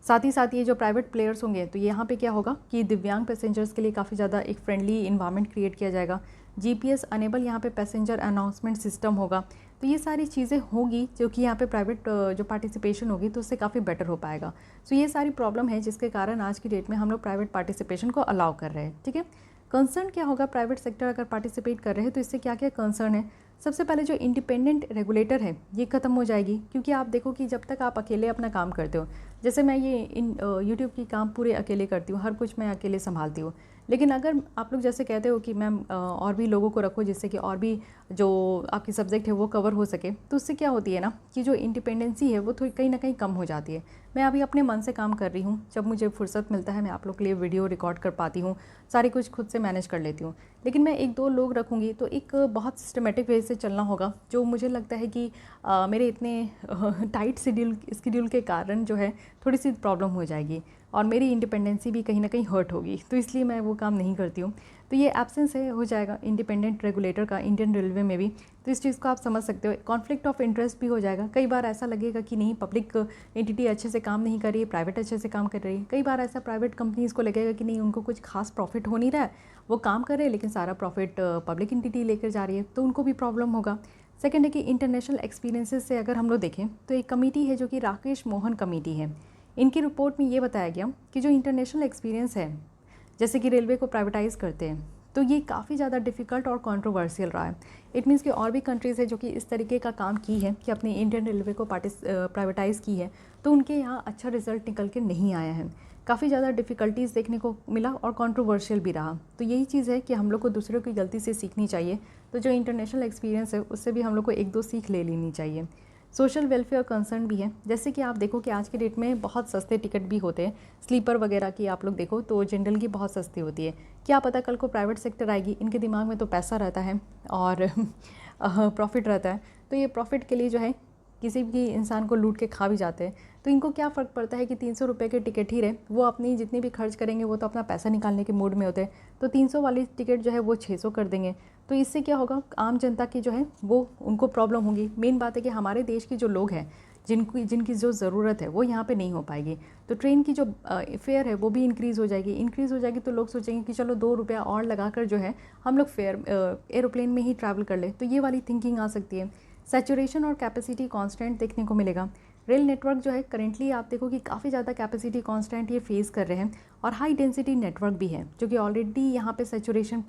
[SPEAKER 1] साथ ही साथ ये जो प्राइवेट प्लेयर्स होंगे तो यहाँ पे क्या होगा कि दिव्यांग पैसेंजर्स के लिए काफ़ी ज़्यादा एक फ्रेंडली इन्वायरमेंट क्रिएट किया जाएगा। जीपीएस अनेबल यहाँ पे पैसेंजर अनाउंसमेंट सिस्टम होगा। तो ये सारी चीज़ें होगी जो कि यहाँ पे प्राइवेट जो पार्टिसिपेशन होगी तो उससे काफ़ी बेटर हो पाएगा। सो ये सारी प्रॉब्लम है जिसके कारण आज की डेट में हम लोग प्राइवेट पार्टिसिपेशन को अलाउ कर रहे हैं, ठीक है। कंसर्न क्या होगा, प्राइवेट सेक्टर अगर पार्टिसिपेट कर रहे हैं तो इससे क्या क्या कंसर्न है। सबसे पहले जो इंडिपेंडेंट रेगुलेटर है ये ख़त्म हो जाएगी, क्योंकि आप देखो कि जब तक आप अकेले अपना काम करते हो, जैसे मैं ये यूट्यूब की काम पूरे अकेले करती हूँ, हर कुछ मैं अकेले संभालती हूँ। लेकिन अगर आप लोग जैसे कहते हो कि मैम और भी लोगों को रखो जिससे कि और भी जो आपकी सब्जेक्ट है वो कवर हो सके, तो उससे क्या होती है ना कि जो इंडिपेंडेंसी है वो थोड़ी कहीं ना कहीं कम हो जाती है। मैं अभी अपने मन से काम कर रही हूँ, जब मुझे फुर्सत मिलता है मैं आप लोग के लिए वीडियो रिकॉर्ड कर पाती हूँ, सारी कुछ खुद से मैनेज कर लेती हूँ। लेकिन मैं एक दो लोग रखूँगी तो एक बहुत सिस्टमेटिक वे से चलना होगा, जो मुझे लगता है कि मेरे इतने टाइट शेड्यूल के कारण जो है थोड़ी सी प्रॉब्लम हो जाएगी और मेरी इंडिपेंडेंसी भी कहीं ना कहीं हर्ट होगी, तो इसलिए मैं वो काम नहीं करती हूँ। तो ये एब्सेंस है हो जाएगा इंडिपेंडेंट रेगुलेटर का इंडियन रेलवे में भी, तो इस चीज़ को आप समझ सकते हो। कॉन्फ्लिक्ट ऑफ इंटरेस्ट भी हो जाएगा, कई बार ऐसा लगेगा कि नहीं पब्लिक एंटिटी अच्छे से काम नहीं कर रही है, प्राइवेट अच्छे से काम कर रही है। कई बार ऐसा प्राइवेट कंपनीज़ को लगेगा कि नहीं उनको कुछ खास प्रॉफिट हो नहीं रहा है, वो काम कर रहे हैं लेकिन सारा प्रॉफिट पब्लिक एंटिटी लेकर जा रही है, तो उनको भी प्रॉब्लम होगा। सेकेंड है कि इंटरनेशनल एक्सपीरियंसेस से अगर हम लोग देखें तो एक कमेटी है जो कि राकेश मोहन कमेटी है, इनकी रिपोर्ट में ये बताया गया कि जो इंटरनेशनल एक्सपीरियंस है जैसे कि रेलवे को प्राइवेटाइज़ करते हैं तो ये काफ़ी ज़्यादा डिफ़िकल्ट और कंट्रोवर्शियल रहा है। इट मीन्स कि और भी कंट्रीज़ है जो कि इस तरीके का काम की है कि अपनी इंडियन रेलवे को प्राइवेटाइज़ की है, तो उनके यहाँ अच्छा रिजल्ट निकल के नहीं आया है, काफ़ी ज़्यादा डिफ़िकल्टीज़ देखने को मिला और कंट्रोवर्शियल भी रहा। तो यही चीज़ है कि हम लोग को दूसरों की गलती से सीखनी चाहिए, तो जो इंटरनेशनल एक्सपीरियंस है उससे भी हम लोग को एक दो सीख ले लेनी चाहिए। सोशल वेलफेयर कंसर्न भी है, जैसे कि आप देखो कि आज के डेट में बहुत सस्ते टिकट भी होते हैं, स्लीपर वगैरह की आप लोग देखो तो जनरल की बहुत सस्ती होती है। क्या पता कल को प्राइवेट सेक्टर आएगी, इनके दिमाग में तो पैसा रहता है और प्रॉफिट रहता है, तो ये प्रॉफिट के लिए जो है किसी भी इंसान को लूट के खा भी जाते हैं। तो इनको क्या फ़र्क पड़ता है कि 300 रुपये के टिकट ही रहे, वो अपनी जितनी भी खर्च करेंगे वो तो अपना पैसा निकालने के मूड में होते हैं, तो 300 वाली टिकट जो है वो 600 कर देंगे। तो इससे क्या होगा, आम जनता की जो है वो उनको प्रॉब्लम होगी। मेन बात है कि हमारे देश के जो लोग हैं जिनकी जो ज़रूरत है वो यहाँ पे नहीं हो पाएगी, तो ट्रेन की जो फेयर है वो भी इंक्रीज़ हो जाएगी तो लोग सोचेंगे कि चलो 2 रुपया और लगाकर जो है हम लोग फेयर एरोप्लेन में ही ट्रैवल कर ले, तो ये वाली थिंकिंग आ सकती है। सैचुरेशन और कैपेसिटी कांस्टेंट देखने को मिलेगा। रेल नेटवर्क जो है करेंटली आप देखो कि काफ़ी ज़्यादा कैपेसिटी कांस्टेंट ये फेस कर रहे हैं, और हाई डेंसिटी नेटवर्क भी है जो कि ऑलरेडी यहाँ पे सैचुरेशन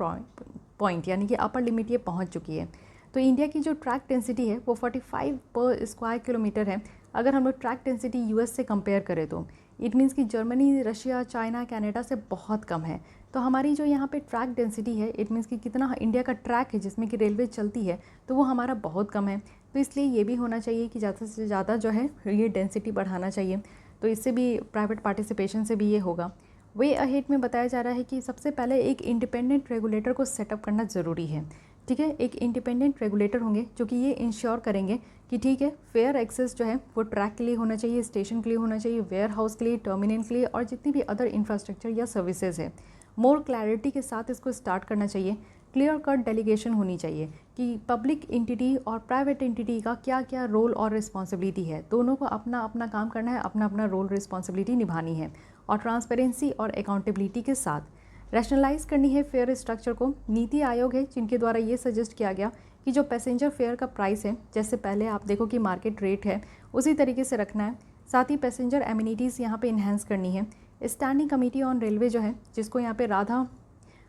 [SPEAKER 1] पॉइंट यानी कि अपर लिमिट ये पहुँच चुकी है। तो इंडिया की जो ट्रैक डेंसिटी है वो 45 पर स्क्वायर किलोमीटर है। अगर हम लोग ट्रैक डेंसिटी यूएस से कंपेयर करें तो इट मीन्स कि जर्मनी, रशिया, चाइना, कनाडा से बहुत कम है। तो हमारी जो यहाँ पे ट्रैक डेंसिटी है इट मीन्स कि कितना इंडिया का ट्रैक है जिसमें कि रेलवे चलती है तो वो हमारा बहुत कम है। तो इसलिए ये भी होना चाहिए कि ज़्यादा से ज़्यादा जो है ये डेंसिटी बढ़ाना चाहिए, तो इससे भी प्राइवेट पार्टिसिपेशन से भी ये होगा। वे अहेड में बताया जा रहा है कि सबसे पहले एक इंडिपेंडेंट रेगुलेटर को सेटअप करना ज़रूरी है, ठीक है। एक इंडिपेंडेंट रेगुलेटर होंगे जो कि ये इंश्योर करेंगे कि ठीक है फेयर एक्सेस जो है वो ट्रैक के लिए होना चाहिए, स्टेशन के लिए होना चाहिए, वेयर हाउस के लिए, टर्मिनल के लिए और जितनी भी अदर इंफ्रास्ट्रक्चर या सर्विसेज है। मोर क्लैरिटी के साथ इसको स्टार्ट करना चाहिए। क्लियर कट डेलीगेशन होनी चाहिए कि पब्लिक एंटिटी और प्राइवेट एंटिटी का क्या क्या रोल और रिस्पॉन्सिबिलिटी है, दोनों को अपना अपना काम करना है, अपना अपना रोल रिस्पॉन्सिबिलिटी निभानी है, और ट्रांसपेरेंसी और अकाउंटेबिलिटी के साथ। रैशनलाइज करनी है फेयर स्ट्रक्चर को। नीति आयोग है जिनके द्वारा ये सजेस्ट किया गया कि जो पैसेंजर फेयर का प्राइस है, जैसे पहले आप देखो कि मार्केट रेट है, उसी तरीके से रखना है। साथ ही पैसेंजर एमिनिटीज़ यहाँ पे इन्हेंस करनी है। स्टैंडिंग कमेटी ऑन रेलवे जो है, जिसको यहाँ पे राधा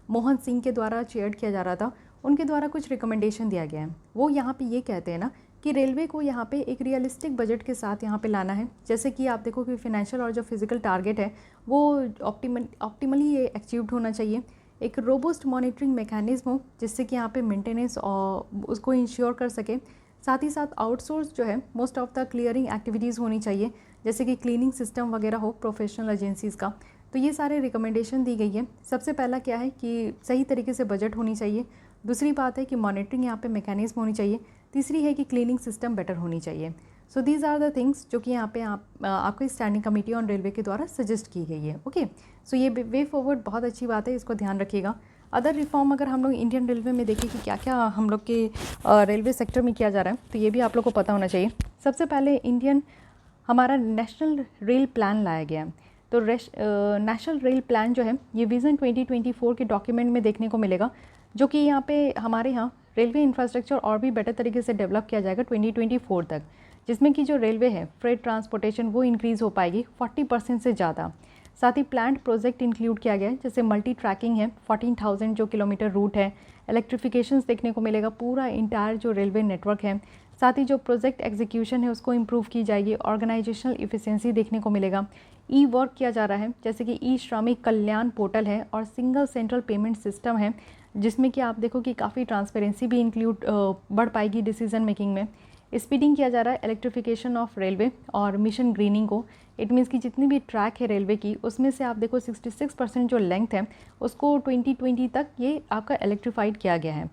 [SPEAKER 1] मोहन सिंह के द्वारा चेयर किया जा रहा था, उनके द्वारा कुछ रिकमेंडेशन दिया गया है। वो यहाँ पे ये कहते हैं ना कि रेलवे को यहाँ पे एक रियलिस्टिक बजट के साथ यहाँ पे लाना है। जैसे कि आप देखो कि फिनेंशियल और जो फिजिकल टारगेट है वो ऑप्टिमली ये अचीव्ड होना चाहिए। एक रोबस्ट मॉनिटरिंग मैकेनिज्म हो जिससे कि यहाँ पे मेंटेनेंस और उसको इंश्योर कर सके। साथ ही साथ आउटसोर्स जो है most of the clearing activities होनी चाहिए, जैसे कि क्लीनिंग सिस्टम वगैरह हो प्रोफेशनल एजेंसीज़ का। तो ये सारे रिकमेंडेशन दी गई है। सबसे पहला क्या है कि सही तरीके से बजट होनी चाहिए। दूसरी बात है कि मॉनिटरिंग यहाँ पे मैकेनिज्म होनी चाहिए। तीसरी है कि क्लीनिंग सिस्टम बेटर होनी चाहिए। So these are the things जो कि यहाँ पे आपको स्टैंडिंग कमेटी ऑन रेलवे के द्वारा सजेस्ट की गई है। ओके, सो ये वे फॉरवर्ड बहुत अच्छी बात है, इसको ध्यान रखिएगा। अदर रिफॉर्म अगर हम लोग इंडियन रेलवे में देखें कि क्या क्या हम लोग के रेलवे सेक्टर में किया जा रहा है, तो ये भी आप लोग को पता होना चाहिए। सबसे पहले हमारा नेशनल रेल प्लान लाया गया है। तो नेशनल रेल प्लान जो है ये विज़न 2024 के डॉक्यूमेंट में देखने को मिलेगा, जो कि यहाँ पे हमारे यहाँ रेलवे इंफ्रास्ट्रक्चर और भी बेटर तरीके से डेवलप किया जाएगा 2024 तक, जिसमें कि जो रेलवे है फ्रेट ट्रांसपोर्टेशन वो इंक्रीज़ हो पाएगी 40% से ज़्यादा। साथ ही प्लान्ड प्रोजेक्ट इंक्लूड किया गया है, जैसे मल्टी ट्रैकिंग है, 14,000 जो किलोमीटर रूट है, इलेक्ट्रिफिकेशंस देखने को मिलेगा पूरा इंटायर जो रेलवे नेटवर्क है। साथ ही जो प्रोजेक्ट एग्जीक्यूशन है उसको इम्प्रूव की जाएगी, ऑर्गेनाइजेशनल इफिशिएंसी देखने को मिलेगा। ई वर्क किया जा रहा है, जैसे कि ई श्रमिक कल्याण पोर्टल है और सिंगल सेंट्रल पेमेंट सिस्टम है, जिसमें कि आप देखो कि काफ़ी ट्रांसपेरेंसी भी इंक्लूड बढ़ पाएगी डिसीजन मेकिंग में। स्पीडिंग किया जा रहा है इलेक्ट्रिफिकेशन ऑफ रेलवे और मिशन ग्रीनिंग को। इट मीन्स कि जितनी भी ट्रैक है रेलवे की, उसमें से आप देखो 66% जो लेंथ है उसको 2020 तक ये आपका इलेक्ट्रीफाइड किया गया है।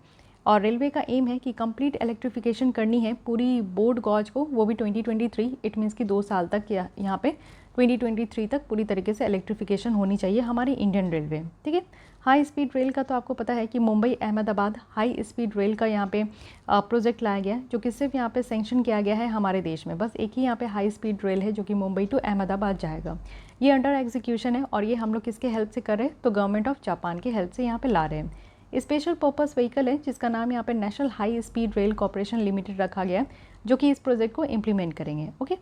[SPEAKER 1] और रेलवे का एम है कि कंप्लीट इलेक्ट्रिफिकेशन करनी है पूरी बोर्ड गॉज को, वो भी 2023। इट मीन्स कि 2 साल तक यहाँ पे 2023 तक पूरी तरीके से इलेक्ट्रिफिकेशन होनी चाहिए हमारी इंडियन रेलवे। ठीक है, हाई स्पीड रेल का तो आपको पता है कि Mumbai Ahmedabad high speed rail का यहाँ पे प्रोजेक्ट लाया गया है, जो कि सिर्फ यहाँ पे सेंक्शन किया गया है हमारे देश में। बस एक ही यहाँ पे हाई स्पीड रेल है जो कि मुंबई टू अहमदाबाद जाएगा। ये अंडर एग्जीक्यूशन है और ये हम लोग किसके हेल्प से कर रहे हैं, तो गवर्नमेंट ऑफ जापान के हेल्प से यहाँ पे ला रहे हैं। स्पेशल पर्पस व्हीकल है जिसका नाम यहाँ पे national high speed rail corporation limited रखा गया है, जो कि इस प्रोजेक्ट को इम्प्लीमेंट करेंगे। Okay,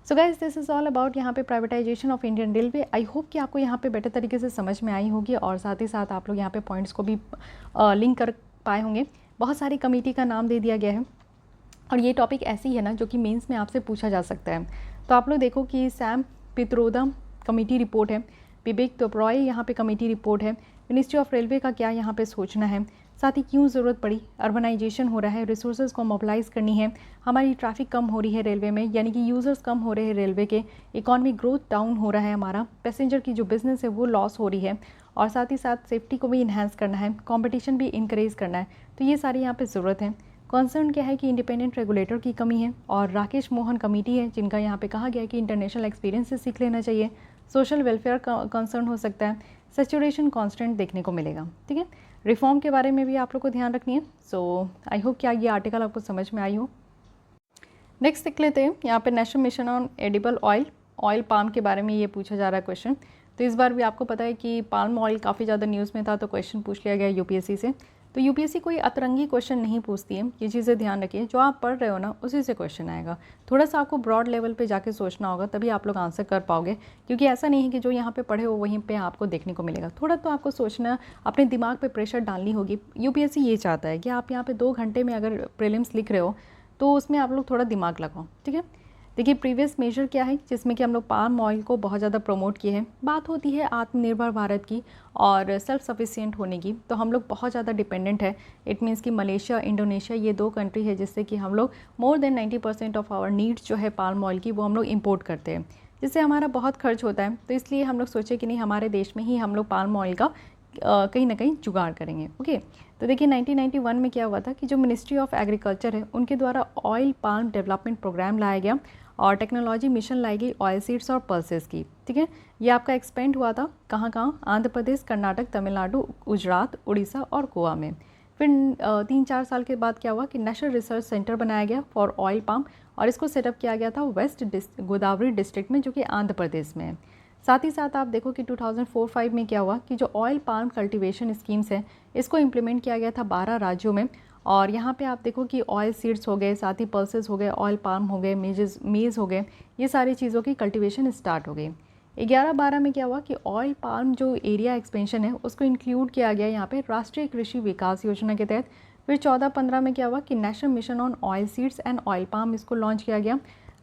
[SPEAKER 1] so guys this is all about यहाँ पे privatisation of Indian railway. I hope कि आपको यहाँ पे बेटर तरीके से समझ में आई होगी और साथ ही साथ आप लोग यहाँ पे पॉइंट्स को भी लिंक कर पाए होंगे। बहुत सारी कमेटी का नाम दे दिया गया है और ये टॉपिक ऐसी है ना जो कि मेंस में आपसे पूछा जा सकता है। तो आप लोग देखो कि सैम पित्रोदा कमेटी रिपोर्ट है, विवेक तोब्रॉय यहाँ पे कमेटी रिपोर्ट है, मिनिस्ट्री ऑफ रेलवे का क्या यहाँ पे सोचना है, साथ ही क्यों ज़रूरत पड़ी, अर्बनाइजेशन हो रहा है, रिसोर्सेज को मोबिलाइज़ करनी है, हमारी ट्रैफिक कम हो रही है रेलवे में, यानी कि यूज़र्स कम हो रहे हैं रेलवे के, इकॉनमी ग्रोथ डाउन हो रहा है, हमारा पैसेंजर की जो बिज़नेस है वो लॉस हो रही है, और साथ ही साथ सेफ्टी को भी इन्हांस करना है, कंपटीशन भी इंकरेज करना है। तो ये सारी यहाँ पे ज़रूरत है। कंसर्न क्या है कि इंडिपेंडेंट रेगुलेटर की कमी है और राकेश मोहन कमेटी है जिनका यहाँ पे कहा गया है कि इंटरनेशनल एक्सपीरियंस से सीख लेना चाहिए। सोशल वेलफेयर कंसर्न हो सकता है, सैचुरेशन कांस्टेंट देखने को मिलेगा। ठीक है, रिफॉर्म के बारे में भी आप लोग को ध्यान रखनी है। सो आई होप क्या ये आर्टिकल आपको समझ में आई हो। नेक्स्ट देख लेते हैं, यहाँ पे national mission on edible oil palm के बारे में ये पूछा जा रहा है क्वेश्चन। तो इस बार भी आपको पता है कि पाल्म ऑयल काफ़ी ज़्यादा न्यूज़ में था, तो क्वेश्चन पूछ लिया गया यूपीएससी से। तो यूपीएससी कोई अतरंगी क्वेश्चन नहीं पूछती है, ये चीज़ें ध्यान रखिए। जो आप पढ़ रहे हो ना उसी से क्वेश्चन आएगा। थोड़ा सा आपको ब्रॉड लेवल पे जाके सोचना होगा, तभी आप लोग आंसर कर पाओगे, क्योंकि ऐसा नहीं है कि जो यहाँ पे पढ़े हो वहीं पे आपको देखने को मिलेगा। थोड़ा तो आपको सोचना, अपने दिमाग पे प्रेशर डालनी होगी। यूपीएससी ये चाहता है कि आप यहाँ पे 2 घंटे में अगर प्रीलिम्स लिख रहे हो तो उसमें आप लोग थोड़ा दिमाग लगाओ। ठीक है, देखिए प्रीवियस मेजर क्या है जिसमें कि हम लोग पाम ऑयल को बहुत ज़्यादा प्रमोट किए हैं। बात होती है आत्मनिर्भर भारत की और सेल्फ सफिशिएंट होने की, तो हम लोग बहुत ज़्यादा डिपेंडेंट है। इट मीन्स कि मलेशिया, इंडोनेशिया ये 2 कंट्री है जिससे कि हम लोग more than 90% of our needs जो है पाम ऑयल की वो हम लोग इंपोर्ट करते हैं, जिससे हमारा बहुत खर्च होता है। तो इसलिए हम लोग सोचे कि नहीं, हमारे देश में ही हम लोग पाम ऑयल का कहीं ना कहीं जुगाड़ करेंगे। ओके, तो देखिए 1991 में क्या हुआ था कि जो मिनिस्ट्री ऑफ एग्रीकल्चर है उनके द्वारा ऑयल पाल्म डेवलपमेंट प्रोग्राम लाया गया और टेक्नोलॉजी मिशन लाई गई ऑयल सीड्स और पल्सेस की। ठीक है, ये आपका एक्सपेंड हुआ था कहाँ, आंध्र प्रदेश, कर्नाटक, तमिलनाडु, गुजरात, उड़ीसा और गोवा में। फिर 3-4 साल के बाद क्या हुआ कि नेशनल रिसर्च सेंटर बनाया गया फॉर ऑयल पाम और इसको सेटअप किया गया था वेस्ट गोदावरी डिस्ट्रिक्ट में, जो कि आंध्र प्रदेश में है। साथ ही साथ आप देखो कि 2004-05 में क्या हुआ कि जो ऑयल पाम कल्टीवेशन स्कीम्स हैं इसको इम्प्लीमेंट किया गया था 12 राज्यों में। और यहाँ पे आप देखो कि ऑयल सीड्स हो गए, साथ ही पल्सेस हो गए, ऑयल पाम हो गए, मेज़ हो गए, ये सारी चीज़ों की कल्टीवेशन स्टार्ट हो गई। 11-12 में क्या हुआ कि ऑयल पाम जो एरिया एक्सपेंशन है उसको इंक्लूड किया गया यहाँ पे राष्ट्रीय कृषि विकास योजना के तहत। फिर 14-15 में क्या हुआ कि national mission on oil seeds and oil palm इसको लॉन्च किया गया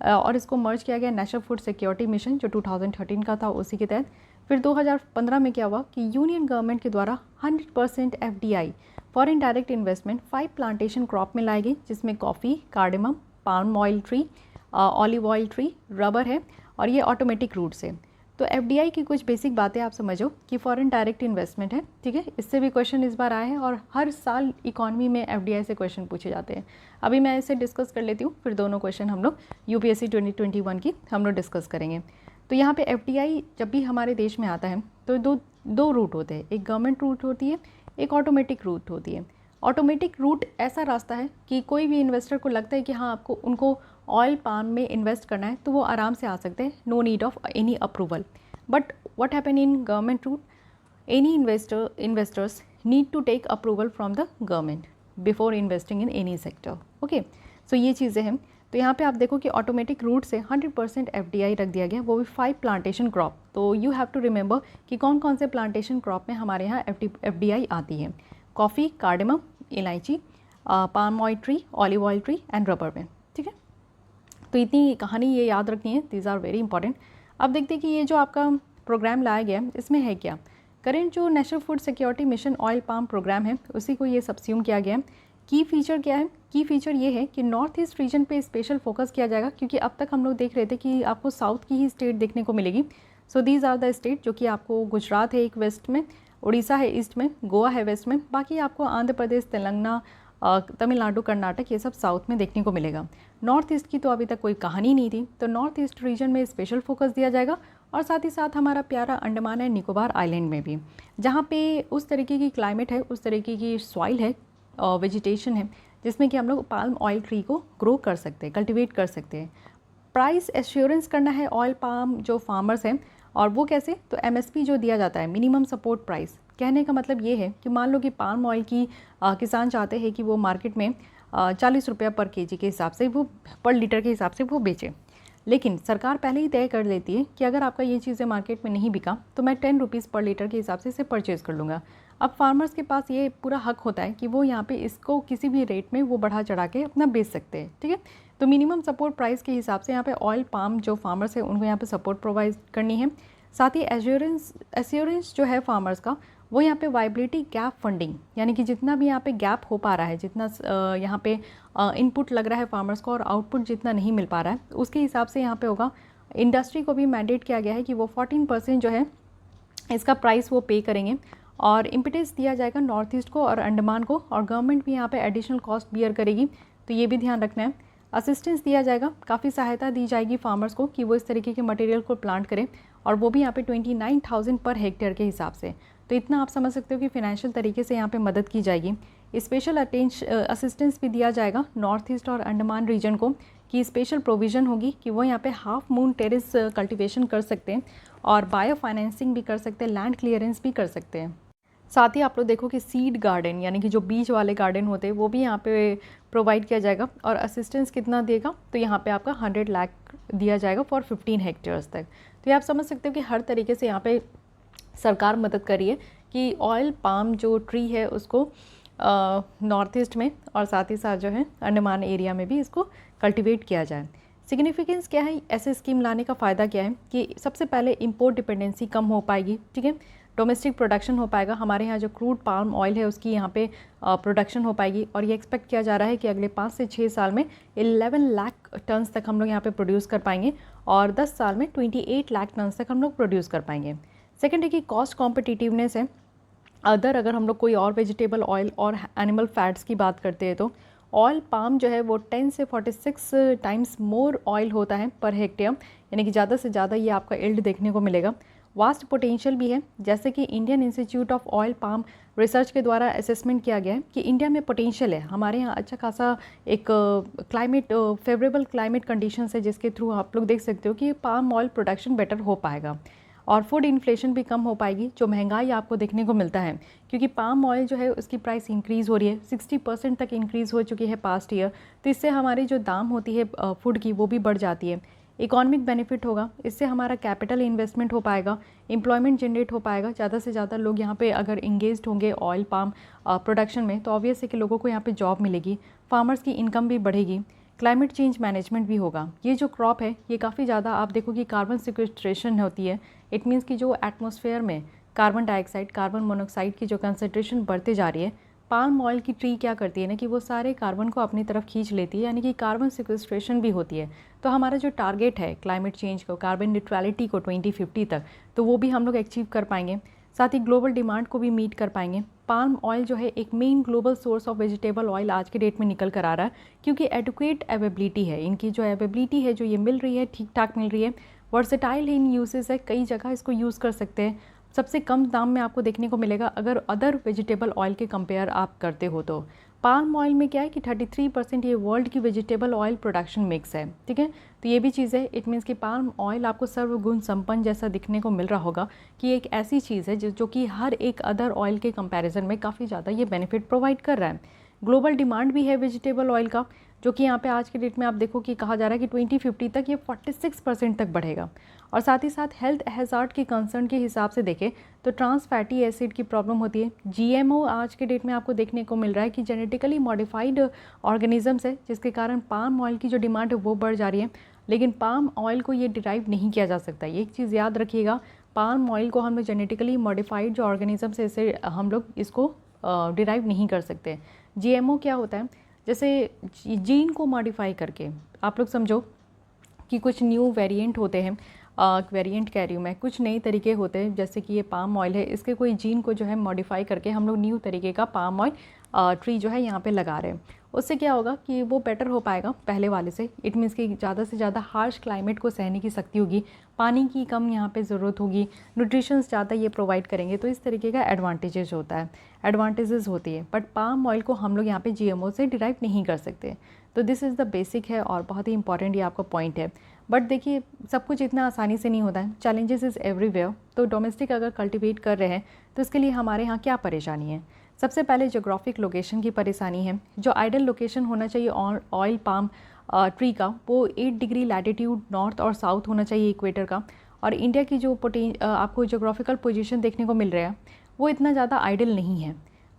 [SPEAKER 1] और इसको मर्ज किया गया नेशनल फूड सिक्योरिटी मिशन जो 2013 का था उसी के तहत। फिर 2015 में क्या हुआ कि यूनियन गवर्नमेंट के द्वारा 100% FDI foreign direct investment 5 plantation crop में लाई गई, जिसमें coffee, cardamom, palm oil tree, olive oil tree, rubber है और ये ऑटोमेटिक रूट्स है। तो FDI की कुछ बेसिक बातें आप समझो कि फॉरेन डायरेक्ट इन्वेस्टमेंट है, ठीक है। इससे भी क्वेश्चन इस बार आए हैं और हर साल इकॉनमी में FDI से क्वेश्चन पूछे जाते हैं। अभी मैं इसे डिस्कस कर लेती हूँ, फिर दोनों क्वेश्चन हम लोग UPSC 2021 की हम लोग डिस्कस करेंगे। तो यहाँ पे FDI जब भी हमारे देश में आता है तो दो रूट होते हैं, एक गवर्नमेंट रूट होती है, एक ऑटोमेटिक रूट होती है। ऑटोमेटिक रूट ऐसा रास्ता है कि कोई भी इन्वेस्टर को लगता है कि हाँ आपको उनको ऑयल पाम में इन्वेस्ट करना है तो वो आराम से आ सकते हैं, no need of any approval. But what happen in government route, any investors need to take approval from the government before investing in any sector. Okay, so ये चीज़ें हैं। तो यहाँ पे आप देखो कि ऑटोमेटिक रूट से 100% FDI रख दिया गया, वो भी 5 प्लांटेशन क्रॉप। तो यू हैव टू रिमेंबर कि कौन कौन से प्लांटेशन क्रॉप में हमारे यहाँ FDI आती है। कॉफ़ी, कार्डेमम, इलायची, palm oil tree, olive oil tree and rubber में, ठीक है। तो इतनी कहानी ये याद रखनी है, दीज आर वेरी इंपॉर्टेंट। अब देखते हैं कि ये जो आपका प्रोग्राम लाया गया है इसमें है क्या। करेंट जो national food security mission oil palm programme है उसी को ये सब्स्यूम किया गया है। की फीचर क्या है? की फीचर ये है कि नॉर्थ ईस्ट रीजन पे स्पेशल फोकस किया जाएगा, क्योंकि अब तक हम लोग देख रहे थे कि आपको साउथ की ही स्टेट देखने को मिलेगी। So these are the state, जो कि आपको गुजरात है एक वेस्ट में, उड़ीसा है ईस्ट में, गोवा है वेस्ट में, बाकी आपको आंध्र प्रदेश, तेलंगाना, तमिलनाडु, कर्नाटक ये सब साउथ में देखने को मिलेगा। नॉर्थ ईस्ट की तो अभी तक कोई कहानी नहीं थी, तो नॉर्थ ईस्ट रीजन में स्पेशल फोकस दिया जाएगा। और साथ ही साथ हमारा प्यारा अंडमान एंड निकोबार आइलैंड में भी, जहाँ पे उस तरीके की क्लाइमेट है, उस तरीके की सॉइल है, वेजिटेशन है, जिसमें कि हम लोग पाल्म ऑयल ट्री को ग्रो कर सकते हैं, कल्टिवेट कर सकते हैं। प्राइस एश्योरेंस करना है ऑयल पाम जो फार्मर्स हैं, और वो कैसे? तो MSP जो दिया जाता है, मिनिमम सपोर्ट प्राइस, कहने का मतलब ये है कि मान लो कि पाम ऑयल की किसान चाहते हैं कि वो मार्केट में 40 रुपया पर केजी के हिसाब से, वो पर लीटर के हिसाब से वो बेचें, लेकिन सरकार पहले ही तय कर लेती है कि अगर आपका ये चीज़ें मार्केट में नहीं बिका तो मैं 10 रुपीज़ पर लीटर के हिसाब से इसे परचेज़ कर लूँगा। अब फार्मर्स के पास ये पूरा हक होता है कि वो यहाँ पे इसको किसी भी रेट में वो बढ़ा चढ़ा के अपना बेच सकते हैं, ठीक है। तो मिनिमम सपोर्ट प्राइस के हिसाब से यहाँ पे ऑयल पाम जो फार्मर्स है उनको यहाँ पे सपोर्ट प्रोवाइड करनी है। साथ ही एश्योरेंस जो है फार्मर्स का, वो यहाँ पे वाइबिलिटी गैप फंडिंग, यानी कि जितना भी यहाँ पे गैप हो पा रहा है, जितना यहाँ पे इनपुट लग रहा है फार्मर्स को और आउटपुट जितना नहीं मिल पा रहा है, उसके हिसाब से यहाँ पे होगा। इंडस्ट्री को भी मैंडेट किया गया है कि वो 14% जो है इसका प्राइस वो पे करेंगे, और इम्पिटेस दिया जाएगा नॉर्थ ईस्ट को और अंडमान को, और गवर्नमेंट भी यहाँ पे एडिशनल कॉस्ट बियर करेगी, तो ये भी ध्यान रखना है। असिस्टेंस दिया जाएगा, काफ़ी सहायता दी जाएगी फार्मर्स को कि वो इस तरीके के मटेरियल को प्लांट करें, और वो भी यहाँ पे 29,000 पर हेक्टेयर के हिसाब से। तो इतना आप समझ सकते हो कि फिनेंशियल तरीके से यहाँ पे मदद की जाएगी। स्पेशल असिस्टेंस भी दिया जाएगा नॉर्थ ईस्ट और अंडमान रीजन को, कि स्पेशल प्रोविज़न होगी कि वो यहाँ पे हाफ मून टेरेस कल्टीवेशन कर सकते हैं, और बायो फाइनेंसिंग भी कर सकते हैं, लैंड क्लियरेंस भी कर सकते हैं। साथ ही आप लोग देखो कि सीड गार्डन, यानी कि जो बीज वाले गार्डन होते हैं, वो भी यहाँ पे प्रोवाइड किया जाएगा। और असिस्टेंस कितना देगा? तो यहाँ पे आपका 100 लाख दिया जाएगा फॉर 15 हेक्टेयर्स तक। तो ये आप समझ सकते हो कि हर तरीके से यहाँ पे सरकार मदद कर रही है कि ऑयल पाम जो ट्री है उसको नॉर्थ ईस्ट में और साथ ही साथ जो है अंडमान एरिया में भी इसको कल्टिवेट किया जाए। सिग्निफिकेंस क्या है ऐसे स्कीम लाने का फ़ायदा क्या है कि सबसे पहले इंपोर्ट डिपेंडेंसी कम हो पाएगी, ठीक है। डोमेस्टिक प्रोडक्शन हो पाएगा, हमारे यहाँ जो क्रूड पाम ऑयल है उसकी यहाँ पे प्रोडक्शन हो पाएगी, और ये एक्सपेक्ट किया जा रहा है कि अगले 5 से 6 साल में 11 लाख टन्स तक हम लोग यहाँ पे प्रोड्यूस कर पाएंगे, और 10 साल में 28 लाख टन्स तक हम लोग प्रोड्यूस कर पाएंगे। सेकेंड है कि कॉस्ट कॉम्पिटिटिवनेस है। अगर हम लोग कोई और वेजिटेबल ऑयल और एनिमल फैट्स की बात करते हैं तो ऑयल पाम जो है वो 10 से 46 टाइम्स मोर ऑयल होता है पर हेक्टेयर, यानी कि ज़्यादा से ज़्यादा ये आपका यील्ड देखने को मिलेगा। वास्ट पोटेंशियल भी है, जैसे कि Indian institute of oil palm research के द्वारा असेसमेंट किया गया है कि इंडिया में पोटेंशियल है, हमारे यहाँ अच्छा खासा एक क्लाइमेट फेवरेबल क्लाइमेट कंडीशंस है, जिसके थ्रू आप लोग देख सकते हो कि पाम ऑयल प्रोडक्शन बेटर हो पाएगा। और फूड इन्फ्लेशन भी कम हो पाएगी, जो महंगाई आपको देखने को मिलता है, क्योंकि पाम ऑयल जो है उसकी प्राइस इंक्रीज़ हो रही है, 60% तक इंक्रीज़ हो चुकी है पास्ट ईयर। तो इससे हमारी जो दाम होती है फूड की वो भी बढ़ जाती है। इकोनॉमिक बेनिफिट होगा, इससे हमारा कैपिटल इन्वेस्टमेंट हो पाएगा, एम्प्लॉयमेंट जनरेट हो पाएगा, ज़्यादा से ज़्यादा लोग यहाँ पे अगर इंगेज्ड होंगे ऑयल पाम प्रोडक्शन में तो ऑब्वियस है कि लोगों को यहाँ पे जॉब मिलेगी, फार्मर्स की इनकम भी बढ़ेगी, क्लाइमेट चेंज मैनेजमेंट भी होगा। ये जो क्रॉप है ये काफ़ी ज़्यादा आप देखो कि कार्बन सिक्वेस्ट्रेशन होती है। इट मीन्स कि जो एटमॉस्फेयर में कार्बन डाइऑक्साइड, कार्बन मोनोऑक्साइड की जो कंसनट्रेशन बढ़ते जा रही है, पाम ऑयल की ट्री क्या करती है ना कि वो सारे कार्बन को अपनी तरफ खींच लेती है, यानी कि कार्बन सिक्वेस्ट्रेशन भी होती है। तो हमारा जो टारगेट है क्लाइमेट चेंज को, कार्बन न्यूट्रलिटी को 2050 तक, तो वो भी हम लोग अचीव कर पाएंगे। साथ ही ग्लोबल डिमांड को भी मीट कर पाएंगे। पाम ऑयल जो है एक main global source of vegetable oil आज के डेट में निकल कर आ रहा है, क्योंकि एडुकेट अवेबिलिटी है, इनकी जो अवेबिलिटी है जो ये मिल रही है ठीक ठाक मिल रही है, वर्सेटाइल इन यूसेस है, कई जगह इसको यूज़ कर सकते हैं, सबसे कम दाम में आपको देखने को मिलेगा अगर अदर वेजिटेबल ऑयल के कंपेयर आप करते हो तो। पाम ऑयल में क्या है कि 33% ये वर्ल्ड की वेजिटेबल ऑयल प्रोडक्शन मिक्स है, ठीक है। तो ये भी चीज़ है, इट मीन्स कि पाम ऑयल आपको सर्वगुण संपन्न जैसा दिखने को मिल रहा होगा कि एक ऐसी चीज़ है जो कि हर एक अदर ऑयल के कंपैरिजन में काफ़ी ज़्यादा ये बेनिफिट प्रोवाइड कर रहा है। ग्लोबल डिमांड भी है वेजिटेबल ऑयल का, जो कि यहाँ पे आज के डेट में आप देखो कि कहा जा रहा है कि 2050 तक ये 46% तक बढ़ेगा। और साथ ही साथ हेल्थ हैज़ार्ड के कंसर्न के हिसाब से देखें तो ट्रांस फैटी एसिड की प्रॉब्लम होती है। जीएमओ आज के डेट में आपको देखने को मिल रहा है कि जेनेटिकली मॉडिफाइड ऑर्गेनिजम्स है, जिसके कारण पाम ऑयल की जो डिमांड है वो बढ़ जा रही है, लेकिन पाम ऑयल को ये डिराइव नहीं किया जा सकता। ये एक चीज़ याद रखिएगा, पाम ऑयल को हम लोग जेनेटिकली मॉडिफाइड जो ऑर्गेनिजम्स है इससे हम लोग इसको डिराइव नहीं कर सकते। जीएमओ क्या होता है, जैसे जीन को मॉडिफाई करके आप लोग समझो कि कुछ न्यू वेरिएंट होते हैं, वेरिएंट कह रही हूँ मैं, कुछ नए तरीके होते हैं, जैसे कि ये पाम ऑयल है, इसके कोई जीन को जो है मॉडिफाई करके हम लोग न्यू तरीके का पाम ऑयल ट्री जो है यहाँ पे लगा रहे हैं। उससे क्या होगा कि वो बेटर हो पाएगा पहले वाले से। इट मीन्स कि ज़्यादा से ज़्यादा हार्श क्लाइमेट को सहने की शक्ति होगी, पानी की कम यहाँ पे ज़रूरत होगी, न्यूट्रिशंस ज़्यादा ये प्रोवाइड करेंगे, तो इस तरीके का एडवांटेजेस होता है, एडवांटेजेस होती है। बट पाम ऑयल को हम लोग यहाँ पे जीएमओ से डिराइव नहीं कर सकते। तो दिस इज़ द बेसिक है और बहुत ही इंपॉर्टेंट ये आपका पॉइंट है। बट देखिए सब कुछ इतना आसानी से नहीं होता है, चैलेंजेस इज़ एवरीवेयर। तो डोमेस्टिक अगर कल्टिवेट कर रहे हैं तो इसके लिए हमारे यहाँ क्या परेशानी है? सबसे पहले जोग्राफिक लोकेशन की परेशानी है। जो आइडल लोकेशन होना चाहिए ऑयल पाम ट्री का, वो 8 डिग्री लैटिट्यूड नॉर्थ और साउथ होना चाहिए इक्वेटर का। और इंडिया की जो आपको जोग्राफिकल पोजीशन देखने को मिल रहा है वो इतना ज़्यादा आइडल नहीं है।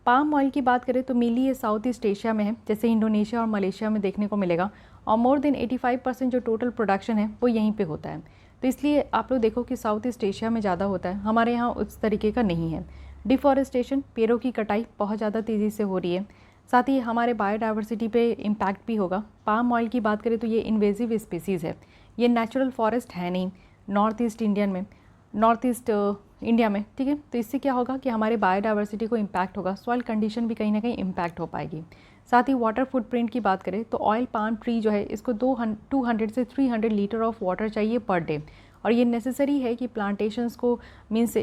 [SPEAKER 1] पाम ऑयल की बात करें तो मेनली ये साउथ ईस्ट एशिया में है, जैसे इंडोनेशिया और मलेशिया में देखने को मिलेगा, और मोर देन 85% जो टोटल प्रोडक्शन है वो यहीं पे होता है। तो इसलिए आप लोग देखो कि साउथ ईस्ट एशिया में ज़्यादा होता है, हमारे यहाँ उस तरीके का नहीं है। डिफॉरेस्टेशन, पेड़ों की कटाई बहुत ज़्यादा तेज़ी से हो रही है, साथ ही हमारे बायोडाइवर्सिटी पे इम्पैक्ट भी होगा। पाम ऑयल की बात करें तो ये इन्वेजिव स्पीसीज़ है, ये नेचुरल फॉरेस्ट है नहीं नॉर्थ ईस्ट इंडिया में, ठीक है। तो इससे क्या होगा कि हमारे बायोडाइवर्सिटी को इम्पैक्ट होगा, सॉइल कंडीशन भी कहीं ना कहीं इम्पैक्ट हो पाएगी। साथ ही वाटर फुटप्रिंट की बात करें तो ऑयल पाम ट्री जो है इसको 200 से 300 लीटर ऑफ वाटर चाहिए पर डे, और ये नेसेसरी है कि प्लांटेशंस को मीन्स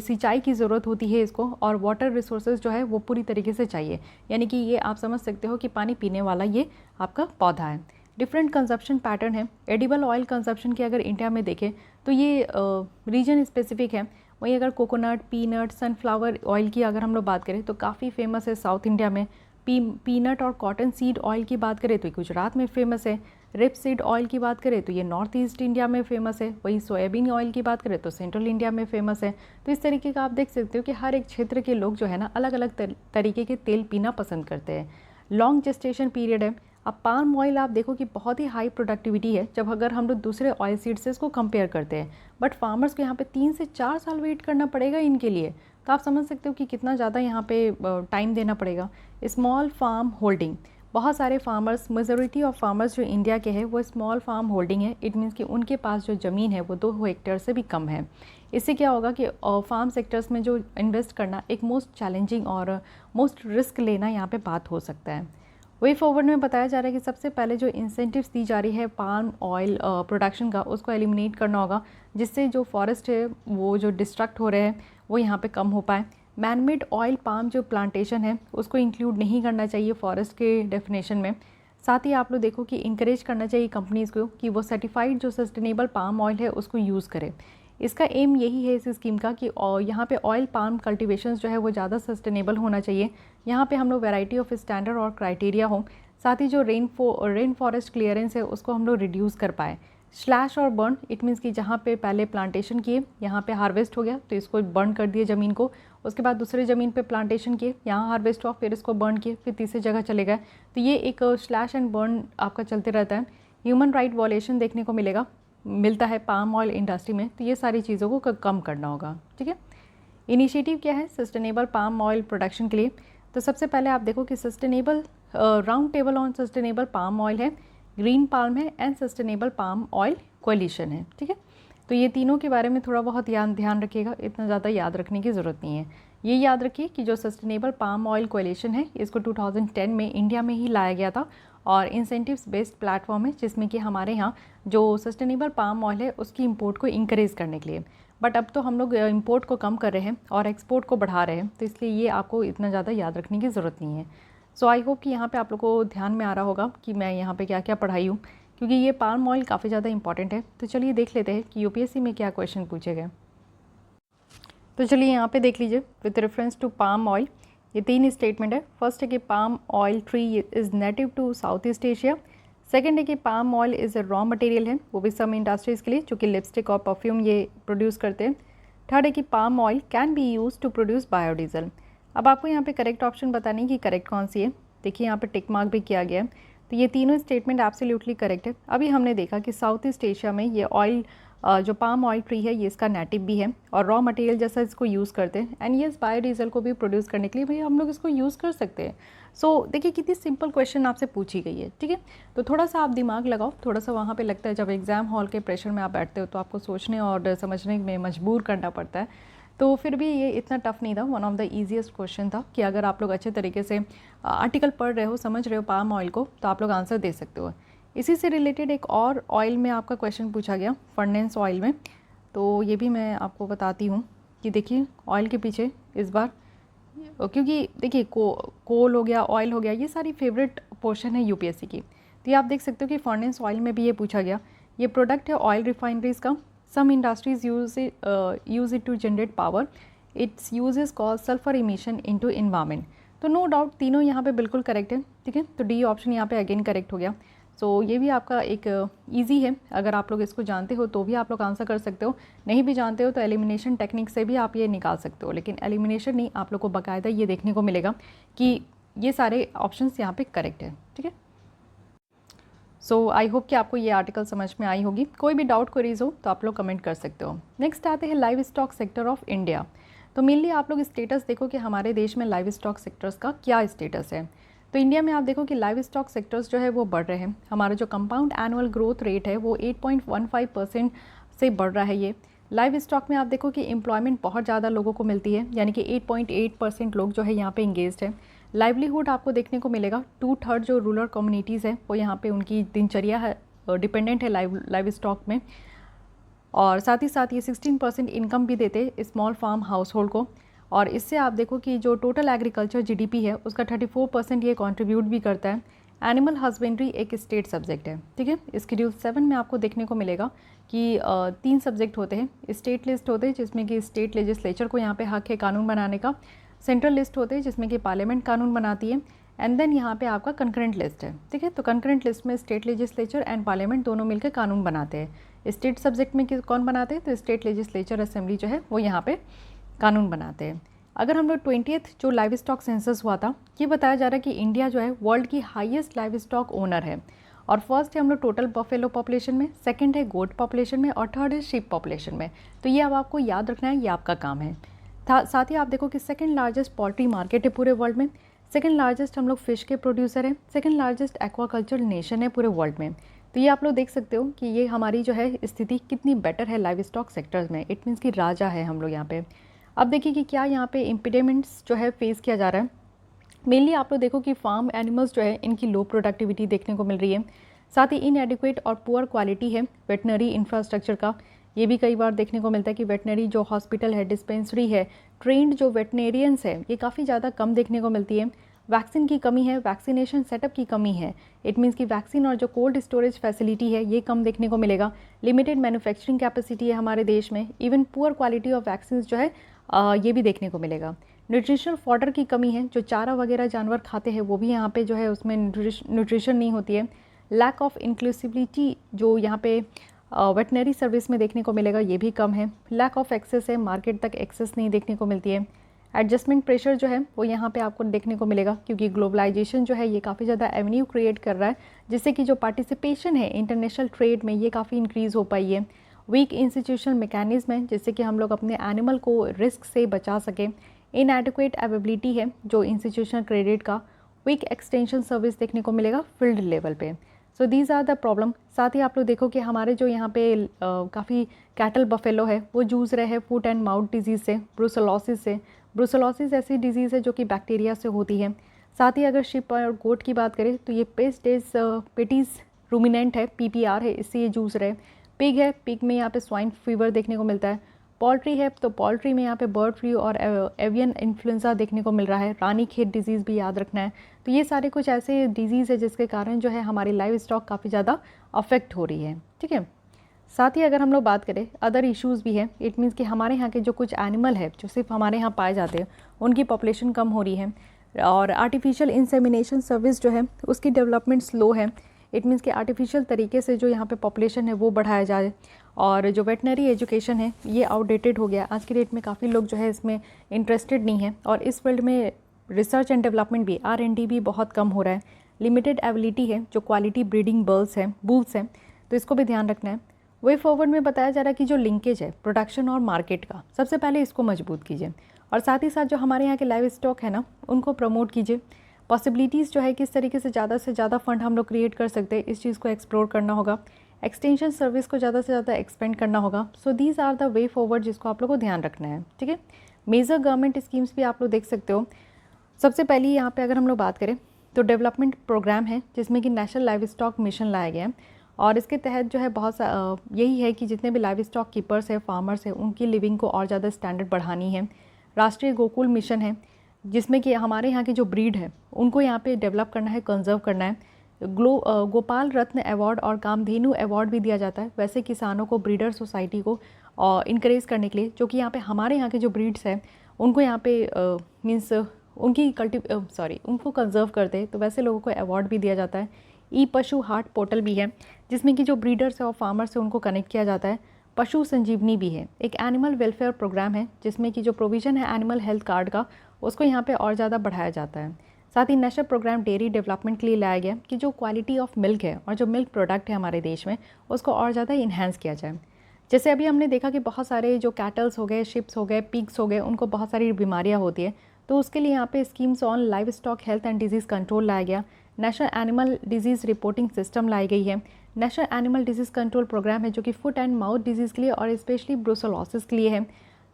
[SPEAKER 1] सिंचाई की ज़रूरत होती है इसको, और वाटर रिसोर्सेज जो है वो पूरी तरीके से चाहिए, यानी कि ये आप समझ सकते हो कि पानी पीने वाला ये आपका पौधा है। डिफरेंट कंजप्शन पैटर्न है। एडिबल ऑयल कंजप्शन की अगर इंडिया में देखें तो ये रीजन स्पेसिफिक है। वहीं अगर कोकोनट, पीनट, सनफ्लावर ऑयल की अगर हम लोग बात करें तो काफ़ी फेमस है साउथ इंडिया में। पीनट और कॉटन सीड ऑयल की बात करें तो ये गुजरात में फेमस है। रेप सीड ऑयल की बात करें तो ये नॉर्थ ईस्ट इंडिया में फेमस है। वहीं सोयाबीन ऑयल की बात करें तो सेंट्रल इंडिया में फेमस है। तो इस तरीके का आप देख सकते हो कि हर एक क्षेत्र के लोग जो है ना अलग अलग तरीके के तेल पीना पसंद करते हैं। लॉन्ग जेस्टेशन पीरियड है। अब पाम ऑयल आप देखो कि बहुत ही हाई प्रोडक्टिविटी है जब अगर हम लोग दूसरे ऑयल सीड से इसको कंपेयर करते हैं, बट फार्मर्स को यहाँ पे 3 से 4 साल वेट करना पड़ेगा इनके लिए। तो आप समझ सकते हो कि कितना ज़्यादा यहाँ पे टाइम देना पड़ेगा। स्मॉल फार्म होल्डिंग, बहुत सारे फार्मर्स, मेजोरिटी ऑफ फार्मर्स जो इंडिया के हैं वो स्मॉल फार्म होल्डिंग है। इट मीन्स कि उनके पास जो ज़मीन है वो 2 हेक्टेयर से भी कम है। इससे क्या होगा कि फार्म सेक्टर्स में जो इन्वेस्ट करना एक मोस्ट चैलेंजिंग और मोस्ट रिस्क लेना यहाँ पे बात हो सकता है। वे फॉरवर्ड में बताया जा रहा है कि सबसे पहले जो इंसेंटिव्स दी जा रही है पाम ऑयल प्रोडक्शन का, उसको एलिमिनेट करना होगा, जिससे जो फॉरेस्ट है वो जो डिस्ट्रक्ट हो रहे हैं वो यहाँ पे कम हो पाए। मैनमेड ऑयल पाम जो प्लांटेशन है उसको इंक्लूड नहीं करना चाहिए फॉरेस्ट के डेफिनेशन में। साथ ही आप लोग देखो कि इंकरेज करना चाहिए कंपनीज़ को कि वो सर्टिफाइड जो सस्टेनेबल पाम ऑयल है उसको यूज़ करें। इसका एम यही है इस स्कीम का कि यहाँ पे ऑयल पाम कल्टिवेशन जो है वो ज़्यादा सस्टेनेबल होना चाहिए, यहाँ पे हम लोग वैरायटी ऑफ स्टैंडर्ड और क्राइटेरिया हो, साथ ही जो रेन फॉरेस्ट क्लियरेंस है उसको हम लोग रिड्यूस कर पाए। स्लैश और बर्न, इट मीन्स कि जहाँ पे पहले प्लांटेशन किए यहाँ पे हार्वेस्ट हो गया तो इसको बर्न कर दिए ज़मीन को, उसके बाद दूसरे ज़मीन पे प्लांटेशन किए, यहाँ हार्वेस्ट हुआ, फिर इसको बर्न किए, फिर तीसरी जगह चले गए। तो ये एक स्लैश एंड बर्न आपका चलते रहता है। ह्यूमन राइट वॉलेशन देखने को मिलता है पाम ऑयल इंडस्ट्री में, तो ये सारी चीज़ों को कम करना होगा। ठीक है, इनिशिएटिव क्या है सस्टेनेबल पाम ऑयल प्रोडक्शन के लिए? तो सबसे पहले आप देखो कि sustainable round table on sustainable palm oil है, ग्रीन पाल्म है and sustainable palm oil coalition है। ठीक है, तो ये तीनों के बारे में थोड़ा बहुत ध्यान रखिएगा, इतना ज़्यादा याद रखने की ज़रूरत नहीं है। ये याद रखिए कि जो सस्टेनेबल पाम ऑयल कोलिशन है इसको 2010 में इंडिया में ही लाया गया था और इंसेंटिव्स बेस्ड प्लेटफॉर्म है, जिसमें कि हमारे यहाँ जो सस्टेनेबल पाम ऑयल है उसकी इंपोर्ट को इंकरेज करने के लिए। बट अब तो हम लोग इंपोर्ट को कम कर रहे हैं और एक्सपोर्ट को बढ़ा रहे हैं, तो इसलिए ये आपको इतना ज़्यादा याद रखने की ज़रूरत नहीं है। सो आई होप कि यहाँ पे आप लोग को ध्यान में आ रहा होगा कि मैं यहाँ पे क्या क्या पढ़ाई हूँ, क्योंकि ये पाम ऑयल काफ़ी ज़्यादा इंपॉर्टेंट है। तो चलिए देख लेते हैं कि यूपीएससी में क्या क्वेश्चन पूछे गए। तो चलिए यहाँ पे देख लीजिए, with reference to palm oil ये 3 स्टेटमेंट है। फर्स्ट है कि palm oil tree is native to south east Asia. Second है कि palm oil is a raw material है, वो भी सम इंडस्ट्रीज़ के लिए जो कि लिपस्टिक और परफ्यूम ये प्रोड्यूस करते हैं। थर्ड है कि palm oil can be use to produce biodiesel. अब आपको यहाँ पे करेक्ट ऑप्शन बताने की करेक्ट कौन सी है, देखिए यहाँ पे टिक मार्क भी किया गया है। तो ये तीनों स्टेटमेंट एब्सोल्युटली करेक्ट है। अभी हमने देखा कि साउथ ईस्ट एशिया में ये ऑयल जो पाम ऑयल ट्री है ये इसका नेटिव भी है और रॉ मटेरियल जैसा इसको यूज़ करते हैं एंड ये बायोडीजल को भी प्रोड्यूस करने के लिए भैया हम लोग इसको यूज़ कर सकते हैं। सो देखिए कितनी सिंपल क्वेश्चन आपसे पूछी गई है। ठीक है, तो थोड़ा सा आप दिमाग लगाओ, थोड़ा सा वहाँ पे लगता है जब एग्ज़ाम हॉल के प्रेशर में आप बैठते हो तो आपको सोचने और समझने में मजबूर करना पड़ता है, तो फिर भी ये इतना टफ नहीं था। One of the easiest question था कि अगर आप लोग अच्छे तरीके से आर्टिकल पढ़ रहे हो, समझ रहे हो पाम ऑयल को, तो आप लोग आंसर दे सकते हो। इसी से रिलेटेड एक और ऑयल में आपका क्वेश्चन पूछा गया, फर्नेंस ऑयल में, तो ये भी मैं आपको बताती हूँ कि देखिए ऑयल के पीछे इस बार, क्योंकि देखिए कोल हो गया, ऑयल हो गया, ये सारी फेवरेट पोर्शन है यूपीएससी की। तो ये आप देख सकते हो कि फर्नेंस ऑयल में भी ये पूछा गया। ये प्रोडक्ट है ऑयल रिफाइनरीज का। Some industries use it to generate power, it's use is call sulphur emission into environment. तो नो डाउट तीनों यहाँ पे बिल्कुल करेक्ट है। ठीक है, तो डी ऑप्शन यहाँ पे अगेन करेक्ट हो गया। सो ये भी आपका एक इजी है, अगर आप लोग इसको जानते हो तो भी आप लोग आंसर कर सकते हो, नहीं भी जानते हो तो एलिमिनेशन टेक्निक से भी आप ये निकाल सकते हो, लेकिन एलिमिनेशन नहीं, आप लोग को बाकायदा ये देखने को मिलेगा कि ये सारे ऑप्शंस यहाँ पे करेक्ट है। ठीक है, सो आई होप कि आपको ये आर्टिकल समझ में आई होगी। कोई भी डाउट क्वेरीज हो तो आप लोग कमेंट कर सकते हो। नेक्स्ट आते हैं live stock sector of India. तो मेनली आप लोग स्टेटस देखो कि हमारे देश में लाइव स्टॉक सेक्टर्स का क्या स्टेटस है। तो इंडिया में आप देखो कि लाइव स्टॉक सेक्टर्स जो है वो बढ़ रहे हैं। हमारा जो कंपाउंड एनुअल ग्रोथ रेट है वो 8.15% से बढ़ रहा है। ये लाइव स्टॉक में आप देखो कि एम्प्लॉयमेंट बहुत ज़्यादा लोगों को मिलती है, यानी कि 8.8% लोग जो है यहाँ पे इंगेज्ड है। लाइवलीहुड आपको देखने को मिलेगा, 2/3 जो रूरल कम्युनिटीज़ है वो यहाँ पे उनकी दिनचर्या है डिपेंडेंट है लाइव स्टॉक में, और साथ ही साथ ये 16% इनकम भी देते स्मॉल फार्म हाउस होल्ड को। और इससे आप देखो कि जो टोटल एग्रीकल्चर जीडीपी है उसका 34% ये कंट्रीब्यूट भी करता है। एनिमल हस्बेंड्री एक स्टेट सब्जेक्ट है। ठीक है, शेड्यूल 7 में आपको देखने को मिलेगा कि 3 सब्जेक्ट होते हैं। स्टेट लिस्ट होते हैं जिसमें कि स्टेट लेजिस्लेचर को यहाँ पे हक है कानून बनाने का, सेंट्रल लिस्ट होते हैं जिसमें कि पार्लियामेंट कानून बनाती है, एंड देन यहाँ पे आपका कंकरेंट लिस्ट है। ठीक है, तो कंकरेंट लिस्ट में स्टेट लेजिस्लेचर एंड पार्लियामेंट दोनों मिलकर कानून बनाते हैं। स्टेट सब्जेक्ट में कौन बनाते हैं, तो स्टेट लेजिस्लेचर असेंबली जो है वो यहाँ पे कानून बनाते हैं। अगर हम लोग 20th जो लाइव स्टॉक सेंसस हुआ था, ये बताया जा रहा है कि इंडिया जो है वर्ल्ड की हाईएस्ट लाइव स्टॉक ओनर है, और फर्स्ट है हम लोग टोटल बफेलो पॉपुलेशन में, सेकंड है गोट पॉपुलेशन में, और थर्ड है शीप पॉपुलेशन में। तो ये अब आपको याद रखना है, ये आपका काम है। साथ ही आप देखो कि सेकंड लार्जेस्ट पोल्ट्री मार्केट है पूरे वर्ल्ड में, सेकंड लार्जेस्ट हम लोग फिश के प्रोड्यूसर हैं, सेकंड लार्जेस्ट एक्वाकल्चर नेशन है पूरे वर्ल्ड में। तो ये आप लोग देख सकते हो कि ये हमारी जो है स्थिति कितनी बेटर है लाइव स्टॉक सेक्टर्स में। इट मीन्स कि राजा है हम लोग यहाँ पे। अब देखिए कि क्या यहाँ पे इम्पिडेमेंट्स जो है फेस किया जा रहा है। मेनली आप लोग देखो कि फार्म एनिमल्स जो है इनकी लो प्रोडक्टिविटी देखने को मिल रही है, साथ ही इनएडिक्वेट और पुअर क्वालिटी है वेटनरी इंफ्रास्ट्रक्चर का। ये भी कई बार देखने को मिलता है कि वेटनरी जो हॉस्पिटल है, डिस्पेंसरी है, ट्रेंड जो वेटनेरियंस है, ये काफ़ी ज़्यादा कम देखने को मिलती है। वैक्सीन की कमी है, वैक्सीनेशन सेटअप की कमी है। इट मीन्स कि वैक्सीन और जो कोल्ड स्टोरेज फैसिलिटी है ये कम देखने को मिलेगा। लिमिटेड मैन्युफैक्चरिंग कैपेसिटी है हमारे देश में। Even poor quality of vaccine जो है ये भी देखने को मिलेगा। न्यूट्रिशनल फॉडर की कमी है, जो चारा वगैरह जानवर खाते हैं वो भी यहाँ पे जो है उसमें न्यूट्रिशन नहीं होती है। लैक ऑफ इंक्लूसिविटी जो यहाँ पे वेटनरी सर्विस में देखने को मिलेगा ये भी कम है। लैक ऑफ एक्सेस है, मार्केट तक एक्सेस नहीं देखने को मिलती है। एडजस्टमेंट प्रेशर जो है वो यहाँ पे आपको देखने को मिलेगा, क्योंकि ग्लोबलाइजेशन जो है ये काफ़ी ज़्यादा एवेन्यू क्रिएट कर रहा है, जिससे कि जो पार्टिसिपेशन है इंटरनेशनल ट्रेड में ये काफ़ी इंक्रीज़ हो पाई है। वीक इंस्टीट्यूशनल मैकेनिज्म है, जिससे कि हम लोग अपने एनिमल को रिस्क से बचा सकें। इनएडिक्वेट अवेबिलिटी है जो इंस्टीट्यूशनल क्रेडिट का। वीक एक्सटेंशन सर्विस देखने को मिलेगा फील्ड लेवल पे। So these are the problem. साथ ही आप लोग देखो कि हमारे जो यहाँ पे काफ़ी कैटल बफेलो है वो जूझ रहे हैं फुट एंड माउथ डिजीज़ से, ब्रुसेलोसिस से। ब्रुसेलोसिस ऐसी डिजीज़ है जो कि बैक्टीरिया से होती है। साथ ही अगर शिप और गोट की बात करें तो ये पेटीज रूमिनेंट है, PPR है, इससे ये जूझ रहे हैं। पिग है, पिग में यहाँ पे स्वाइन फीवर देखने को मिलता है। पोल्ट्री है तो पोल्ट्री में यहाँ पे बर्ड फ्लू और एवियन इन्फ्लुएंजा देखने को मिल रहा है। रानीखेत डिजीज़ भी याद रखना है। तो ये सारे कुछ ऐसे डिजीज़ है जिसके कारण जो है हमारी लाइव स्टॉक काफ़ी ज़्यादा अफेक्ट हो रही है। ठीक है, साथ ही अगर हम लोग बात करें अदर इश्यूज़ भी हैं। इट मीन्स कि हमारे यहाँ के जो कुछ एनिमल है जो सिर्फ हमारे यहाँ पाए जाते हैं उनकी पॉपुलेशन कम हो रही है, और आर्टिफिशियल इंसेमिनेशन सर्विस जो है उसकी डेवलपमेंट स्लो है। इट मीन्स कि आर्टिफिशियल तरीके से जो यहाँ पे पॉपुलेशन है वो बढ़ाया जाए, और जो वेटनरी एजुकेशन है ये आउटडेटेड हो गया। आज की डेट में काफ़ी लोग जो है इसमें इंटरेस्टेड नहीं है, और इस फील्ड में रिसर्च एंड डेवलपमेंट भी R&D भी बहुत कम हो रहा है। लिमिटेड एबिलिटी है जो क्वालिटी ब्रीडिंग बुल्स हैं, तो इसको भी ध्यान रखना है। वे फॉरवर्ड में बताया जा रहा है कि जो लिंकेज है प्रोडक्शन और मार्केट का, सबसे पहले इसको मजबूत कीजिए, और साथ ही साथ जो हमारे यहाँ के लाइव स्टॉक है ना उनको प्रमोट कीजिए। पॉसिबिलिटीज़ जो है किस तरीके से ज़्यादा फंड हम लोग क्रिएट कर सकते हैं इस चीज़ को एक्सप्लोर करना होगा। एक्सटेंशन सर्विस को ज़्यादा से ज़्यादा एक्सपेंड करना होगा। So these are the way forward जिसको आप लोग को ध्यान रखना है। ठीक है, मेजर गवर्नमेंट स्कीम्स भी आप लोग देख सकते हो। सबसे पहले यहाँ पे अगर हम लोग बात करें तो डेवलपमेंट प्रोग्राम है जिसमें कि नेशनल लाइव स्टॉक मिशन लाया गया है, और इसके तहत जो है यही है कि जितने भी लाइव स्टॉक कीपर्स हैं, फार्मर्स हैं, उनकी लिविंग को और ज़्यादा स्टैंडर्ड बढ़ानी है। राष्ट्रीय गोकुल मिशन है जिसमें कि हमारे यहाँ की जो ब्रीड है उनको यहाँ पे डेवलप करना है, कंजर्व करना है। गोपाल रत्न अवार्ड और कामधेनु अवार्ड भी दिया जाता है वैसे किसानों को, ब्रीडर सोसाइटी को इनक्रेज करने के लिए, जो कि यहाँ पे हमारे यहाँ के जो ब्रीड्स हैं उनको यहाँ पे मीन्स उनको कंजर्व करते हैं, तो वैसे लोगों को अवार्ड भी दिया जाता है। ई पशु हाट पोर्टल भी है जिसमें कि जो ब्रीडर्स है और फार्मर्स है उनको कनेक्ट किया जाता है। पशु संजीवनी भी है, एक एनिमल वेलफेयर प्रोग्राम है जिसमें कि जो प्रोविज़न है एनिमल हेल्थ कार्ड का उसको यहाँ पे और ज़्यादा बढ़ाया जाता है। साथ ही नेशनल प्रोग्राम डेयरी डेवलपमेंट के लिए लाया गया कि जो क्वालिटी ऑफ मिल्क है और जो मिल्क प्रोडक्ट है हमारे देश में उसको और ज़्यादा इन्हेंस किया जाए। जैसे अभी हमने देखा कि बहुत सारे जो कैटल्स हो गए, शिप्स हो गए, पिग्स हो गए, उनको बहुत सारी बीमारियाँ होती है, तो उसके लिए यहाँ पे schemes on livestock health and disease control लाया गया। National animal disease reporting system लाई गई है। National animal disease control programme है जो कि फुट एंड माउथ डिजीज़ के लिए और स्पेशली ब्रुसेलोसिस के लिए है।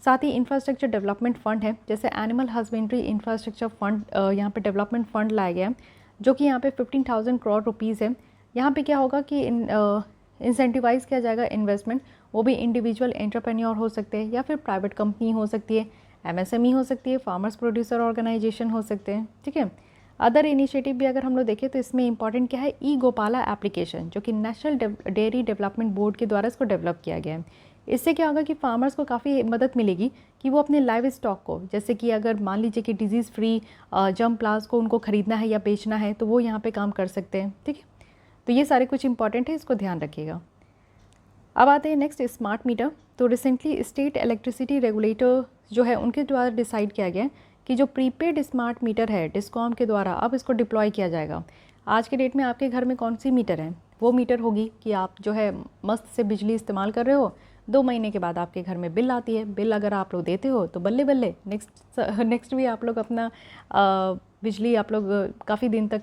[SPEAKER 1] साथ ही इंफ्रास्ट्रक्चर डेवलपमेंट फंड है, जैसे एनिमल हस्बेंड्री इंफ्रास्ट्रक्चर फंड यहाँ पे डेवलपमेंट फंड लाया गया है जो कि यहाँ पे 15,000 करोड़ रुपीज़ है। यहाँ पे क्या होगा कि इंसेंटिवाइज़ किया जाएगा इन्वेस्टमेंट, वो भी इंडिविजुअल एंटरप्रेन्योर हो सकते हैं या फिर प्राइवेट कंपनी हो सकती है, MSME हो सकती है, फार्मर्स प्रोड्यूसर ऑर्गेनाइजेशन हो सकते हैं। ठीक है, अदर इनिशिएटिव भी अगर हम लोग देखें तो इसमें इंपॉर्टेंट क्या है, ई गोपाला एप्लीकेशन जो कि नेशनल डेयरी डेवलपमेंट बोर्ड के द्वारा इसको डेवलप किया गया है। इससे क्या होगा कि फार्मर्स को काफ़ी मदद मिलेगी कि वो अपने लाइव स्टॉक को, जैसे कि अगर मान लीजिए कि डिजीज़ फ्री जम प्लास को उनको ख़रीदना है या बेचना है तो वो यहाँ पे काम कर सकते हैं। ठीक है, तो ये सारे कुछ इंपॉर्टेंट है, इसको ध्यान रखिएगा। अब आते हैं नेक्स्ट स्मार्ट मीटर। तो रिसेंटली स्टेट इलेक्ट्रिसिटी रेगुलेटर जो है उनके द्वारा डिसाइड किया गया कि जो प्रीपेड स्मार्ट मीटर है डिस्कॉम के द्वारा अब इसको डिप्लॉय किया जाएगा। आज के डेट में आपके घर में कौन सी मीटर है, वो मीटर होगी कि आप जो है मस्त से बिजली इस्तेमाल कर रहे हो, 2 महीने के बाद आपके घर में बिल आती है। बिल अगर आप लोग देते हो तो बल्ले बल्ले नेक्स्ट भी आप लोग अपना बिजली आप लोग काफ़ी दिन तक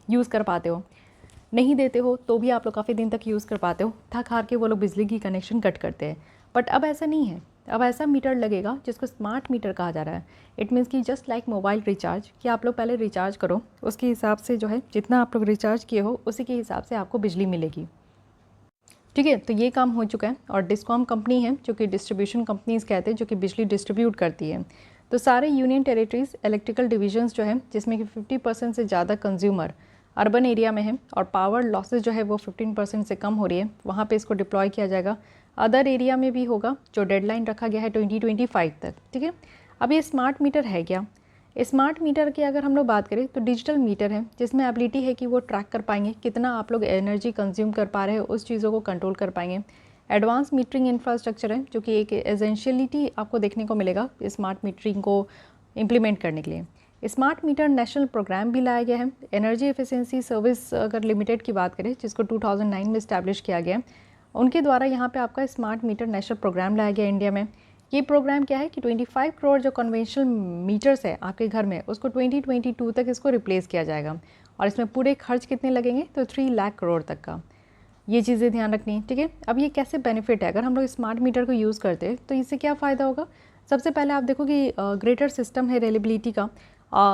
[SPEAKER 1] यूज़ कर पाते हो। नहीं देते हो तो भी आप लोग काफ़ी दिन तक यूज़ कर पाते हो, थक हार के वो लोग बिजली की कनेक्शन कट करते हैं। बट अब ऐसा नहीं है, अब ऐसा मीटर लगेगा जिसको स्मार्ट मीटर कहा जा रहा है। इट मीन्स कि जस्ट लाइक मोबाइल रिचार्ज, कि आप लोग पहले रिचार्ज करो, उसके हिसाब से जो है जितना आप लोग रिचार्ज किए हो उसी के हिसाब से आपको बिजली मिलेगी। ठीक है, तो ये काम हो चुका है। और डिस्कॉम कंपनी है जो कि डिस्ट्रीब्यूशन कंपनीज कहते हैं, जो कि बिजली डिस्ट्रीब्यूट करती है। तो सारे यूनियन टेरिटरीज इलेक्ट्रिकल डिविजन्स जो है जिसमें कि 50% से ज़्यादा कंज्यूमर अर्बन एरिया में है और पावर लॉसेज जो है वो 15% से कम हो रही है, वहाँ पे इसको डिप्लॉय किया जाएगा। अदर एरिया में भी होगा जो डेडलाइन रखा गया है 2025 तक। ठीक है, अब ये स्मार्ट मीटर है क्या? स्मार्ट मीटर की अगर हम लोग बात करें तो डिजिटल मीटर है जिसमें एबिलिटी है कि वो ट्रैक कर पाएंगे कितना आप लोग एनर्जी कंज्यूम कर पा रहे हो, उस चीज़ों को कंट्रोल कर पाएंगे। एडवांस मीटरिंग इंफ्रास्ट्रक्चर है जो कि एक एसेंशियलिटी आपको देखने को मिलेगा स्मार्ट मीटरिंग को इम्प्लीमेंट करने के लिए। स्मार्ट मीटर नेशनल प्रोग्राम भी लाया गया है। एनर्जी एफिशिएंसी सर्विस अगर लिमिटेड की बात करें जिसको 2009 में इस्टेब्लिश किया गया है, उनके द्वारा यहाँ पे आपका स्मार्ट मीटर नेशनल प्रोग्राम लाया गया इंडिया में। ये प्रोग्राम क्या है कि 25 करोड़ जो कन्वेंशनल मीटर्स है आपके घर में उसको 2022 तक इसको रिप्लेस किया जाएगा। और इसमें पूरे खर्च कितने लगेंगे तो 3 लाख करोड़ तक का। ये चीज़ें ध्यान रखनी है। ठीक है, अब ये कैसे बेनिफिट है अगर हम लोग स्मार्ट मीटर को यूज़ करते हैं तो इससे क्या फ़ायदा होगा? सबसे पहले आप देखो कि ग्रेटर सिस्टम है रिलायबिलिटी का।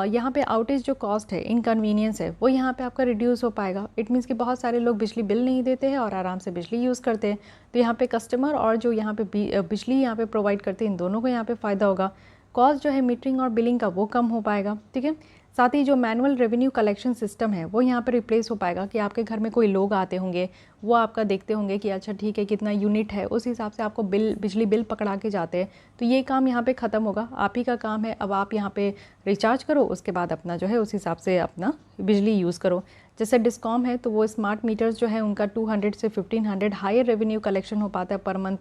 [SPEAKER 1] यहाँ पे आउटेज जो कॉस्ट है, इनकन्वीनियंस है, वो यहाँ पे आपका रिड्यूस हो पाएगा। इट मीन्स कि बहुत सारे लोग बिजली बिल नहीं देते हैं और आराम से बिजली यूज़ करते हैं। तो यहाँ पे कस्टमर और जो यहाँ पे बिजली यहाँ पे प्रोवाइड करते हैं इन दोनों को यहाँ पे फ़ायदा होगा। कॉस्ट जो है मीटरिंग और बिलिंग का वो कम हो पाएगा। ठीक है, साथ ही जो मैनुअल रेवेन्यू कलेक्शन सिस्टम है वो यहाँ पर रिप्लेस हो पाएगा कि आपके घर में कोई लोग आते होंगे, वो आपका देखते होंगे कि अच्छा ठीक है कितना यूनिट है, उस हिसाब से आपको बिजली बिल पकड़ा के जाते हैं। तो ये काम यहाँ पे ख़त्म होगा, आप ही का काम है। अब आप यहाँ पे रिचार्ज करो, उसके बाद अपना जो है उस हिसाब से अपना बिजली यूज़ करो। जैसे डिस्कॉम है तो वो स्मार्ट मीटर्स जो है उनका 200 से 1500 हायर रेवेन्यू कलेक्शन हो पाता है पर मंथ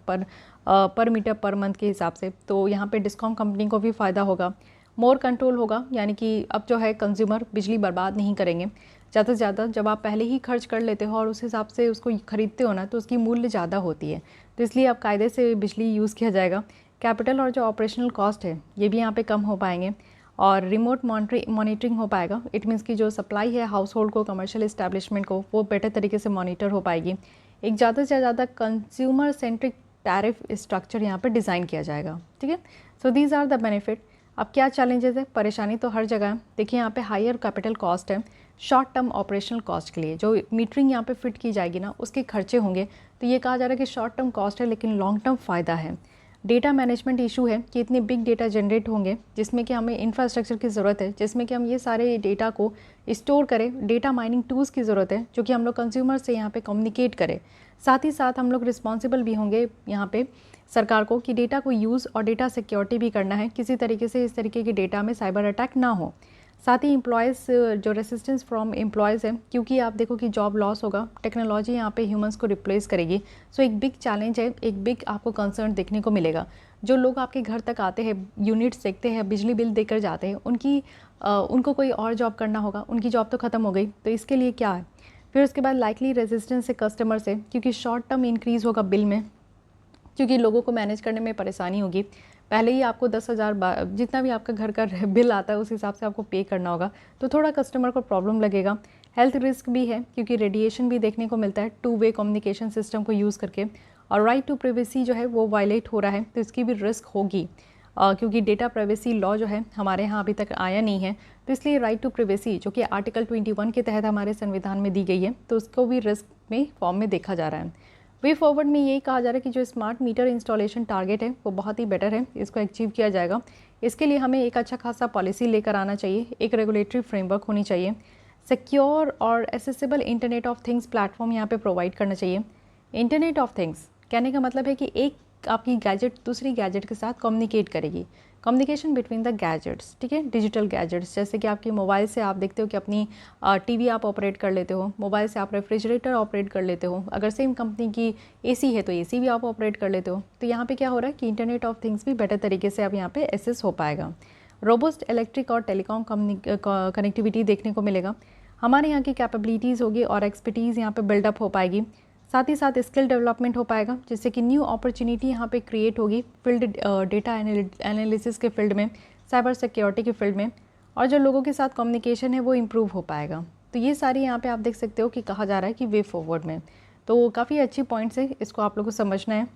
[SPEAKER 1] पर मीटर पर मंथ के हिसाब से। तो यहाँ पे डिस्कॉम कंपनी को भी फ़ायदा होगा। मोर कंट्रोल होगा, यानी कि अब जो है कंज्यूमर बिजली बर्बाद नहीं करेंगे। ज़्यादा से ज़्यादा जब आप पहले ही खर्च कर लेते हो और उस हिसाब से उसको ख़रीदते हो ना तो उसकी मूल्य ज़्यादा होती है, तो इसलिए अब कायदे से बिजली यूज़ किया जाएगा। कैपिटल और जो ऑपरेशनल कॉस्ट है ये भी यहाँ पे कम हो पाएंगे और रिमोट मॉनिटरिंग हो पाएगा। इट मीन्स कि जो सप्लाई है हाउस होल्ड को, कमर्शियल इस्टेब्लिशमेंट को, वो बेटर तरीके से मॉनिटर हो पाएगी। एक ज़्यादा से ज़्यादा कंज्यूमर सेंट्रिक टैरिफ स्ट्रक्चर यहाँ पर डिज़ाइन किया जाएगा। ठीक है, so these are the benefit. अब क्या चैलेंजेस है? परेशानी तो हर जगह है। देखिए यहाँ पे हायर कैपिटल कॉस्ट है शॉर्ट टर्म ऑपरेशनल कॉस्ट के लिए। जो मीटरिंग यहाँ पे फिट की जाएगी ना उसके खर्चे होंगे, तो ये कहा जा रहा है कि शॉर्ट टर्म कॉस्ट है लेकिन लॉन्ग टर्म फ़ायदा है। डेटा मैनेजमेंट इशू है कि इतने बिग डेटा जनरेट होंगे जिसमें कि हमें इंफ्रास्ट्रक्चर की ज़रूरत है, जिसमें कि हम ये सारे डेटा को स्टोर करें। डेटा माइनिंग टूल्स की ज़रूरत है जो कि हम लोग कंज्यूमर से यहाँ पे कम्युनिकेट करें। साथ ही साथ हम लोग रिस्पॉन्सिबल भी होंगे यहाँ पे सरकार को कि डेटा को यूज़ और डेटा सिक्योरिटी भी करना है, किसी तरीके से इस तरीके के डेटा में साइबर अटैक ना हो। साथ ही एम्प्लॉयज़ जो रेसिस्टेंस फ्रॉम एम्प्लॉयज़ है, क्योंकि आप देखो कि जॉब लॉस होगा, टेक्नोलॉजी यहाँ पे ह्यूमंस को रिप्लेस करेगी। सो एक बिग चैलेंज है, एक बिग आपको कंसर्न देखने को मिलेगा। जो लोग आपके घर तक आते हैं, यूनिट्स देखते हैं, बिजली बिल देकर जाते हैं, उनको कोई और जॉब करना होगा, उनकी जॉब तो ख़त्म हो गई, तो इसके लिए क्या है? फिर उसके बाद लाइकली रेजिस्टेंस से कस्टमर से, क्योंकि शॉर्ट टर्म इंक्रीज़ होगा बिल में, क्योंकि लोगों को मैनेज करने में परेशानी होगी। पहले ही आपको 10,000 जितना भी आपका घर का बिल आता है उस हिसाब से आपको पे करना होगा, तो थोड़ा कस्टमर को प्रॉब्लम लगेगा। हेल्थ रिस्क भी है क्योंकि रेडिएशन भी देखने को मिलता है 2 वे कम्युनिकेशन सिस्टम को यूज़ करके, और राइट टू प्राइवेसी जो है वो वायलेट हो रहा है, तो इसकी भी रिस्क होगी। क्योंकि डेटा प्राइवेसी लॉ जो है हमारे यहाँ अभी तक आया नहीं है, तो इसलिए राइट टू प्राइवेसी जो कि आर्टिकल 21 के तहत हमारे संविधान में दी गई है, तो उसको भी रिस्क में फॉर्म में देखा जा रहा है। वे फॉरवर्ड में यही कहा जा रहा है कि जो स्मार्ट मीटर इंस्टॉलेशन टारगेट है वो बहुत ही बेटर है, इसको अचीव किया जाएगा। इसके लिए हमें एक अच्छा खासा पॉलिसी लेकर आना चाहिए, एक रेगुलेटरी फ्रेमवर्क होनी चाहिए, सिक्योर और accessible internet of things platform यहाँ पे प्रोवाइड करना चाहिए। इंटरनेट ऑफ थिंग्स कहने का मतलब है कि एक आपकी गैजेट दूसरी गैजेट के साथ कम्युनिकेट करेगी, कम्युनिकेशन बिटवीन द गैजेट्स। ठीक है, डिजिटल गैजेट्स, जैसे कि आपकी मोबाइल से आप देखते हो कि अपनी टीवी आप ऑपरेट कर लेते हो, मोबाइल से आप रेफ्रिजरेटर ऑपरेट कर लेते हो, अगर सेम कंपनी की एसी है तो एसी भी आप ऑपरेट कर लेते हो। तो यहाँ पे क्या हो रहा है कि इंटरनेट ऑफ थिंग्स भी बेटर तरीके से अब यहाँ पे एसेस हो पाएगा। रोबस्ट इलेक्ट्रिक और टेलीकॉम कनेक्टिविटी देखने को मिलेगा, हमारे यहाँ की कैपेबिलिटीज़ होगी और एक्सपर्टीज़ यहाँ पे बिल्डअप हो पाएगी। साथ ही साथ स्किल डेवलपमेंट हो पाएगा, जिससे कि न्यू अपॉर्चुनिटी यहाँ पे क्रिएट होगी फील्ड डेटा एनालिसिस के फील्ड में, साइबर सिक्योरिटी के फील्ड में, और जो लोगों के साथ कम्युनिकेशन है वो इम्प्रूव हो पाएगा। तो ये सारी यहाँ पे आप देख सकते हो कि कहा जा रहा है कि वे फॉरवर्ड में, तो काफ़ी अच्छी पॉइंट्स है, इसको आप लोगों को समझना है।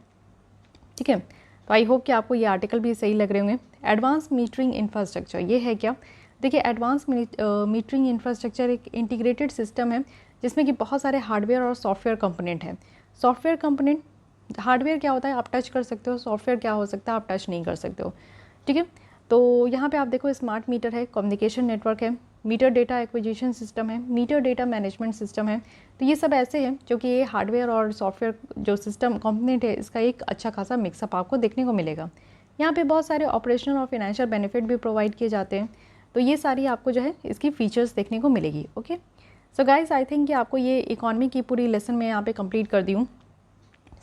[SPEAKER 1] ठीक है, तो आई होप कि आपको ये आर्टिकल भी सही लग रहे होंगे। एडवांस मीटरिंग इंफ्रास्ट्रक्चर ये है क्या? देखिए, एडवांस मीटरिंग इंफ्रास्ट्रक्चर एक इंटीग्रेटेड सिस्टम है जिसमें कि बहुत सारे हार्डवेयर और सॉफ्टवेयर कंपोनेंट हैं। सॉफ्टवेयर कंपोनेंट, हार्डवेयर क्या होता है आप टच कर सकते हो, सॉफ्टवेयर क्या हो सकता है आप टच नहीं कर सकते हो। ठीक है, तो यहाँ पे आप देखो स्मार्ट मीटर है, कम्युनिकेशन नेटवर्क है, मीटर डेटा एक्विजिशन सिस्टम है, मीटर डेटा मैनेजमेंट सिस्टम है। तो ये सब ऐसे हैं जो कि ये हार्डवेयर और सॉफ्टवेयर जो सिस्टम कंपोनेंट है इसका एक अच्छा खासा मिक्सअप आपको देखने को मिलेगा। यहाँ पे बहुत सारे ऑपरेशनल और फाइनेंशियल बेनिफिट भी प्रोवाइड किए जाते हैं। तो ये सारी आपको जो है इसकी फीचर्स देखने को मिलेगी। Okay, so guys I think कि आपको ये इकॉनमी की पूरी लेसन मैं यहाँ पे कंप्लीट कर दी हूँ।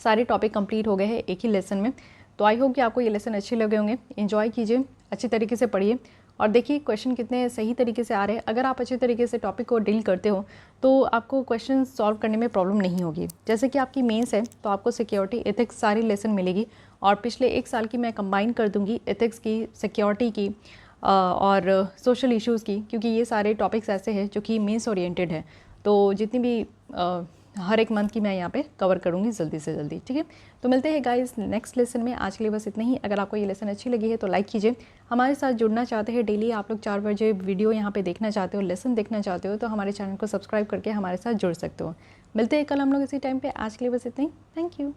[SPEAKER 1] सारे टॉपिक कंप्लीट हो गए हैं एक ही लेसन में। तो आई होप कि आपको ये लेसन अच्छे लगे होंगे। एंजॉय कीजिए, अच्छी तरीके से पढ़िए और देखिए क्वेश्चन कितने सही तरीके से आ रहे हैं। अगर आप अच्छे तरीके से टॉपिक को डील करते हो तो आपको क्वेश्चन सॉल्व करने में प्रॉब्लम नहीं होगी। जैसे कि आपकी मेंस है तो आपको सिक्योरिटी एथिक्स सारी लेसन मिलेगी और पिछले 1 साल की मैं कंबाइन कर दूंगी, एथिक्स की, सिक्योरिटी की और सोशल इश्यूज़ की, क्योंकि ये सारे टॉपिक्स ऐसे हैं जो कि मेंस ओरिएंटेड है। तो जितनी भी हर एक मंथ की मैं यहाँ पे कवर करूँगी जल्दी से जल्दी। ठीक है, तो मिलते हैं गाइस नेक्स्ट लेसन में। आज के लिए बस इतना ही। अगर आपको ये लेसन अच्छी लगी है तो लाइक कीजिए। हमारे साथ जुड़ना चाहते हैं डेली, आप लोग 4 बजे वीडियो यहाँ पे देखना चाहते हो, लेसन देखना चाहते हो, तो हमारे चैनल को सब्सक्राइब करके हमारे साथ जुड़ सकते हो। मिलते हैं कल हम लोग इसी टाइम पे। आज के लिए बस इतना ही। Thank you.